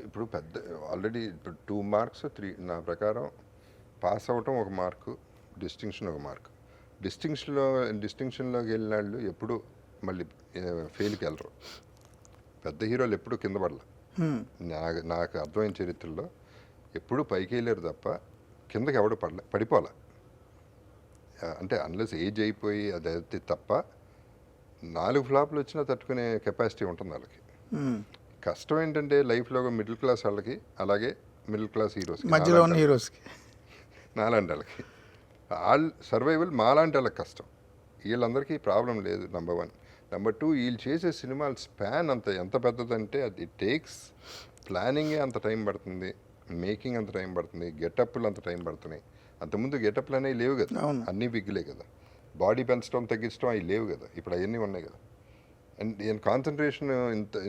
ఇప్పుడు పెద్ద ఆల్రెడీ ఇప్పుడు 2 మార్క్స్ 3 నా ప్రకారం పాస్ అవ్వటం ఒక మార్కు, డిస్టింక్షన్ ఒక మార్కు. డిస్టింక్షన్లోకి వెళ్ళిన వాళ్ళు ఎప్పుడు మళ్ళీ ఫెయిల్కి వెళ్ళరు. పెద్ద హీరోలు ఎప్పుడు కింద పడలే, నాకు అర్థమైన చరిత్రలో ఎప్పుడు పైకి వెళ్ళారు తప్ప కిందకి ఎవడు పడిపోలే. అంటే అన్లెస్ ఏజ్ అయిపోయి అది అయితే తప్ప 4 ఫ్లాప్లు వచ్చినా తట్టుకునే కెపాసిటీ ఉంటుంది వాళ్ళకి. కష్టం ఏంటంటే లైఫ్లో మిడిల్ క్లాస్ వాళ్ళకి, అలాగే మిడిల్ క్లాస్ హీరోస్కి, మధ్యలో ఉన్న హీరోస్కి, నాలాంటి వాళ్ళకి వాళ్ళ సర్వైవల్ మాలాంటి వాళ్ళకి కష్టం. వీళ్ళందరికీ ప్రాబ్లం లేదు, నెంబర్ 1. నెంబర్ 2, వీళ్ళు చేసే సినిమాల స్పాన్ ఎంత పెద్దదంటే అది టేక్స్ ప్లానింగే అంత టైం పడుతుంది, మేకింగ్ అంత టైం పడుతుంది, గెటప్లు అంత టైం పడుతున్నాయి. అంతకుముందు గెటప్లు అనేవి లేవు కదా, అన్నీ బిగ్గులే కదా, బాడీ పెంచడం తగ్గించడం అవి లేవు కదా, ఇప్పుడు అవన్నీ ఉన్నాయి కదా. అండ్ ఈయన కాన్సన్ట్రేషన్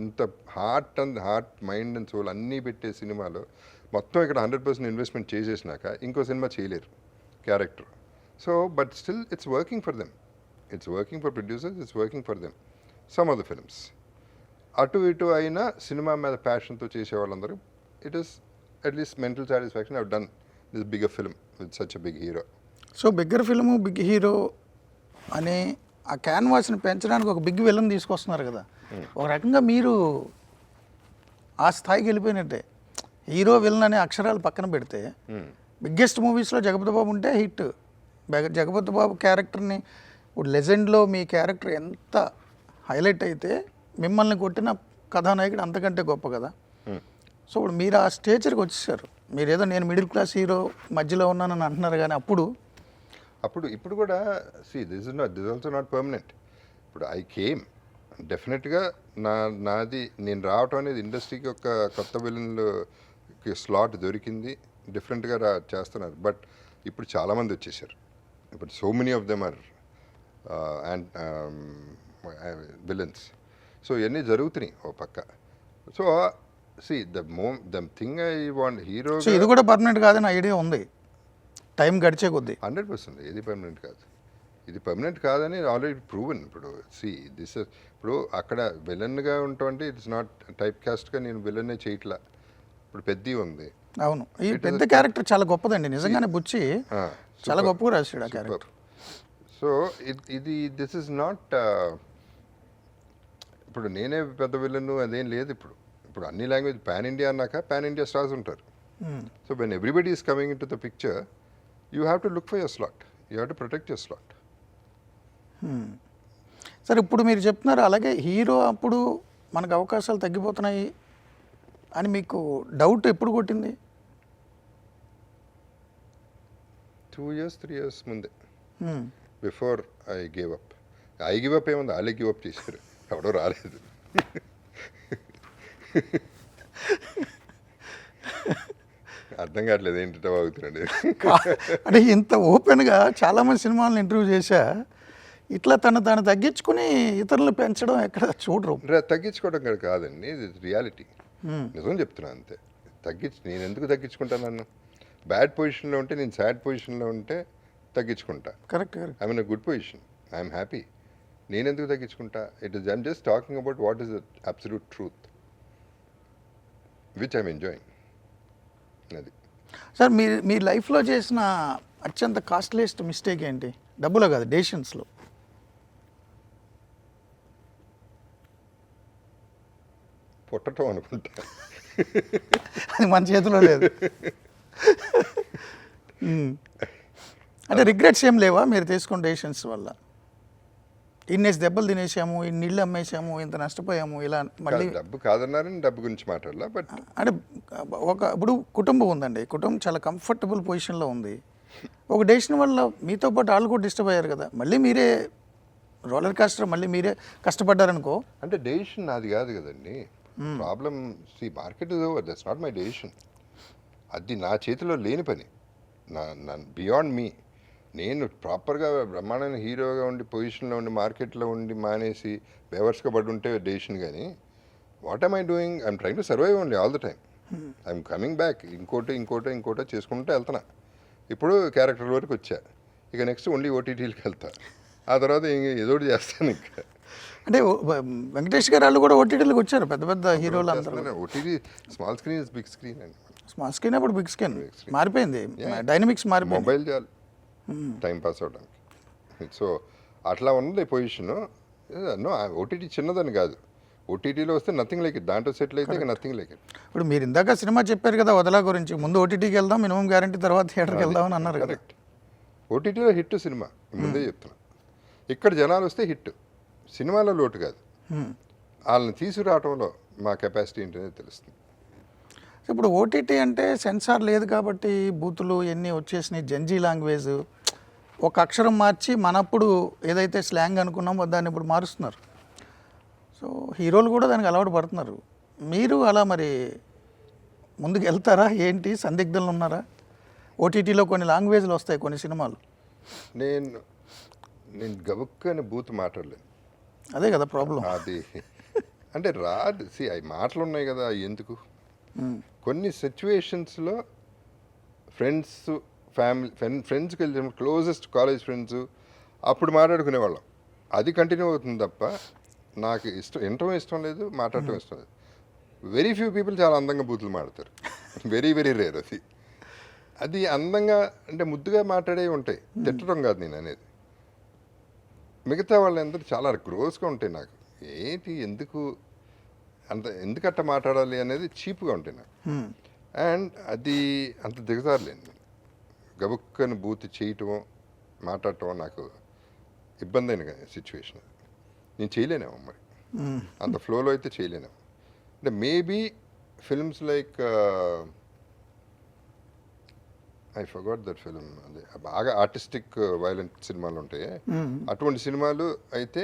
ఇంత హార్ట్ మైండ్ అండ్ సోల్ అన్నీ పెట్టే సినిమాలో మొత్తం ఇక్కడ 100% ఇన్వెస్ట్మెంట్ చేసేసినాక ఇంకో సినిమా చేయలేరు character. So but still it's working for them, it's working for producers, it's working for them. Some of the films అటు ఇటు అయినా సినిమా మీద ప్యాషన్తో చేసే వాళ్ళందరూ it is at least mental satisfaction I've done this bigger film with such a big hero. So bigger film big hero అనే ఆ క్యాన్వాస్ని పెంచడానికి ఒక బిగ్ విలన్ తీసుకొస్తున్నారు కదా, ఒక రకంగా మీరు ఆ స్థాయికి వెళ్ళిపోయినట్టే. హీరో విలన్ అనే అక్షరాలు పక్కన పెడితే బిగ్గెస్ట్ మూవీస్లో జగపతి బాబు ఉంటే హిట్. జగపతి బాబు క్యారెక్టర్ని ఇప్పుడు లెజెండ్లో మీ క్యారెక్టర్ ఎంత హైలైట్ అయితే మిమ్మల్ని కొట్టిన కథానాయకుడు అంతకంటే గొప్ప కదా. సో ఇప్పుడు మీరు ఆ స్టేచర్కి వచ్చేసారు. మీరు ఏదో నేను మిడిల్ క్లాస్ హీరో మధ్యలో ఉన్నానని అంటున్నారు, కానీ ఇప్పుడు కూడా దిస్ ఆల్సో నాట్ పర్మనెంట్. ఇప్పుడు ఐ కేమ్ డెఫినెట్గా నాది నేను రావటం అనేది ఇండస్ట్రీకి ఒక కొత్త విలన్కి స్లాట్ దొరికింది, డిఫరెంట్గా చేస్తున్నారు. బట్ ఇప్పుడు చాలామంది వచ్చేసారు, ఇప్పుడు so many of them are and villains. So ఇవన్నీ జరుగుతున్నాయి ఓ పక్క. So the thing I want hero, ఇది కూడా పర్మనెంట్ కాదని ఐడియా ఉంది టైం గడిచే కొద్దీ. 100% ఇది పర్మనెంట్ కాదు, ఇది పర్మనెంట్ కాదని ఆల్రెడీ ప్రూవెన్. ఇప్పుడు ఇప్పుడు అక్కడ విలన్గా ఉంటాం అంటే ఇట్స్ నాట్ టైప్ కాస్ట్గా నేను విలన్నే చేయట్లా. ఇప్పుడు పెద్ద ఉంది, అవును, ఈ పెద్ద క్యారెక్టర్ చాలా గొప్పదండి నిజంగానే. బుచ్చి చాలా గొప్పగా రాశాడు ఆ క్యారెక్టర్. సో ఇది దిస్ ఇస్ నాట్ ఇప్పుడు నేనే పెద్ద విలన్ అదేం లేదు. ఇప్పుడు అన్ని లాంగ్వేజ్ పాన్ ఇండియా అన్నాక పాన్ ఇండియా స్టార్స్ ఉంటారు. So when everybody is coming in to the picture you have to look for your slot, you have to protect your slot. సరే, ఇప్పుడు మీరు చెప్తున్నారు అలాగే హీరో అప్పుడు మనకు అవకాశాలు తగ్గిపోతున్నాయి అని మీకు డౌట్ ఎప్పుడు కొట్టింది? 2 years 3 years ముందే, before I give up. I give up ఏముంది, వాళ్ళే గివ్ అప్ చేశారు, ఎవడో రాలేదు. అర్థం కావట్లేదు ఏంటో అవుతున్నాడు. అంటే ఇంత ఓపెన్గా చాలామంది సినిమాలను ఇంటర్వ్యూ చేశా, ఇట్లా తను తగ్గించుకుని ఇతరులు పెంచడం ఎక్కడ చూడరు. తగ్గించుకోవడం కాదండి, ఇది రియాలిటీ, నిజం చెప్తున్నా అంతే. నేను ఎందుకు తగ్గించుకుంటాను? నన్ను బ్యాడ్ పొజిషన్లో ఉంటే, నేను సాడ్ పొజిషన్లో ఉంటే తగ్గించుకుంటా. Correct. I'm in a good position, I'm happy. నేను ఎందుకు తగ్గించుకుంటా? I'm just talking about what is the absolute truth which I'm enjoying. అది సార్ మీ లైఫ్లో చేసిన అత్యంత కాస్ట్లీయెస్ట్ మిస్టేక్ ఏంటి? డబ్బులో కాదు, డెసిషన్స్లో. పుట్టటం అనుకుంటా. అది మన చేతిలో లేదు. అంటే రిగ్రెట్స్ ఏం లేవా మీరు తీసుకున్న డెసిషన్స్ వల్ల? ఇన్నేసి దెబ్బలు తినేసాము, ఇన్ని ఇళ్ళు అమ్మేసాము, ఇంత నష్టపోయాము, ఇలా మళ్ళీ డబ్బు కాదన్నారని డబ్బు గురించి మాట్లాడాల. బట్ అంటే ఇప్పుడు కుటుంబం ఉందండి, కుటుంబం చాలా కంఫర్టబుల్ పొజిషన్లో ఉంది. ఒక డెసిషన్ వల్ల మీతో పాటు వాళ్ళు కూడా డిస్టర్బ్ అయ్యారు కదా, మళ్ళీ మీరే రోలర్ కాస్టర్, మళ్ళీ మీరే కష్టపడ్డారనుకో. అంటే డెసిషన్ నాది కాదు కదండి. Problem market is over, that's not my decision. అది నా చేతిలో లేని పని, నా బియాండ్ మీ. నేను ప్రాపర్గా బ్రహ్మాండమైన హీరోగా ఉండి పొజిషన్లో ఉండి మార్కెట్లో ఉండి మానేసి బేవర్స్గా పడి ఉంటే డెసిషన్. కానీ what I'm I doing? I'm trying to survive only all the time. I'm coming back, ఇంకోటో చేసుకుంటూ వెళ్తున్నా. ఇప్పుడు క్యారెక్టర్ వరకు వచ్చా, ఇక నెక్స్ట్ ఓన్లీ ఓటీటీలకు వెళ్తా, ఆ తర్వాత ఏదోటి చేస్తాను. ఇంకా అంటే వెంకటేష్ గారు వాళ్ళు కూడా ఓటీటీలకు వచ్చారు, పెద్ద పెద్ద హీరోలు అందరూ. OTT small screen is big screen అండి. స్మాల్ స్క్రీన్ అప్పుడు బిగ్ స్క్రీన్ మారిపోయింది, డైనమిక్స్ మారిపోయింది. మొబైల్ చాలు టైం పాస్ అవడానికి. సో అట్లా ఉన్నది పొజిషను. నో, ఓటీటీ చిన్నదని కాదు, ఓటీటీలో వస్తే నథింగ్ లైక్ ఇట్, దాంట్లో సెటిల్ అయితే ఇక నథింగ్ లైక్ ఇట్. ఇప్పుడు మీరు ఇందాక సినిమా చెప్పారు కదా వదలా గురించి, ముందు ఓటీటీకి వెళ్దాం, మినిమం గ్యారంటీ, తర్వాత థియేటర్కి వెళ్దాం అని అన్నారు కదా. కరెక్ట్. ఓటీటీలో హిట్ సినిమా, ముందే చెప్తున్నా. ఇక్కడ జనాలు వస్తే హిట్, సినిమాలో లోటు కాదు. వాళ్ళని తీసుకురావడంలో మా కెపాసిటీ ఏంటనేది తెలుస్తుంది. ఇప్పుడు ఓటీటీ అంటే సెన్సార్ లేదు కాబట్టి బూతులు ఎన్ని వచ్చేసినాయి, జంజీ లాంగ్వేజ్, ఒక అక్షరం మార్చి మనప్పుడు ఏదైతే స్లాంగ్ అనుకున్నామో దాన్ని ఇప్పుడు మారుస్తున్నారు. సో హీరోలు కూడా దానికి అలవాటు పడుతున్నారు. మీరు అలా మరి ముందుకు వెళ్తారా ఏంటి, సందిగ్ధంలో ఉన్నారా? ఓటీటీలో కొన్ని లాంగ్వేజ్లు వస్తాయి కొన్ని సినిమాలు. నేను గబుక్కని బూత్ మాట్లాడలేను, అదే కదా ప్రాబ్లం. అది అంటే రాదు. అవి మాటలు ఉన్నాయి కదా, ఎందుకు? కొన్ని సిచ్యువేషన్స్లో ఫ్రెండ్స్, ఫ్రెండ్స్కి వెళ్ళిన క్లోజెస్ట్ కాలేజ్ ఫ్రెండ్స్ అప్పుడు మాట్లాడుకునేవాళ్ళం, అది కంటిన్యూ అవుతుంది తప్ప నాకు వినటం ఇష్టం లేదు, మాట్లాడటం ఇష్టం లేదు. వెరీ ఫ్యూ పీపుల్ చాలా అందంగా బూతులు మాడతారు, వెరీ వెరీ రేర్. అది అందంగా అంటే ముద్దుగా మాట్లాడే ఉంటాయి, తిట్టడం కాదు నేను అనేది. మిగతా వాళ్ళందరూ చాలా గ్రోస్గా ఉంటాయి. నాకు ఏంటి, ఎందుకట్ట మాట్లాడాలి అనేది చీప్గా ఉంటాయి నాకు. అండ్ అది అంత దిగజారులేను. గబుక్కని బూత్ చేయటమో మాట్లాడటమో నాకు ఇబ్బంది అయిన సిచ్యువేషన్. నేను చేయలేనేమో మరి, అంత ఫ్లోలో అయితే చేయలేనేమో. అంటే maybe films like I forgot that film, అదే బాగా ఆర్టిస్టిక్ వైలెంట్ సినిమాలు ఉంటాయి, అటువంటి సినిమాలు అయితే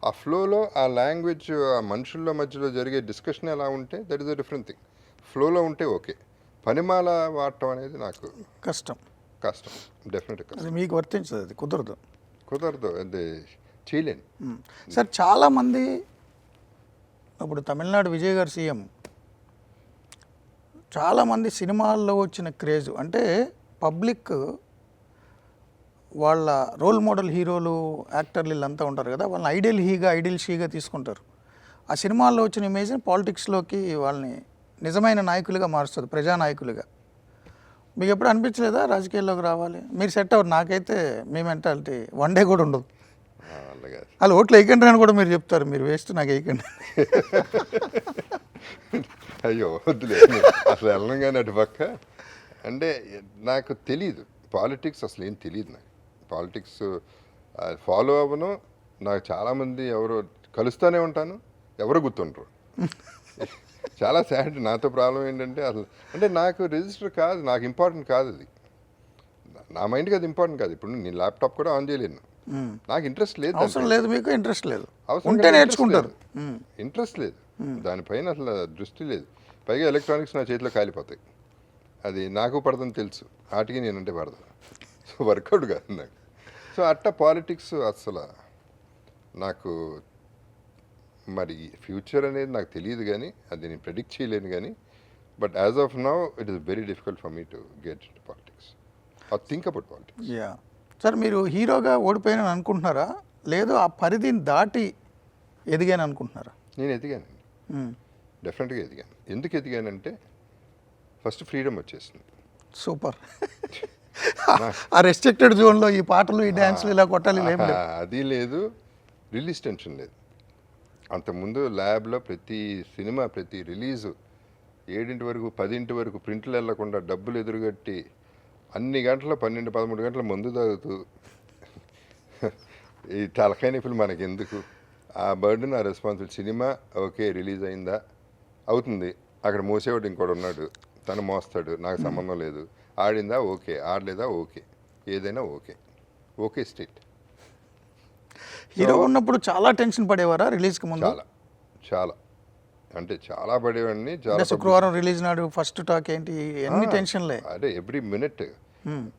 ఆ ఫ్లోలో ఆ లాంగ్వేజ్, ఆ మనుషుల్లో మధ్యలో జరిగే డిస్కషన్ ఎలా ఉంటే that is a different thing. ఫ్లోలో ఉంటే ఓకే, పనిమాల వాడటం అనేది నాకు కష్టం, డెఫినెట్గా కష్టం. మీకు వర్తించదు, అది కుదరదు, అది చేయలేను. సార్ చాలామంది ఇప్పుడు తమిళనాడు విజయ్ గారు సీఎం, చాలామంది సినిమాల్లో వచ్చిన క్రేజ్ అంటే పబ్లిక్ వాళ్ళ రోల్ మోడల్ హీరోలు, యాక్టర్లు వీళ్ళంతా ఉంటారు కదా, వాళ్ళని ఐడియల్ షీగా తీసుకుంటారు. ఆ సినిమాల్లో వచ్చిన ఇమేజ్ని పాలిటిక్స్లోకి వాళ్ళని నిజమైన నాయకులుగా మారుస్తుంది, ప్రజానాయకులుగా. మీకు ఎప్పుడు అనిపించలేదా రాజకీయాల్లోకి రావాలి? మీరు సెట్ అవ్వరు. నాకైతే మీ మెంటాలిటీ వన్ డే కూడా ఉండదు. వాళ్ళు ఓట్లు వేయకండి అని కూడా మీరు చెప్తారు, మీరు వేస్ట్, నాకు వేయకండి. అయ్యో వద్దులే, అసలు వెళ్ళను కానీ అటు పక్క. అంటే నాకు తెలీదు పాలిటిక్స్, అసలు ఏం తెలియదు నాకు. పాలిటిక్స్ ఫాలో అవ్వను. నాకు చాలామంది ఎవరో కలుస్తూనే ఉంటాను, ఎవరో గుర్తుంటారు. చాలా సాడ్. నాతో ప్రాబ్లం ఏంటంటే అసలు అంటే నాకు రిజిస్టర్ కాదు, నాకు ఇంపార్టెంట్ కాదు అది. నా మైండ్కి అది ఇంపార్టెంట్ కాదు. ఇప్పుడు నేను ల్యాప్టాప్ కూడా ఆన్ చేయలేను, నాకు ఇంట్రెస్ట్ లేదు. అవసరం లేదు, మీకు ఇంట్రెస్ట్ లేదు, ఉంటే నేర్చుకుంటారు. ఇంట్రెస్ట్ లేదు దానిపైన, అసలు దృష్టి లేదు. పైగా ఎలక్ట్రానిక్స్ నా చేతిలో కాలిపోతాయి, అది నాకు పడదని తెలుసు, వాటికి నేనంటే పడదు. సో వర్కౌట్ కాదు నాకు. సో అట్లా పాలిటిక్స్ అసలు నాకు మరి ఫ్యూచర్ అనేది నాకు తెలియదు, కానీ అది నేను ప్రెడిక్ట్ చేయలేను. కానీ but as of now it is very difficult for me to get into politics or think about politics. Yeah sir, మీరు హీరోగా ఓడిపోయానని అనుకుంటున్నారా, లేదు ఆ పరిధిని దాటి ఎదిగాను అనుకుంటున్నారా? నేను ఎదిగానండి, డెఫినెట్గా ఎదిగాను. ఎందుకు ఎదిగానంటే ఫస్ట్ ఫ్రీడమ్ వచ్చేసింది. సూపర్. ఆ రెస్ట్రిక్టెడ్ జోన్లో ఈ పాటలు ఈ డ్యాన్స్లు ఇలా కొట్టాలి ఏం లేవు. అది లేదు, రిలీజ్ టెన్షన్ లేదు. అంతకుముందు ల్యాబ్లో ప్రతి సినిమా ప్రతి రిలీజు 7 వరకు 10 వరకు ప్రింట్లు వెళ్లకుండా డబ్బులు ఎదురుగట్టి అన్ని గంటలు 12-13 గంటల మందు తాగుతూ ఈ తలకాయ నొప్పులు మనకెందుకు, ఆ బర్డెన్ ఆ రెస్పాన్సిబిలిటీ. సినిమా ఓకే రిలీజ్ అయిందా అవుతుంది, అక్కడ మోసేవాడు ఇంకోటి ఉన్నాడు, తను మోస్తాడు, నాకు సంబంధం లేదు. ఆడిందా ఓకే, ఆడలేదా ఓకే, ఏదైనా ఓకే, ఓకే స్టేట్. హీరో ఉన్నప్పుడు చాలా టెన్షన్ పడేవారా రిలీజ్కి ముందు? చాలా చాలా అంటే చాలా పడేవాడిని. అంటే చాలా శుక్రవారం రిలీజ్ నాడు ఫస్ట్ టాక్ ఏంటి ఎన్ని టెన్షన్లే. అదే ఎవ్రీ మినిట్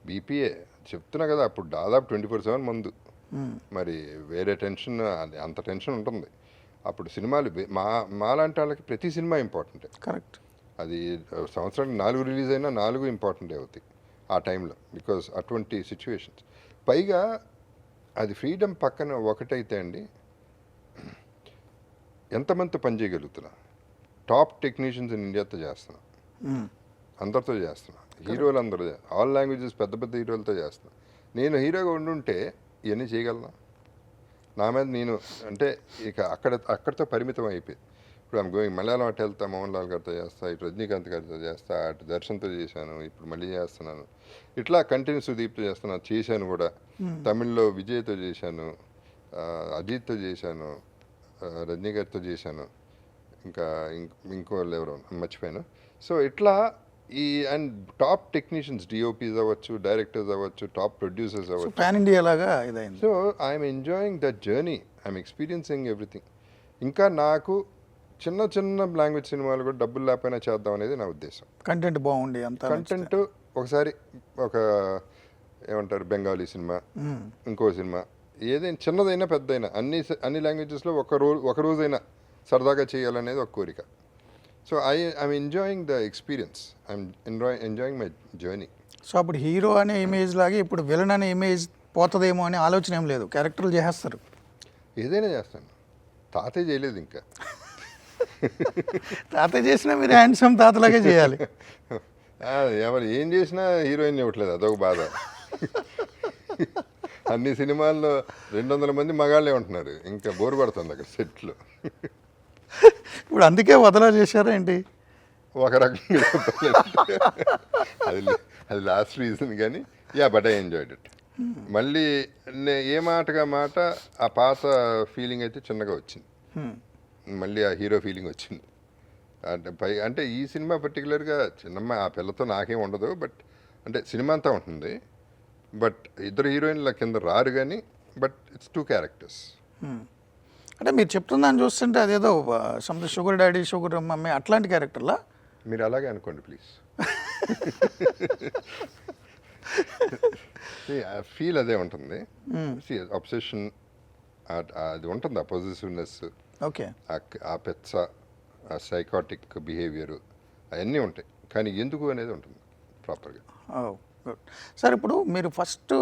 బీపీఏ చెప్తున్నా కదా, అప్పుడు దాదాపు 24/7 మందు. మరి వేరే టెన్షన్, అంత టెన్షన్ ఉంటుంది అప్పుడు. సినిమాలు మాలాంటి వాళ్ళకి ప్రతి సినిమా ఇంపార్టెంటే. కరెక్ట్. అది సంవత్సరానికి 4 రిలీజ్ అయినా 4 ఇంపార్టెంటే అవుతాయి ఆ టైంలో, బికాజ్ అటువంటి సిచ్యువేషన్స్. పైగా అది ఫ్రీడమ్ పక్కన ఒకటైతే అండి, ఎంతమంది పని చేయగలుగుతున్నా, టాప్ టెక్నీషియన్స్ ఇన్ ఇండియాతో చేస్తున్నా, అందరితో చేస్తున్నా, హీరోలు అందరూ, ఆల్ లాంగ్వేజెస్ పెద్ద పెద్ద హీరోలతో చేస్తున్నా. నేను హీరోగా ఉండుంటే ఇవన్నీ చేయగలనా? నా మీద నేను అంటే ఇక అక్కడితో పరిమితం అయిపోయింది. ఇప్పుడు ఐమ్ గోయింగ్ మలయాళం అటు వెళ్తా, మోహన్ లాల్ గారితో చేస్తా, ఇటు రజనీకాంత్ గారితో చేస్తా, అటు దర్శన్తో చేశాను, ఇప్పుడు మళ్ళీ చేస్తున్నాను, ఇట్లా కంటిన్యూ సుదీప్తో చేస్తున్నాను, చేశాను కూడా. తమిళ్లో విజయ్తో చేశాను, అజిత్తో చేశాను, రజనీ గారితో చేశాను, ఇంకా ఇంకోళ్ళు ఎవరో మర్చిపోయాను. సో ఇట్లా ఈ అండ్ టాప్ టెక్నీషియన్స్, డిఓపీస్ అవ్వచ్చు, డైరెక్టర్స్ అవ్వచ్చు, టాప్ ప్రొడ్యూసర్స్ అవ్వచ్చు. పాన్ ఇండియా లాగా ఇదైంది. So I'm enjoying that journey, I'm experiencing everything. ఇంకా నాకు చిన్న చిన్న లాంగ్వేజ్ సినిమాలు కూడా డబ్బులు లేకపోయినా చేద్దాం అనేది నా ఉద్దేశం. కంటెంట్ బాగుండి అంత కంటెంట్ ఒకసారి ఒక ఏమంటారు బెంగాలీ సినిమా, ఇంకో సినిమా, ఏదైనా చిన్నదైనా పెద్దదైనా అన్ని లాంగ్వేజెస్లో ఒక రోజైనా సరదాగా చేయాలనేది ఒక కోరిక. So I'm enjoying the experience, I'm enjoying my journey. So అప్పుడు హీరో అనే ఇమేజ్ లాగే ఇప్పుడు విలన్ అనే ఇమేజ్ పోతుందేమో అనే ఆలోచన ఏం లేదు, క్యారెక్టర్లు చేసేస్తారు. ఏదైనా చేస్తాను. తాతయ్య చేయలేదు ఇంకా. తాత చేసినా మీరు హ్యాండ్సమ్ తాతలాగే చేయాలి. ఎవరు ఏం చేసినా హీరోయిన్ ఇవ్వట్లేదు, అదొక బాధ. అన్ని సినిమాల్లో 200 మంది మగాళ్ళే ఉంటున్నారు, ఇంకా బోరు పడుతుంది అక్కడ సెట్లో. ఇప్పుడు అందుకే వదలా చేశారా ఏంటి? ఒక రకంగా అది లాస్ట్ రీజన్, కానీ బట్ ఐ ఎంజాయ్డ్ ఇట్. మళ్ళీ ఏ మాటగా మాట ఆ పాత ఫీలింగ్ అయితే చిన్నగా వచ్చింది, మళ్ళీ ఆ హీరో ఫీలింగ్ వచ్చింది. అంటే ఈ సినిమా పర్టికులర్గా చిన్నమ్మ ఆ పిల్లతో నాకేం ఉండదు, బట్ అంటే సినిమా అంతా ఉంటుంది, బట్ ఇద్దరు హీరోయిన్ల కింద రారు కానీ, బట్ ఇట్స్ 2 క్యారెక్టర్స్. అంటే మీరు చెప్తుందని చూస్తుంటే అదేదో షుగర్ డాడీ షుగర్ మమ్మీ అట్లాంటి క్యారెక్టర్లా? మీరు అలాగే అనుకోండి ప్లీజ్. ఫీల్ అదే ఉంటుంది, అబ్సెషన్ అది ఉంటుంది, ఆ పొజిటివ్నెస్, ఓకే, ఆ పెచ్చ, ఆ సైకాటిక్ బిహేవియరు, అవన్నీ ఉంటాయి, కానీ ఎందుకు అనేది ఉంటుంది ప్రాపర్గా. గుడ్. సార్ ఇప్పుడు మీరు ఫస్ట్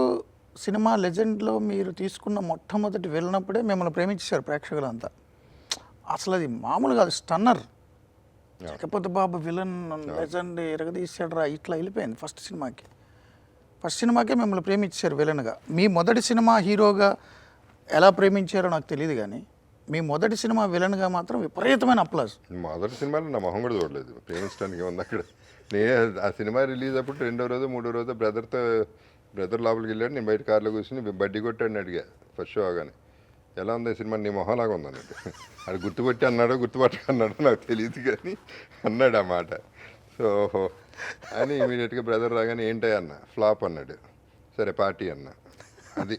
సినిమా లెజెండ్లో మీరు తీసుకున్న మొట్టమొదటి వెళ్ళినప్పుడే మిమ్మల్ని ప్రేమించారు ప్రేక్షకులంతా. అసలు అది మామూలు కాదు, స్టన్నర్. లేకపోతే బాబు విలన్ లెజెండ్ ఎరగదీసాడు రా ఇట్లా వెళ్ళిపోయింది ఫస్ట్ సినిమాకే మిమ్మల్ని ప్రేమించారు విలన్గా. మీ మొదటి సినిమా హీరోగా ఎలా ప్రేమించారో నాకు తెలియదు, కానీ మీ మొదటి సినిమా విలన్గా మాత్రం విపరీతమైన అప్లాజ్. మొదటి సినిమాలో నా మొహం కూడా చూడలేదు, ప్రేమించడానికి ఉంది అక్కడ. ఆ సినిమా రిలీజ్ అప్పుడు 2వ రోజు 3వ రోజు బ్రదర్ లోపలికి వెళ్ళాడు, నేను బయట కార్లో కూర్చుని బడ్డీ కొట్టాడని అడిగా ఫస్ట్ షో అవగానే, ఎలా ఉంది సినిమా, నీ మొహంలాగా ఉందన్నాడు. అది గుర్తుపట్టి అన్నాడో గుర్తుపట్టక అన్నాడో నాకు తెలియదు, కానీ అన్నాడు ఆ మాట. సో అని ఇమీడియట్గా బ్రదర్ రాగానే ఏంటయ్య అన్న, ఫ్లాప్ అన్నాడు. సరే పార్టీ అన్న. అది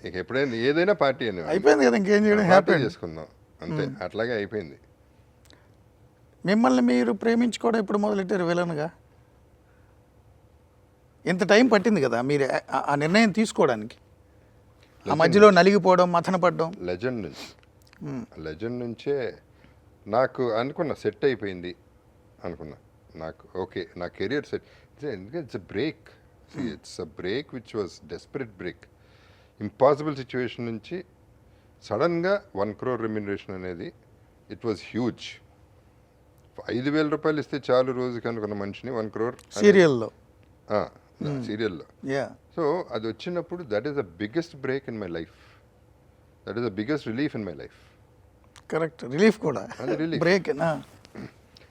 ఇక ఎప్పుడైనా ఏదైనా పార్టీ అని అయిపోయింది కదా, ఇంకేం చేయడం, హ్యాపీ చేసుకుందాం అంతే, అట్లాగే అయిపోయింది. మిమ్మల్ని మీరు ప్రేమించుకోవడం ఎప్పుడు మొదలెట్టారు విలన్గా? ఇంత టైం పట్టింది కదా మీరు ఆ నిర్ణయం తీసుకోవడానికి, ఆ మధ్యలో నలిగిపోవడం, మథనపడడం. లెజెండ్ నుంచే నాకు అనుకున్నా సెట్ అయిపోయింది అనుకున్నా, నాకు ఓకే నా కెరియర్ సెట్. ఎందుకంటే it's a break which was desperate break. Impossible situation నుంచి సడన్గా 1 crore రెమ్యునరేషన్ అనేది, ఇట్ వాజ్ హ్యూజ్ ₹5,000 ఇస్తే చాలు రోజుకి అనుకున్న మనిషిని 1 crore సీరియల్లో. సీరియల్లో. యా. సో అది వచ్చినప్పుడు that is the biggest break in my life, that is the biggest relief in my life. Correct, relief కూడా. అది రిలీఫ్. బ్రేక్.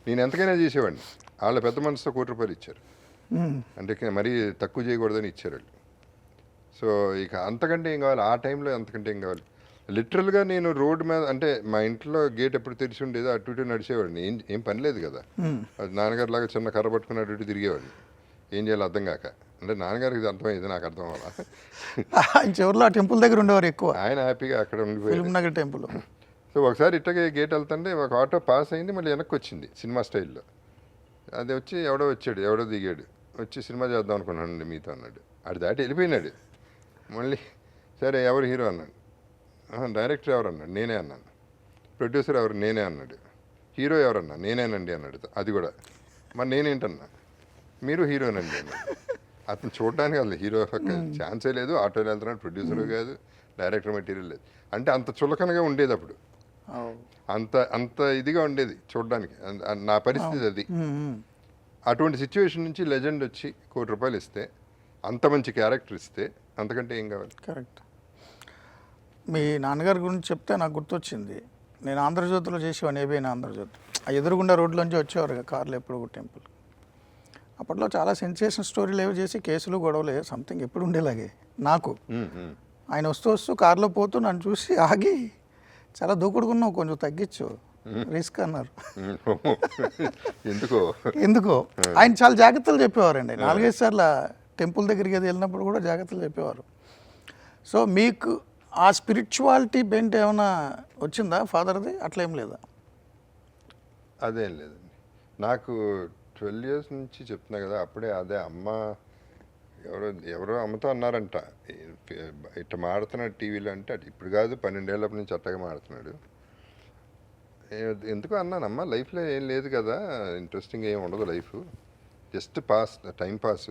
నేను ఎంతకైనా చేసేవాడిని, వాళ్ళ పెద్ద మనసుతో ₹1,00,00,000 ఇచ్చారు, అంటే మరీ తక్కువ చేయకూడదని ఇచ్చారు వాళ్ళు. సో ఇక అంతకంటే ఏం కావాలి, ఆ టైంలో అంతకంటే ఏం కావాలి. లిటరల్గా నేను రోడ్డు మీద, అంటే మా ఇంట్లో గేట్ ఎప్పుడు తెరిచి ఉండేదో అటు ఇటు నడిచేవాడిని, ఏం పని లేదు కదా. అది నాన్నగారు లాగా చిన్న కర్ర పట్టుకుని అటు ఇటు తిరిగేవాడిని, ఏం చేయాలి అర్థం కాక. అంటే నాన్నగారికి ఇది అర్థమైంది, నాకు అర్థం అవ్వాలా. ఆయన చివరిలో ఆ టెంపుల్ దగ్గర ఉండేవారు ఎక్కువ, ఆయన హ్యాపీగా అక్కడ ఉండిపోయారు. Film Nagar temple. సో ఒకసారి ఇట్టగే గేట్ వెళ్తుంటే ఒక ఆటో పాస్ అయింది, మళ్ళీ వెనక్కి వచ్చింది సినిమా స్టైల్లో. అది వచ్చి ఎవడో దిగాడు, వచ్చి సినిమా చేద్దాం అనుకున్నానండి మీతో అన్నాడు. ఆడు దాటి వెళ్ళిపోయినాడు. మళ్ళీ సరే ఎవరు హీరో అన్నాడు, డైరెక్టర్ ఎవరు అన్నాడు, నేనే అన్నాను. ప్రొడ్యూసర్ ఎవరు, నేనే అన్నాడు. హీరో ఎవరన్నా, నేనేనండి అన్నాడు. అది కూడా మరి నేనేంటన్నా, మీరు హీరోనండి అన్నాడు. అతను చూడడానికి అసలు హీరో ఛాన్సే లేదు, ఆటోలో వెళ్తున్నాడు, ప్రొడ్యూసర్ కాదు, డైరెక్టర్ మెటీరియల్ లేదు. అంటే అంత చులకనగా ఉండేది అప్పుడు, అంత ఇదిగా ఉండేది చూడడానికి. నా పరిస్థితి అది. అటువంటి సిచ్యువేషన్ నుంచి లెజెండ్ వచ్చి ₹1,00,00,000 ఇస్తే, అంత మంచి క్యారెక్టర్ ఇస్తే, అంతకంటే ఏం కావాలి. కరెక్ట్. మీ నాన్నగారి గురించి చెప్తే నాకు గుర్తొచ్చింది, నేను ఆంధ్రజ్యోతిలో చేసేవాడిని, ఏబైనా ఆంధ్రజ్యోతి. ఆ ఎదురుగుండా రోడ్లోంచి వచ్చేవారు కార్లు ఎప్పుడు టెంపుల్. అప్పట్లో చాలా సెన్సేషన్ స్టోరీలు ఏవో చేసి కేసులు గొడవలు సంథింగ్ ఎప్పుడు ఉండేలాగే నాకు. ఆయన వస్తూ కార్లో పోతూ నన్ను చూసి ఆగి, చాలా దూకుడుకున్నావు, కొంచెం తగ్గించు, రిస్క్ అన్నారు. ఎందుకో ఆయన చాలా జాగ్రత్తలు చెప్పేవారండి. 4-5 సార్లు టెంపుల్ దగ్గరికి అది వెళ్ళినప్పుడు కూడా జాగ్రత్తలు చెప్పేవారు. సో మీకు ఆ స్పిరిచువాలిటీ బెంట్ ఏమైనా వచ్చిందా ఫాదర్ది, అట్లా ఏం లేదా? అదేం లేదండి, నాకు 12 years నుంచి చెప్తున్నా కదా. అప్పుడే అదే అమ్మ ఎవరో అమ్మతో అన్నారంట, ఇట్లా మాడుతున్నాడు టీవీలో. అంటే ఇప్పుడు కాదు, 12 ఏళ్ళ నుంచి అట్టగా మాడుతున్నాడు. ఎందుకు అన్నానమ్మా, లైఫ్లో ఏం లేదు కదా, ఇంట్రెస్టింగ్ ఏం ఉండదు లైఫ్, జస్ట్ టైం పాస్.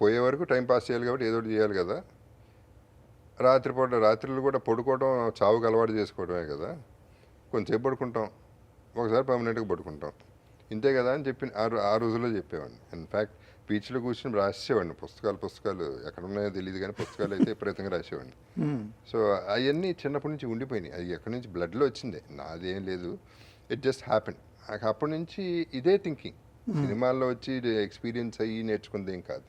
పోయే వరకు టైం పాస్ చేయాలి కాబట్టి ఏదో ఒకటి చేయాలి కదా. రాత్రులు కూడా పడుకోవడం చావుకు అలవాటు చేసుకోవడమే కదా, కొంచెంసేపు పడుకుంటాం, ఒకసారి పర్మనెంట్గా పడుకుంటాం, ఇంతే కదా అని చెప్పి ఆ రోజుల్లో చెప్పేవాడిని. ఇన్ఫ్యాక్ట్ బీచ్లో కూర్చొని రాసేవాడిని పుస్తకాలు ఎక్కడ ఉన్నాయో తెలియదు కానీ పుస్తకాలు అయితే విపరీతంగా రాసేవాడిని. సో అవన్నీ చిన్నప్పటి నుంచి ఉండిపోయినాయి, అది ఎక్కడి నుంచి బ్లడ్లో వచ్చిందే, నాదేం లేదు, ఇట్ జస్ట్ హ్యాపెన్. నాకు అప్పటి నుంచి ఇదే థింకింగ్, సినిమాల్లో వచ్చి ఎక్స్పీరియన్స్ అయ్యి నేర్చుకుంది ఏం కాదు.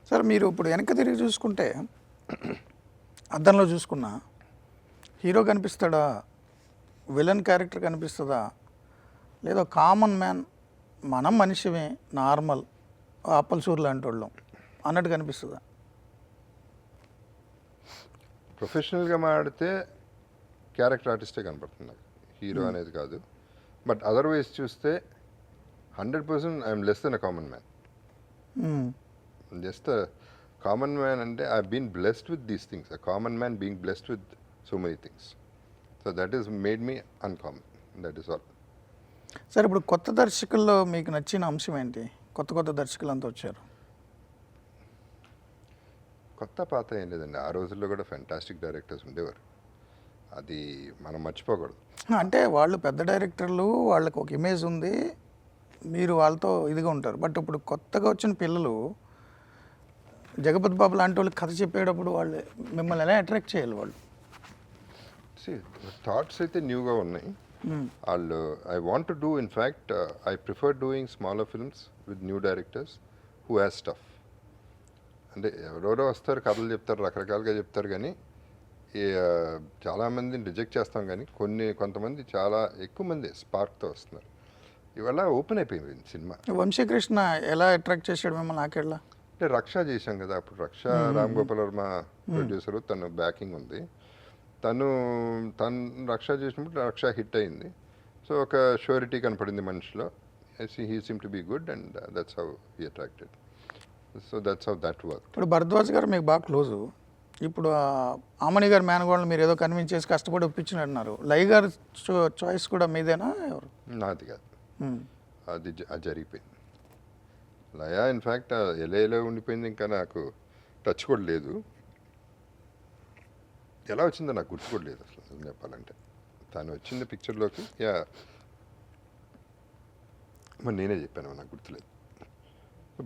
సార్ మీరు ఇప్పుడు వెనక్కి తిరిగి చూసుకుంటే, అద్దంలో చూసుకున్నా హీరో కనిపిస్తాడా, విలన్ క్యారెక్టర్ కనిపిస్తుందా, లేదా కామన్ మ్యాన్, మనం మనిషిమే, నార్మల్ అప్పలసూరు లాంటి వాళ్ళం అన్నట్టు కనిపిస్తుందా? ప్రొఫెషనల్గా మాడితే క్యారెక్టర్ ఆర్టిస్టే కనపడుతుంది నాకు, హీరో అనేది కాదు. బట్ అదర్వైజ్ చూస్తే 100% I'm less than a common man. Just common man అంటే I been blessed with these things, a common man being blessed with so many things. So that is made me uncommon, that is all. Sir ఇప్పుడు కొత్త దర్శకుల్లో మీకు నచ్చిన అంశం ఏంటి? కొత్త దర్శకులు అంతా వచ్చారు, కొత్త పాత ఏం లేదండి, ఆ రోజుల్లో కూడా ఫ్యాంటాస్టిక్ డైరెక్టర్స్ ఉండేవారు, అది మనం మర్చిపోకూడదు. అంటే వాళ్ళు పెద్ద డైరెక్టర్లు, వాళ్ళకి ఒక ఇమేజ్ ఉంది, మీరు వాళ్ళతో ఇదిగా ఉంటారు. బట్ ఇప్పుడు కొత్తగా వచ్చిన పిల్లలు, జగపతి బాబు లాంటి వాళ్ళు కథ చెప్పేటప్పుడు వాళ్ళు మిమ్మల్ని ఎలా అట్రాక్ట్ చేయాలి? వాళ్ళు థాట్స్ అయితే న్యూగా ఉన్నాయి. వాళ్ళు I want to do, in fact I prefer doing smaller films with new directors who has stuff. అంటే ఎవరెవరో వస్తారు, కథలు చెప్తారు, రకరకాలుగా చెప్తారు, కానీ చాలామందిని రిజెక్ట్ చేస్తాం. కానీ కొంతమంది, చాలా ఎక్కువ మంది స్పార్క్తో వస్తున్నారు. ఇవాళ ఓపెన్ అయిపోయింది సినిమా. వంశీకృష్ణ ఎలా అట్రాక్ట్ చేశాడు మిమ్మల్ని? నాకెళ్ళా అంటే రక్ష చేశాం కదా, అప్పుడు రక్ష రామ్ గోపాల్ వర్మ ప్రొడ్యూసరు, తను బ్యాకింగ్ ఉంది. తను రక్ష చేసినప్పుడు రక్ష హిట్ అయింది. సో ఒక షూరిటీ కనపడింది మనిషిలో, he seem to be good, and that's how he attracted. So that's how that work. ఇప్పుడు భరద్వాజ్ గారు మీకు బాగా క్లోజు. ఇప్పుడు ఆమని గారు మేనగోళ్ళని మీరు ఏదో కన్విన్స్ చేసి కష్టపడి ఒప్పించినట్టున్నారు. లై గారు చాయిస్ కూడా మీదేనా? ఎవరు? నాది కాదు, అది జరిగిపోయింది. లయా ఇన్ఫ్యాక్ట్ ఎల్ఏలో ఉండిపోయింది, ఇంకా నాకు టచ్ కూడా లేదు. ఎలా వచ్చిందో నాకు గుర్తు కూడా లేదు అసలు చెప్పాలంటే. తను వచ్చింది పిక్చర్లోకి, మరి నేనే చెప్పాను, నాకు గుర్తులేదు.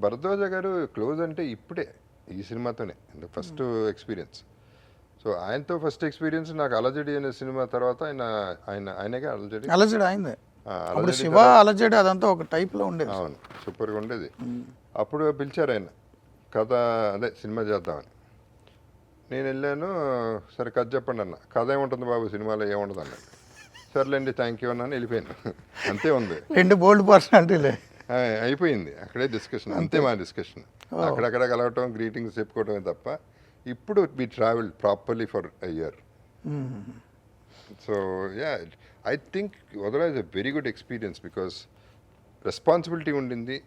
భరద్వాజ గారు క్లోజ్ అంటే ఇప్పుడే ఈ సినిమాతోనే ఫస్ట్ ఎక్స్పీరియన్స్. సో ఆయనతో ఫస్ట్ ఎక్స్పీరియన్స్ నాకు అలజడి అనే సినిమా తర్వాత ఆయనగా అలజడి అయిందే. అప్పుడు శివ అలజడి అదంతా ఒక టైప్లో ఉండేది. అవును, సూపర్గా ఉండేది. అప్పుడు పిలిచారు ఆయన కథ, అదే సినిమా చేద్దామని. నేను వెళ్ళాను, సరే కథ చెప్పండి అన్న. కథ ఏముంటుంది బాబు సినిమాలో, ఏముండదు అన్న. సర్లేండి థ్యాంక్ యూ అన్నాను, వెళ్ళిపోయాను. అంతే ఉంది, 2 బోల్డ్ పర్సనాలిటీలే. అయిపోయింది అక్కడే డిస్కషన్, అంతే మా డిస్కషన్. అక్కడక్కడ కలవటం, గ్రీటింగ్స్ చెప్పుకోవటమే తప్ప. ఇప్పుడు we travel properly for a year. So ya, I think వదలా is a very good experience because responsibility ఉండింది,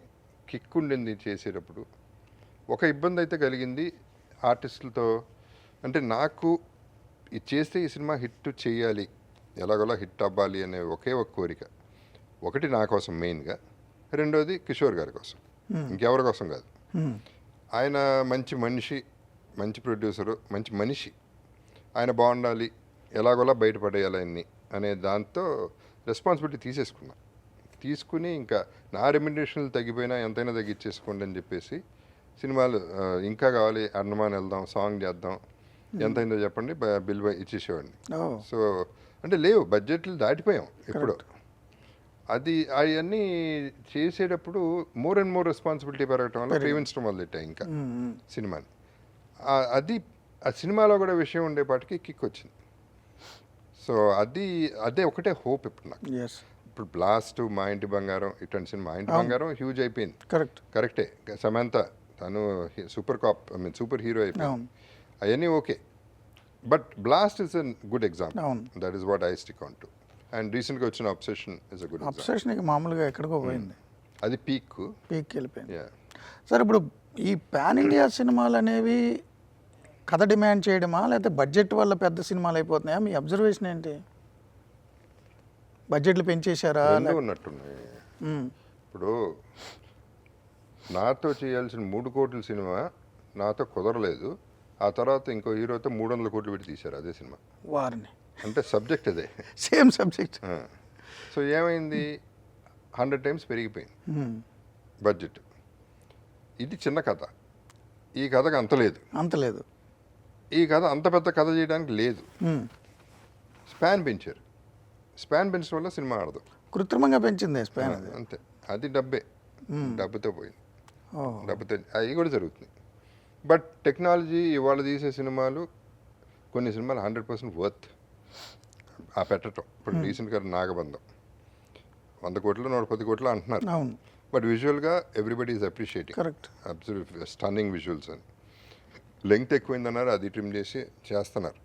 కిక్ ఉండింది చేసేటప్పుడు. ఒక ఇబ్బంది అయితే కలిగింది ఆర్టిస్టులతో, అంటే నాకు ఇది చేస్తే ఈ సినిమా హిట్ చేయాలి, ఎలాగోలా హిట్ అవ్వాలి అనే ఒకే ఒక కోరిక. ఒకటి నా కోసం మెయిన్గా, రెండోది కిషోర్ గారి కోసం, ఇంకెవరి కోసం కాదు. ఆయన మంచి మనిషి, మంచి ప్రొడ్యూసరు, మంచి మనిషి, ఆయన బాగుండాలి, ఎలాగోలా బయటపడేయాలి ఆయన్ని అనే దాంతో రెస్పాన్సిబిలిటీ తీసుకుని ఇంకా నా రెమ్యునరేషన్లు తగ్గిపోయినా ఎంతైనా తగ్గించేసుకోండి అని చెప్పేసి సినిమాలు ఇంకా కావాలి, అండమాన్ వెళ్దాం, సాంగ్ చేద్దాం, ఎంతైందో చెప్పండి, బిల్ ఇచ్చేసేవాడిని. సో అంటే లేవు, బడ్జెట్లు దాటిపోయాం ఎప్పుడో. అది అవన్నీ చేసేటప్పుడు మోర్ అండ్ మోర్ రెస్పాన్సిబిలిటీ పెరగటం వల్ల ప్రేమించడం మొదలెట్టాయి ఇంకా సినిమాని. అది ఆ సినిమాలో కూడా విషయం ఉండేపాటికి కిక్ వచ్చింది. సో అదే ఒకటే హోప్ ఇప్పుడు నాకు. ఇప్పుడు బ్లాస్ట్, మా ఇంటి బంగారం, ఇట్లాంటి సినిమా. మా ఇంటి బంగారం హ్యూజ్ అయిపోయింది, కరెక్టే. సమంత తను సూపర్ హీరో అయిపోయింది, అవన్నీ okay. But blast is a good example, that is what I stick on to. And రీసెంట్గా వచ్చిన obsession is a good example. Obsession మామూలుగా ఎక్కడికో పోయింది, అది పీక్ వెళ్ళిపోయింది. సార్ ఇప్పుడు ఈ పాన్ ఇండియా సినిమాలు అనేవి కథ డిమాండ్ చేయడమా, లేకపోతే బడ్జెట్ వల్ల పెద్ద సినిమాలు అయిపోతున్నాయా? మీ అబ్జర్వేషన్ ఏంటి? బడ్జెట్లు పెంచేశారా? ఉన్నట్టున్నాయి. ఇప్పుడు నాతో చేయాల్సిన 3 కోట్ల సినిమా నాతో కుదరలేదు, ఆ తర్వాత ఇంకో హీరోతో 300 కోట్లు పెట్టి తీశారు అదే సినిమా. వారిని అంటే సబ్జెక్ట్ అదే, సేమ్ సబ్జెక్ట్. సో ఏమైంది, 100 టైమ్స్ పెరిగిపోయింది బడ్జెట్. ఇది చిన్న కథ, ఈ కథకు అంతలేదు. ఈ కథ అంత పెద్ద కథ చేయడానికి లేదు. స్పాన్ పెంచారు, స్పాన్ పెంచడం వల్ల సినిమా ఆడదు. కృత్రిమంగా పెంచింది స్పాన్, అంతే. అది డబ్బుతో పోయింది, డబ్బుతో అవి కూడా జరుగుతుంది. బట్ టెక్నాలజీ ఇవాళ తీసే సినిమాలు, కొన్ని సినిమాలు 100% వర్త్ ఆ పెట్టడం. ఇప్పుడు రీసెంట్గా నాగబంధం 100 కోట్లు 110 కోట్లు అంటున్నారు, బట్ విజువల్గా everybody is appreciating, absolute stunning visuals అని. లెంగ్త్ ఎక్కువైందన్నారు, అది ట్రిమ్ చేస్తున్నారు.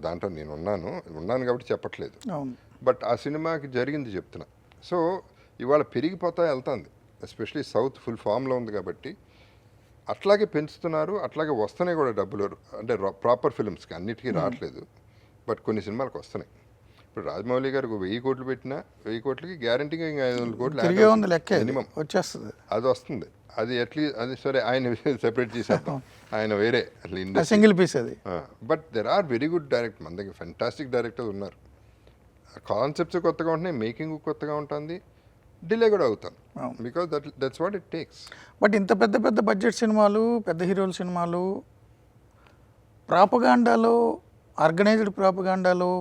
దాంట్లో నేను ఉన్నాను కాబట్టి చెప్పట్లేదు, బట్ ఆ సినిమాకి జరిగింది చెప్తున్నా. సో ఇవాళ పెరిగిపోతా వెళ్తుంది, ఎస్పెషలీ సౌత్ ఫుల్ ఫామ్లో ఉంది కాబట్టి అట్లాగే పెంచుతున్నారు, అట్లాగే వస్తున్నాయి కూడా డబ్బులు. అంటే ప్రాపర్ ఫిల్మ్స్కి అన్నిటికీ రావట్లేదు, బట్ కొన్ని సినిమాలకు వస్తున్నాయి. ఇప్పుడు రాజమౌళి గారికి 1000 కోట్లు పెట్టినా 1000 కోట్లకి గ్యారంటీగా ఇంకా 500 కోట్లు మినిమం వచ్చేస్తుంది. అది వస్తుంది, అది అట్లీస్ట్ అది సరే, ఆయన సెపరేట్ చేసేద్దాం, ఆయన వేరే అసలు ఇండస్ట్రీ సింగిల్ పీస్ అది. But there are very good director, మన దగ్గర ఫెంటాస్టిక్ డైరెక్టర్స్ ఉన్నారు. కాన్సెప్ట్స్ కొత్తగా ఉంటున్నాయి, మేకింగ్ కొత్తగా ఉంటుంది, డిలే కూడా అవుతాను, because that's what it takes. But ఇంత పెద్ద బడ్జెట్ సినిమాలు, పెద్ద హీరోల సినిమాలు, ప్రాపగాండాలో, ఆర్గనైజ్డ్ ప్రాపగాండాలో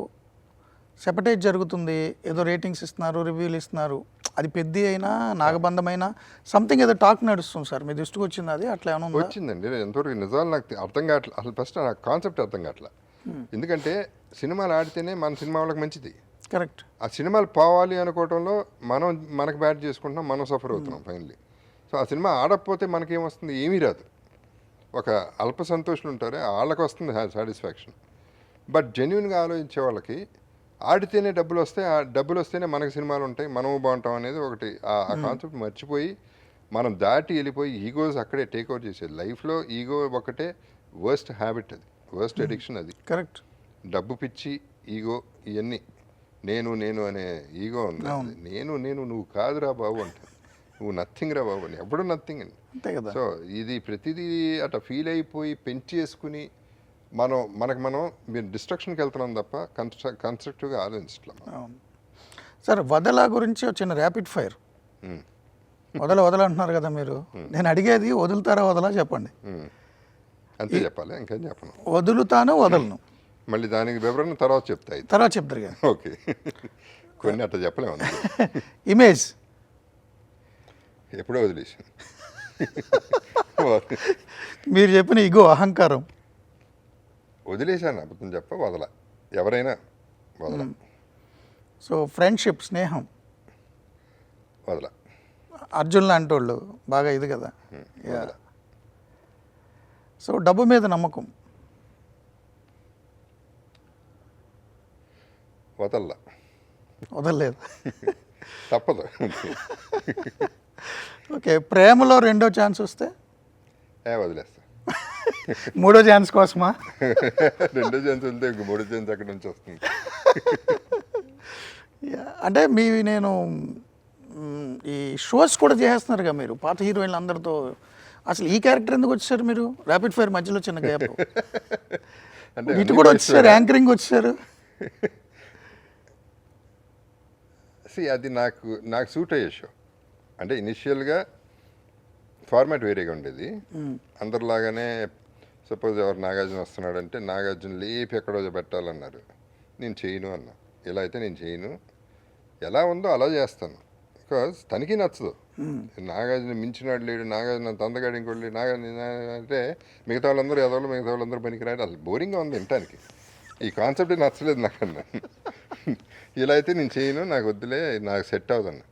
సెపరేట్ జరుగుతుంది. ఏదో రేటింగ్స్ ఇస్తున్నారు, రివ్యూలు ఇస్తున్నారు. అది పెద్ద అయినా, నాగబంధమైనా సంథింగ్ ఏదో టాక్ నడుస్తుంది సార్, మీ దృష్టికి వచ్చింది అది? అట్లా ఏమైనా వచ్చిందండి. ఎంతవరకు నిజాలు నాకు అర్థం కావట్లేదు అసలు. ఫస్ట్ నాకు కాన్సెప్ట్ అర్థం కావట్లేదు. ఎందుకంటే సినిమాలు ఆడితేనే మన సినిమా వాళ్ళకి మంచిది, కరెక్ట్. ఆ సినిమాలు పోవాలి అనుకోవటంలో మనకు బ్యాడ్ చేసుకుంటున్నాం, మనం సఫర్ అవుతున్నాం ఫైనల్లీ. సో ఆ సినిమా ఆడకపోతే మనకేమొస్తుంది, ఏమీ రాదు. ఒక అల్ప సంతోషులు ఉంటారే, వాళ్ళకి వస్తుంది సాటిస్ఫాక్షన్. బట్ జెన్యున్గా ఆలోచించే వాళ్ళకి ఆడితేనే డబ్బులు వస్తాయి, ఆ డబ్బులు వస్తేనే మనకు సినిమాలు ఉంటాయి, మనము బాగుంటాం అనేది ఒకటి. ఆ కాన్సెప్ట్ మర్చిపోయి మనం దాటి వెళ్ళిపోయి ఈగోస్ అక్కడే టేక్అవుట్ చేసేది. లైఫ్లో ఈగో ఒకటే వర్స్ట్ హ్యాబిట్, అది వర్స్ట్ అడిక్షన్, అది కరెక్ట్. డబ్బు పిచ్చి, ఈగో, ఇవన్నీ నేను అనే ఈగో ఉంది. నేను నువ్వు కాదురా బాబు అంటే, నువ్వు నథింగ్ రా బాబు అని, ఎప్పుడు నథింగ్ అండి. సో ఇది ప్రతిదీ అట్లా ఫీల్ అయిపోయి పెంచేసుకుని మనం మీరు డిస్ట్రక్షన్కి వెళ్తున్నాం తప్ప కన్స్ట్రక్టివ్గా ఆలోచించట్లేదు. సార్ వదల గురించి వచ్చిన ర్యాపిడ్ ఫైర్ వదలంటున్నారు కదా మీరు. నేను అడిగేది వదులుతారా వదలా చెప్పండి. అంతే చెప్పాలి, ఇంకేం చెప్పను. వదులుతాను వదలను. మళ్ళీ దానికి వివరణ తర్వాత చెప్తాయి. తర్వాత చెప్తారు కదా. ఓకే, కొన్ని అట్లా చెప్పలేము. ఇమేజ్ ఎప్పుడో వదిలేసాను. మీరు చెప్పిన ఇగో అహంకారం వదిలేశాను. అబద్ధం చెప్ప వదల, ఎవరైనా వదల. సో ఫ్రెండ్షిప్, స్నేహం, వదల. అర్జున్ లాంటి వాళ్ళు బాగా ఇది కదా. వదల. సో డబ్బు మీద నమ్మకం, వదల్లా, వదలలేదు. తప్పదు. ఓకే, ప్రేమలో రెండో ఛాన్స్ వస్తే వదిలేస్తా. మూడో ఛాన్స్ కోసమా? రెండో ఛాన్స్ వెళ్తే ఇంక మూడో ఛాన్స్ అక్కడి నుంచి వస్తుంది. అంటే నేను ఈ షోస్ కూడా చేస్తున్నారు మీరు పాత హీరోయిన్లు అందరితో. అసలు ఈ క్యారెక్టర్ ఎందుకు వచ్చారు మీరు? ర్యాపిడ్ ఫైర్ మధ్యలో చిన్న గ్యాప్. అంటే ఇటు కూడా వచ్చారు, యాంకరింగ్ వచ్చారు. అది నాకు సూట్ అయ్యే షో. అంటే ఇనిషియల్గా ఫార్మాట్ వేరేగా ఉండేది. అందరిలాగానే సపోజ్ ఎవరు నాగార్జున వస్తున్నాడంటే నాగార్జున లేపి ఎక్కడో పెట్టాలన్నారు. నేను చేయను అన్నా. ఇలా అయితే నేను చేయను, ఎలా ఉందో అలా చేస్తాను. బికాజ్ తనకి నచ్చదు. నాగార్జున మించినాడు లేడు, నాగార్జున తందగాడు ఇంకోటి లేడు, నాగార్జున అంటే మిగతా వాళ్ళందరూ ఎదవలు, మిగతా వాళ్ళందరూ పనికిరాడు. అసలు బోరింగ్గా ఉంది వినటానికి. ఈ కాన్సెప్టే నచ్చలేదు నాకన్నా. ఇలా అయితే నేను చేయను, నాకు వద్దులే, నాకు సెట్ అవుదన్న.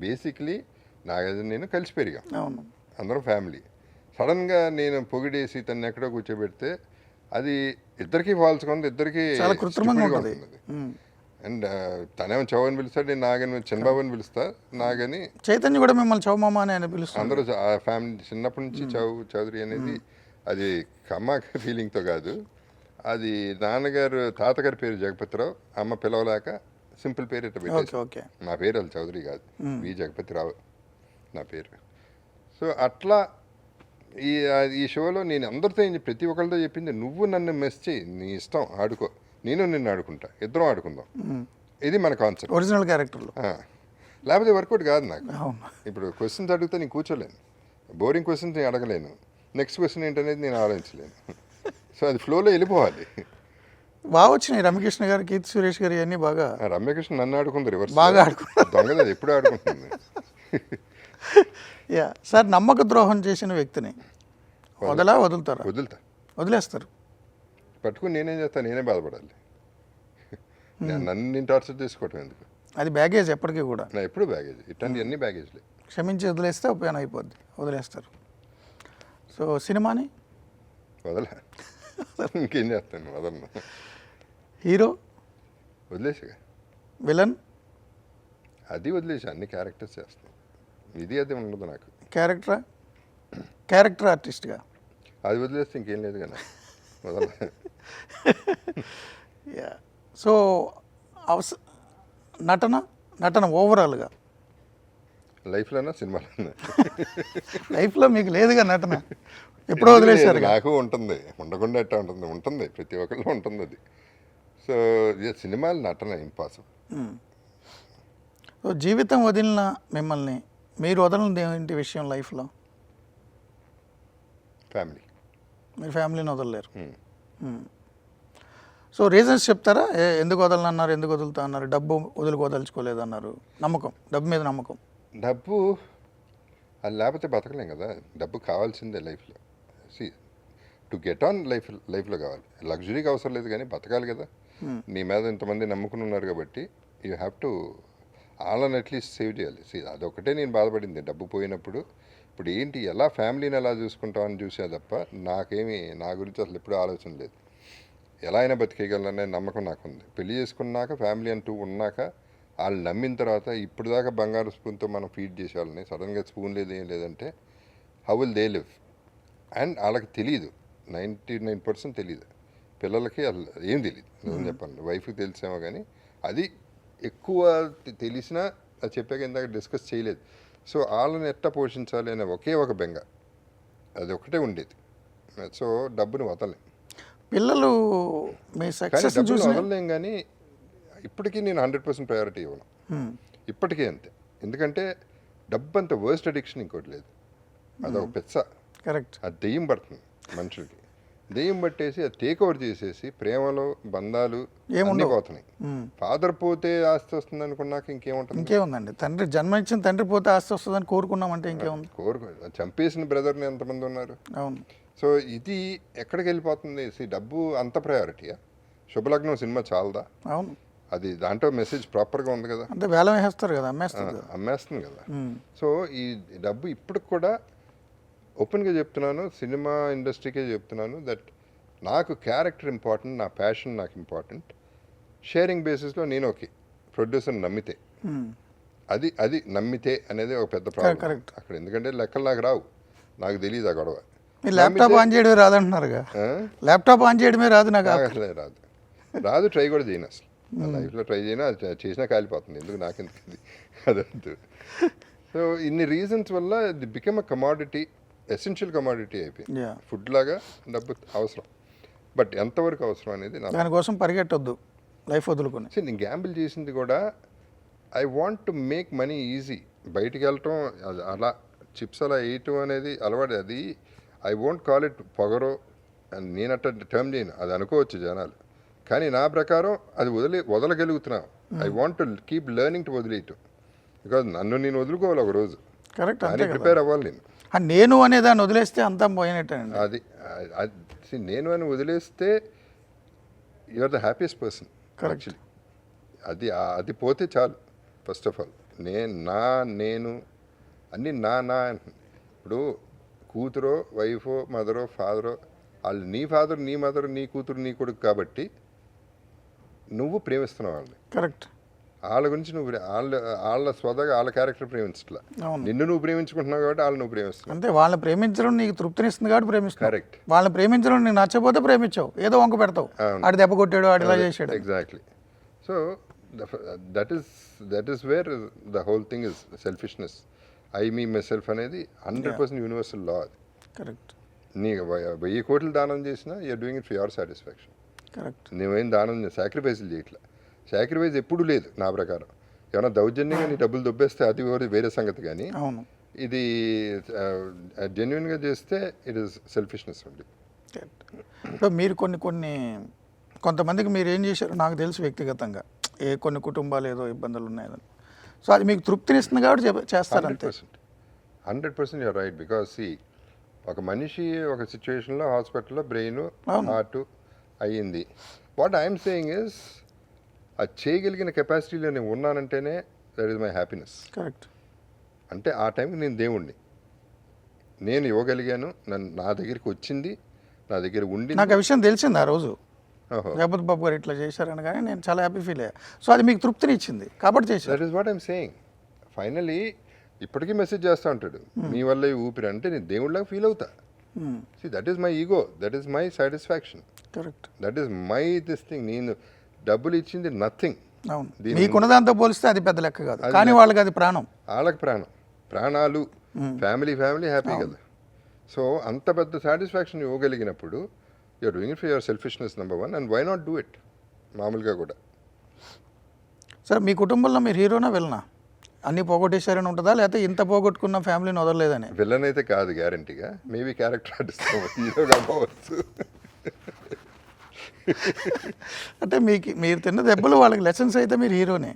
బేసిక్లీ నాగార్జున నేను కలిసి పెరిగాం, అందరం ఫ్యామిలీ. సడన్గా నేను పొగిడేసి తను ఎక్కడో కూర్చోబెడితే అది ఇద్దరికీ ఫాల్స్ ఉంది, ఇద్దరికీ ఉంటుంది. అండ్ తనేమో చౌ అని పిలుస్తాడు, నేను నాగని చంద్రబాబు అని పిలుస్తా. నాగని చైతన్య కూడా మిమ్మల్ని చౌమామ అని పిలుస్తాను. అందరూ ఆ ఫ్యామిలీ చిన్నప్పటి నుంచి చౌదరి అనేది అది కమ్మ ఫీలింగ్తో కాదు. అది నాన్నగారు తాతగారి పేరు జగపతిరావు, అమ్మ పిలవలేక సింపుల్ పేరు ఇట్లా పెట్టేసి. నా పేరు అది చౌదరి కాదు, వి జగపతిరావు నా పేరు. సో అట్లా ఈ షోలో నేను అందరితో ప్రతి ఒక్కరితో చెప్పింది, నువ్వు నన్ను మెస్ చేయి, నీ ఇష్టం, ఆడుకో, నేను నిన్ను ఆడుకుంటా, ఇద్దరం ఆడుకుందాం. ఇది మన కాన్సెప్ట్, ఒరిజినల్ క్యారెక్టర్లో. లేకపోతే వర్కౌట్ కాదు నాకు. ఇప్పుడు క్వశ్చన్స్ అడిగితే నేను కూర్చోలేను, బోరింగ్ క్వశ్చన్స్ నేను అడగలేను, నెక్స్ట్ క్వశ్చన్ ఏంటనేది నేను ఆలోచించలేను. సో అది ఫ్లోలో వెళ్ళిపోవాలి. బాగా వచ్చినాయి రమ్యకృష్ణ గారు, కీర్తి సురేష్ గారు అన్నీ బాగా. రమ్యకృష్ణ నన్ను ఆడుకుంది రివర్స్, బాగా ఆడుకుంది. దొంగది అది ఎప్పుడు ఆడుకుంటుంది. సార్, నమ్మక ద్రోహం చేసిన వ్యక్తిని వదులుతారా? వదిలేస్తారు. పట్టుకుని నేనేం చేస్తాను, నేనే బాధపడాలి. నన్ను టార్చర్ చేసుకోవటం ఎందుకు? అది బ్యాగేజ్ ఎప్పటికీ కూడా. నా ఎప్పుడు బ్యాగేజ్, ఇట్లాంటి అన్ని బ్యాగేజ్లే. క్షమించి వదిలేస్తే ఉపయోగం అయిపోద్ది, వదిలేస్తారు. సో సినిమాని వదలా, ఇంకేం చేస్తాను, వదలను. హీరో వదిలేసిగా. విలన్ అది వదిలేసి అన్ని క్యారెక్టర్స్ చేస్తాను. ఇది అది ఉండదు నాకు. క్యారెక్టర్ ఆర్టిస్ట్గా అది వదిలేస్తే ఇంకేం లేదు కదా, వదల. సో నటన ఓవరాల్గా లైఫ్లోనా సినిమాలోనా? లైఫ్లో మీకు లేదుగా నటన, ఎప్పుడో వదిలేశారు. నాకు ఉంటుంది, ఉండకుండా ఎట్టా ఉంటుంది, ప్రతి ఒక్కరిలో ఉంటుంది అది. సో సినిమాలు నటన ఇంపాసిబుల్. సో జీవితం వదిలిన మిమ్మల్ని మీరు వదలనిది ఏంటి విషయం లైఫ్లో? ఫ్యామిలీ. మీరు ఫ్యామిలీని వదలలేరు. సో రీజన్స్ చెప్తారా? ఎందుకు వదలనన్నారు, ఎందుకు వదులుతా అన్నారు? డబ్బు వదలుచుకోలేదు అన్నారు, నమ్మకం, డబ్బు మీద నమ్మకం. డబ్బు అది లేకపోతే బతకలేం కదా. డబ్బు కావాల్సిందే లైఫ్లో. టు గెట్ ఆన్ లైఫ్లో కావాలి. లగ్జరీకి అవసరం లేదు కానీ బతకాలి కదా. నీ మీద ఇంతమంది నమ్ముకుని ఉన్నారు కాబట్టి యూ హ్యావ్ టు వాళ్ళని అట్లీస్ట్ సేవ్ చేయాలి. అదొకటే నేను బాధపడింది డబ్బు పోయినప్పుడు. ఇప్పుడు ఏంటి, ఎలా ఫ్యామిలీని ఎలా చూసుకుంటామని చూసా తప్ప నా గురించి అసలు ఎప్పుడూ ఆలోచన లేదు. ఎలా అయినా బతికేయగలనే నమ్మకం నాకుంది. పెళ్లి చేసుకున్నాక ఫ్యామిలీ అంటూ ఉన్నాక వాళ్ళు నమ్మిన తర్వాత ఇప్పుడు దాకా బంగారు స్పూన్తో మనం ఫీడ్ చేసేవాళ్ళని సడన్గా స్పూన్ లేదు ఏం లేదంటే how will they live? And వాళ్ళకి తెలియదు, 99% తెలియదు. పిల్లలకి అసలు ఏం తెలియదు నిజం చెప్పండి. వైఫ్కి తెలిసేమో కానీ అది ఎక్కువ తెలిసినా అది చెప్పాక ఇందాక డిస్కస్ చేయలేదు. సో వాళ్ళని ఎట్లా పోషించాలి అనే ఒకే ఒక బెంగ, అది ఒకటే ఉండేది. సో డబ్బుని వదలలేం. పిల్లలు మీ సక్సెస్ వదలలేం కానీ ఇప్పటికీ నేను 100% ప్రయారిటీ ఇవ్వను. ఇప్పటికీ అంతే. ఎందుకంటే డబ్బు అంత వర్స్ట్ అడిక్షన్ ఇంకోటి లేదు. అదొక పెచ్చ. కరెక్ట్. అది దెయ్యం పడుతుంది మనుషులకి. దెయ్యం పట్టేసి అది టేక్ ఓవర్ చేసేసి ప్రేమలో బంధాలు అన్నీ పోతున్నాయి. ఫాదర్ పోతే ఆస్తి వస్తుంది అనుకున్నాక ఇంకేముంటుంది? ఇంకేముందండి, తండ్రి జన్మ ఇచ్చిన తండ్రి పోతే ఆస్తి వస్తుందని కోరుకున్నామంటే ఇంకేముంది? చంపేసిన బ్రదర్ని ఎంతమంది ఉన్నారు? అవును. సో ఇది ఎక్కడికి వెళ్ళిపోతుంది? డబ్బు అంత ప్రయారిటీయా? శుభలగ్నం సినిమా చాలదా? అవును. అది దాంట్లో మెసేజ్ ప్రాపర్గా ఉంది కదా, అంటే వేలం వేస్తారు కదా, అమ్మేస్తారు. అమ్మేస్తుంది కదా. సో ఈ డబ్బు ఇప్పటికి కూడా ఓపెన్గా చెప్తున్నాను, సినిమా ఇండస్ట్రీకే చెప్తున్నాను, దట్ నాకు క్యారెక్టర్ ఇంపార్టెంట్, నా ప్యాషన్ నాకు ఇంపార్టెంట్. షేరింగ్ బేసిస్లో నేను ఓకే ప్రొడ్యూసర్ని నమ్మితే, అది అది నమ్మితే అనేది ఒక పెద్ద ప్రాబ్లం అక్కడ. ఎందుకంటే లెక్కలు నాకు రావు, నాకు తెలియదు ఆ గొడవ. మీరు ల్యాప్టాప్ ఆన్ చేయడమే రాదంటున్నారుగా. ల్యాప్టాప్ ఆన్ చేయడమే రాదు నాకు. అసలే రాదు, ట్రై కూడా చేయను అసలు. లైఫ్లో ట్రై చేయను, అది చేసినా కాలిపోతుంది. ఎందుకు నాకెందుకు అది అదంతా. సో ఇన్ని రీజన్స్ వల్ల ఇది become a commodity, essential commodity అయిపోయింది. ఫుడ్ లాగా డబ్బు అవసరం, బట్ ఎంతవరకు అవసరం అనేది దానికోసం పరిగెట్టొద్దు, లైఫ్ వదులుకొని. నేను గ్యాంబుల్ చేసింది కూడా I want to make money easy. బయటికి వెళ్ళటం అలా చిప్స్ అలా వేయటం అనేది అలవాటు. అది ఐ వోంట్ కాల్ ఇట్ పొగరో, నేను అట్ట టర్మ్ చేయను, అది అనుకోవచ్చు జనాలు. కానీ నా ప్రకారం అది వదలగలుగుతున్నాను. I want to keep learning to వదిలేయటం, బికాజ్ నన్ను నేను వదులుకోవాలి ఒక రోజు. కరెక్ట్. అని ప్రిపేర్ అవ్వాలి నేను. నేను అనే దాన్ని వదిలేస్తే అంతా పోయినట్టండి. అది నేను అని వదిలేస్తే you are the happiest person actually. అది పోతే చాలు. ఫస్ట్ ఆఫ్ ఆల్ నేను అన్నీ నా ఇప్పుడు కూతురో వైఫో మదరో ఫాదరో, వాళ్ళు నీ ఫాదర్ నీ మదర్ నీ కూతురు నీ కొడుకు కాబట్టి నువ్వు ప్రేమిస్తున్నావు వాళ్ళని. కరెక్ట్. వాళ్ళ గురించి నువ్వు వాళ్ళ స్వతగా వాళ్ళ క్యారెక్టర్ ప్రేమించట్లా, నిన్ను నువ్వు ప్రేమించుకుంటున్నావు కాబట్టి వాళ్ళు నువ్వు ప్రేమిస్తున్నావు. అంటే వాళ్ళని ప్రేమించడం నీకు తృప్తినిస్తుంది కాబట్టి ప్రేమిస్తున్నావు. కరెక్ట్. వాళ్ళని ప్రేమించడం నీకు నచ్చకపోతే ప్రేమించావు, ఏదో వంక పెడతావు, ఆడి దెబ్బ కొట్టాడు, ఆడి ఇలా చేసాడు. Exactly. So that is where the whole thing is selfishness. I me my self అనేది 100% యూనివర్సల్ లా. అది కరెక్ట్. నీ 1000 కోట్లు దానం చేసినా you're doing it for your satisfaction. Correct. నువ్వేం దానం సాక్రిఫైస్లు చేయట్లా. సాక్రిఫైస్ ఎప్పుడు లేదు నా ప్రకారం. ఏమైనా దౌర్జన్యంగా నీ డబ్బులు దొబ్బేస్తే అది వేరే సంగతి, కానీ అవును, ఇది జెన్యున్గా చేస్తే ఇట్ ఈస్ సెల్ఫిష్నెస్ ఉంది. ఇప్పుడు మీరు కొంతమందికి మీరు ఏం చేశారు నాకు తెలుసు వ్యక్తిగతంగా, కొన్ని కుటుంబాలు ఏదో ఇబ్బందులు ఉన్నాయని. సో అది మీకు తృప్తినిస్తుంది కాబట్టి చేస్తారు. 100% యూఆర్ రైట్. బికాజ్ ఒక మనిషి ఒక సిచ్యువేషన్లో హాస్పిటల్లో బ్రెయిన్ హార్ట్ అయ్యింది. వాట్ ఐఎమ్ సేయింగ్ ఇస్, అది చేయగలిగిన కెపాసిటీలో నేను ఉన్నానంటేనే that is my happiness. Correct. అంటే ఆ టైంకి నేను దేవుణ్ణి, నేను ఇవ్వగలిగాను, నా దగ్గరికి వచ్చింది, నా దగ్గర ఉండి. నాకు ఆ విషయం తెలిసింది ఆ రోజు, జగపతి బాబు గారు ఇట్లా చేశారని, కానీ నేను చాలా హ్యాపీ ఫీల్ అయ్యా. సో అది మీకు తృప్తిని ఇచ్చింది కాబట్టి చేశారు. That is what I'm saying. Finally ఇప్పటికీ మెసేజ్ చేస్తూ ఉంటాడు, మీ వల్ల ఊపిరి అంటే నేను దేవుళ్ళగా ఫీల్ అవుతా. That is my ego, that is my satisfaction. Correct. That is my this thing. నేను డబ్బులు ఇచ్చింది నథింగ్. అవును, మీకున్నదాంతో పోలిస్తే అది పెద్ద లెక్క కాదు, కానీ వాళ్ళకి అది ప్రాణం. వాళ్ళకి ప్రాణాలు, ఫ్యామిలీ హ్యాపీ కదా. సో అంత పెద్ద సాటిస్ఫాక్షన్ ఇవ్వగలిగినప్పుడు you're doing it for your selfishness number 1, and why not do it మామూలుగా కూడా. సరే, మీ కుటుంబంలో మీరు హీరోనా విలనా? అన్నీ పోగొట్టేశారని ఉంటుందా, లేకపోతే ఇంత పోగొట్టుకున్న ఫ్యామిలీని వదలలేదని? విలన్ అయితే కాదు గ్యారంటీగా, మేబీ క్యారెక్టర్ ఆర్టిస్ట్ హీరోగా పోవచ్చు. అంటే మీరు తిన్న దెబ్బలు వాళ్ళకి లెసన్స్ అయితే మీరు హీరోనే.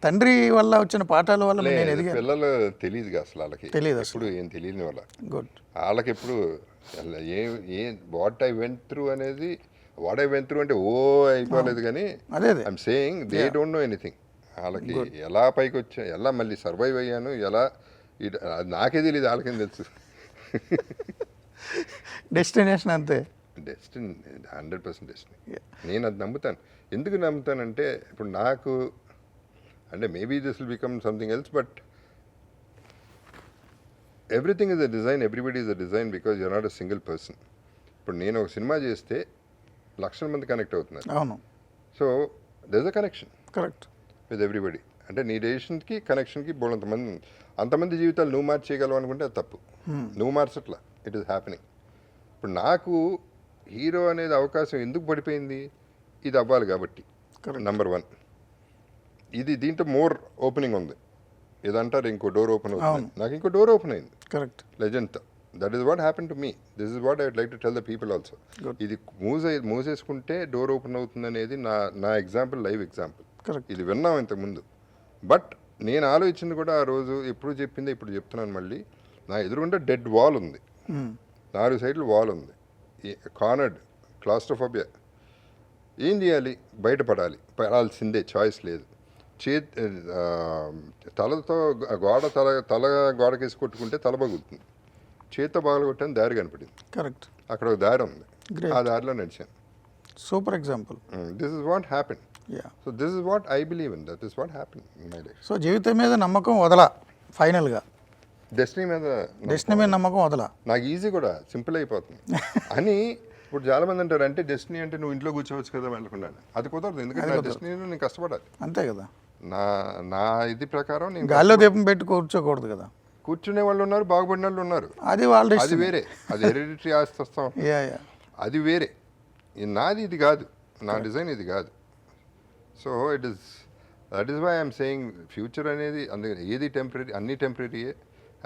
తండ్రి వల్ల వచ్చిన పాఠాల వల్ల నేను ఎదిగాను. పిల్లలు తెలియదు అసలు, వాళ్ళకి తెలియదు అసలు, ఏం తెలియని వాళ్ళ. గుడ్. వాళ్ళకి ఎప్పుడు వాట్ ఐ వెంట్ త్రూ అనేది, వాట్ ఐ వెంట్ త్రూ అంటే అయిపోలేదు, కానీ I'm saying they don't know anything. వాళ్ళకి ఎలా పైకి వచ్చా, ఎలా మళ్ళీ సర్వైవ్ అయ్యాను, ఎలా నాకే తెలియదు, వాళ్ళకేం తెలుసు. డెస్టినేషన్ అంతే. Destiny 100% destiny. నేను అది నమ్ముతాను. ఎందుకు నమ్ముతానంటే, ఇప్పుడు నాకు అంటే maybe this will become something else, but everything is a design, everybody is a design, because you're not a single person. ఇప్పుడు నేను ఒక సినిమా చేస్తే లక్షల మంది కనెక్ట్ అవుతున్నారు. అవును. So there is a connection. Correct. With everybody. అంటే నీ డెసిషన్కి కనెక్షన్కి బోలంతమంది, అంతమంది జీవితాలు నువ్వు మార్చేయగలవు అనుకుంటే అది తప్పు. నువ్వు మార్చట్లా, ఇట్ ఈస్ హ్యాపెనింగ్. ఇప్పుడు నాకు హీరో అనేది అవకాశం ఎందుకు పడిపోయింది, ఇది అవ్వాలి కాబట్టి. నెంబర్ 1 ఇది, దీంట్లో మోర్ ఓపెనింగ్ ఉంది. ఏదంటారు ఇంకో డోర్ ఓపెన్ అవుతుంది, నాకు ఇంకో డోర్ ఓపెన్ అయింది కరెక్ట్. లెజెండ్తో. That is what happen to me. This is what I would like to tell the people also. ఇది మూసేసుకుంటే డోర్ ఓపెన్ అవుతుంది అనేది నా ఎగ్జాంపుల్, లైవ్ ఎగ్జాంపుల్. కరెక్ట్. ఇది విన్నాం ఇంతకుముందు. బట్ నేను ఆలోచించింది కూడా ఆ రోజు ఎప్పుడు చెప్పింది ఇప్పుడు చెప్తున్నాను మళ్ళీ. నా ఎదురుగుండా డెడ్ వాల్ ఉంది, 4 సైడ్లు వాల్ ఉంది, కార్నర్డ్, క్లాస్ట్రోఫోబియా. ఏం చేయాలి? బయటపడాలి, పడాల్సిందే, చాయిస్ లేదు. తలతో తల గోడకేసి కొట్టుకుంటే తల పగులుతుంది. చేతితో బాగా కొట్టాను, దారి కనపడింది. కరెక్ట్. అక్కడ ఒక దారి ఉంది, ఆ దారిలో నడిచాను. Super example. This is what happen. Ya. So this is what I believe in. That is what happen in my life. So జీవితం మీద నమ్మకం వదలా ఫైనల్గా. డెస్టినీ మీద నమ్మకం వదలా. నాకు ఈజీ కూడా, సింపుల్ అయిపోతుంది అని. ఇప్పుడు చాలా మంది అంటారు, అంటే డెస్టినీ అంటే నువ్వు ఇంట్లో కూర్చోవచ్చు కదా వెళ్ళకుండా. అది కుదరదు, ఎందుకంటే నా డెస్టినీలో నేను కష్టపడాలి. అంతే కదా. నా ఇది ప్రకారం నేను గాల్లో దీపం పెట్టి కూర్చోకూడదు కదా. కూర్చునే వాళ్ళు ఉన్నారు, బాగుపడిన వాళ్ళు ఉన్నారు, అది వాళ్ళ అది వేరే. అది హెరిడిటరీ ఆస్తి వస్తాం, యా యా, అది వేరే. నాది ఇది కాదు, నా డిజైన్ ఇది కాదు. So that is why I'm saying future అనేది అందుకని ఏది టెంపరీ, అన్నీ టెంపరీయే.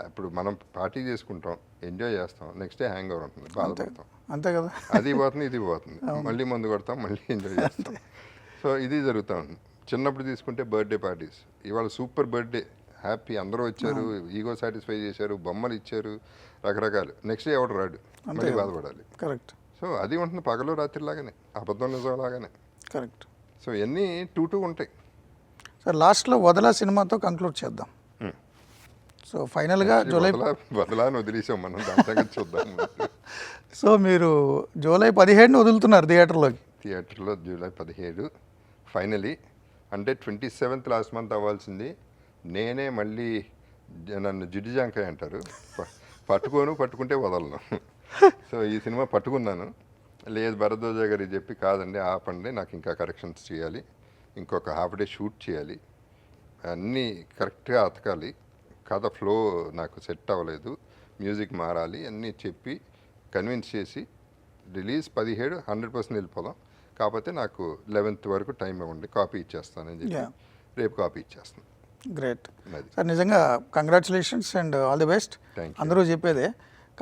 ఇప్పుడు మనం పార్టీ చేసుకుంటాం, ఎంజాయ్ చేస్తాం, నెక్స్ట్ డే హ్యాంగ్ ఓవర్ ఉంటుంది, బాధపడతాం. అంతే కదా. అది పోతుంది, ఇది పోతుంది, మళ్ళీ మందు కొడతాం, మళ్ళీ ఎంజాయ్ చేస్తాం. సో ఇది జరుగుతూ ఉంటుంది. చిన్నప్పుడు తీసుకుంటే బర్త్డే పార్టీస్, ఇవాళ సూపర్ బర్త్డే, హ్యాపీ, అందరూ వచ్చారు, ఈగో సాటిస్ఫై చేశారు, బొమ్మలు ఇచ్చారు, రకరకాలు. నెక్స్ట్ డే ఎవడు రాడు, మళ్ళీ బాధపడాలి. కరెక్ట్. సో అది ఉంటుంది పగలు రాత్రి లాగానే, అబద్ధం నిజం లాగానే. కరెక్ట్. సో ఇవన్నీ టూ ఉంటాయి. సార్ లాస్ట్లో వదలా సినిమాతో కంక్లూడ్ చేద్దాం. సో ఫైనల్గా జూలై వదలాన్ని వదిలేసాం మనం, దాని సంగతి చూద్దాం. సో మీరు జూలై 17 వదులుతున్నారు థియేటర్లో జూలై 17 ఫైనలీ. అంటే 27th లాస్ట్ మంత్ అవ్వాల్సింది. నేనే మళ్ళీ నన్ను జిడ్డు జాంకాయ అంటారు, పట్టుకుంటే వదలను. సో ఈ సినిమా పట్టుకున్నాను. లేదు భరద్వాజ గారికి చెప్పి, కాదండి ఆపండి, నాకు ఇంకా కరెక్షన్స్ చేయాలి, ఇంకొక హాఫ్ డే షూట్ చేయాలి, అన్నీ కరెక్ట్గా అతకాలి, కథ ఫ్లో నాకు సెట్ అవ్వలేదు, మ్యూజిక్ మారాలి అన్నీ చెప్పి కన్విన్స్ చేసి రిలీజ్ 17 100% వెళ్ళిపోదాం, కాకపోతే నాకు 11th వరకు టైం ఇవ్వండి, కాపీ ఇచ్చేస్తానని చెప్పి రేపు కాపీ ఇచ్చేస్తాను. గ్రేట్ సార్, నిజంగా congratulations and all the best. అందరూ చెప్పేదే,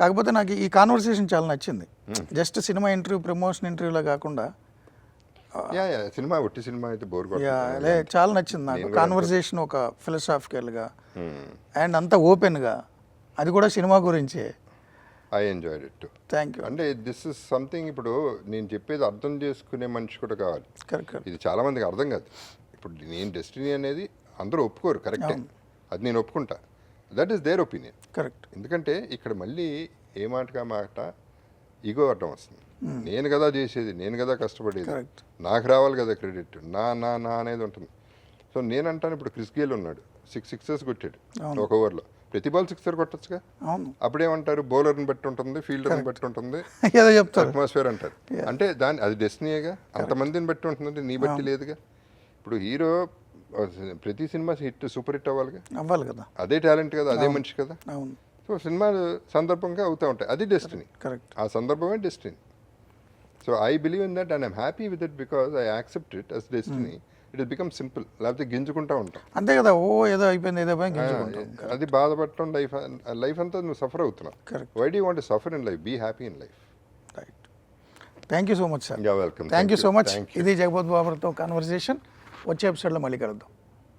కాకపోతే నాకు ఈ కాన్వర్సేషన్ చాలా నచ్చింది. జస్ట్ సినిమా ఇంటర్వ్యూ, ప్రమోషన్ ఇంటర్వ్యూలా కాకుండా సినిమా ఒట్టి సినిమా అయితే బోర్ చాలా నచ్చింది నాకు. కాన్వర్సేషన్ ఒక ఫిలసాఫికల్గా అండ్ అంత ఓపెన్గా, అది కూడా సినిమా గురించే. I enjoyed it. Thank you. అంటే దిస్ ఇస్ సంథింగ్, ఇప్పుడు నేను చెప్పేది అర్థం చేసుకునే మనిషి కూడా కావాలి. కరెక్ట్. ఇది చాలా మందికి అర్థం కాదు. ఇప్పుడు నేను డెస్టినీ అనేది అందరూ ఒప్పుకోరు, కరెక్టే, అది నేను ఒప్పుకుంటా. That is their opinion. Correct. ఎందుకంటే ఇక్కడ మళ్ళీ ఏ మాట ఈగో అడ్డం వస్తుంది. నేను కదా చేసేది, నేను కదా కష్టపడేది, నాకు రావాలి కదా క్రెడిట్, నా అనేది ఉంటుంది. సో నేను అంటాను, ఇప్పుడు క్రిస్ గేల్ ఉన్నాడు, 6 సిక్సర్స్ కొట్టాడు ఒక ఓవర్లో. ప్రతి బాల్ 6 కొట్టచ్చుగా. అప్పుడేమంటారు, బౌలర్ని బట్టి ఉంటుంది, ఫీల్డర్ని బట్టి ఉంటుంది, ఏదో చెప్తారు, అట్మాస్ఫియర్ అంటారు. అంటే అది డెస్టినీగా, అంతమందిని బట్టి ఉంటుందంటే నీ బట్టి లేదుగా. ఇప్పుడు హీరో ప్రతి సినిమా హిట్, సూపర్ హిట్ అవ్వాలి కదా, అదే టాలెంట్ కదా, అదే మనిషి కదా. సో సినిమాలు సందర్భంగా అవుతూ ఉంటాయి, అది డెస్టినీ. కరెక్ట్. ఆ సందర్భమే destiny. So I believe in that and I'm happy with it because I accept it as destiny. It is become simple. లేకపోతే గింజుకుంటా ఉంటాం, అంతే కదా. ఏదో అయిపోయింది, అది బాధపడటం. లైఫ్ అంతా నువ్వు సఫర్ అవుతున్నావు. Why do want to suffer in life? Be happy in life. Right. Thank you so much sir. Welcome. Thank you so much. ఇది జగపత్ బాబుతో కాన్వర్సేషన్. వచ్చే ఎపిసోడ్లో మళ్ళీ కలుద్దాం.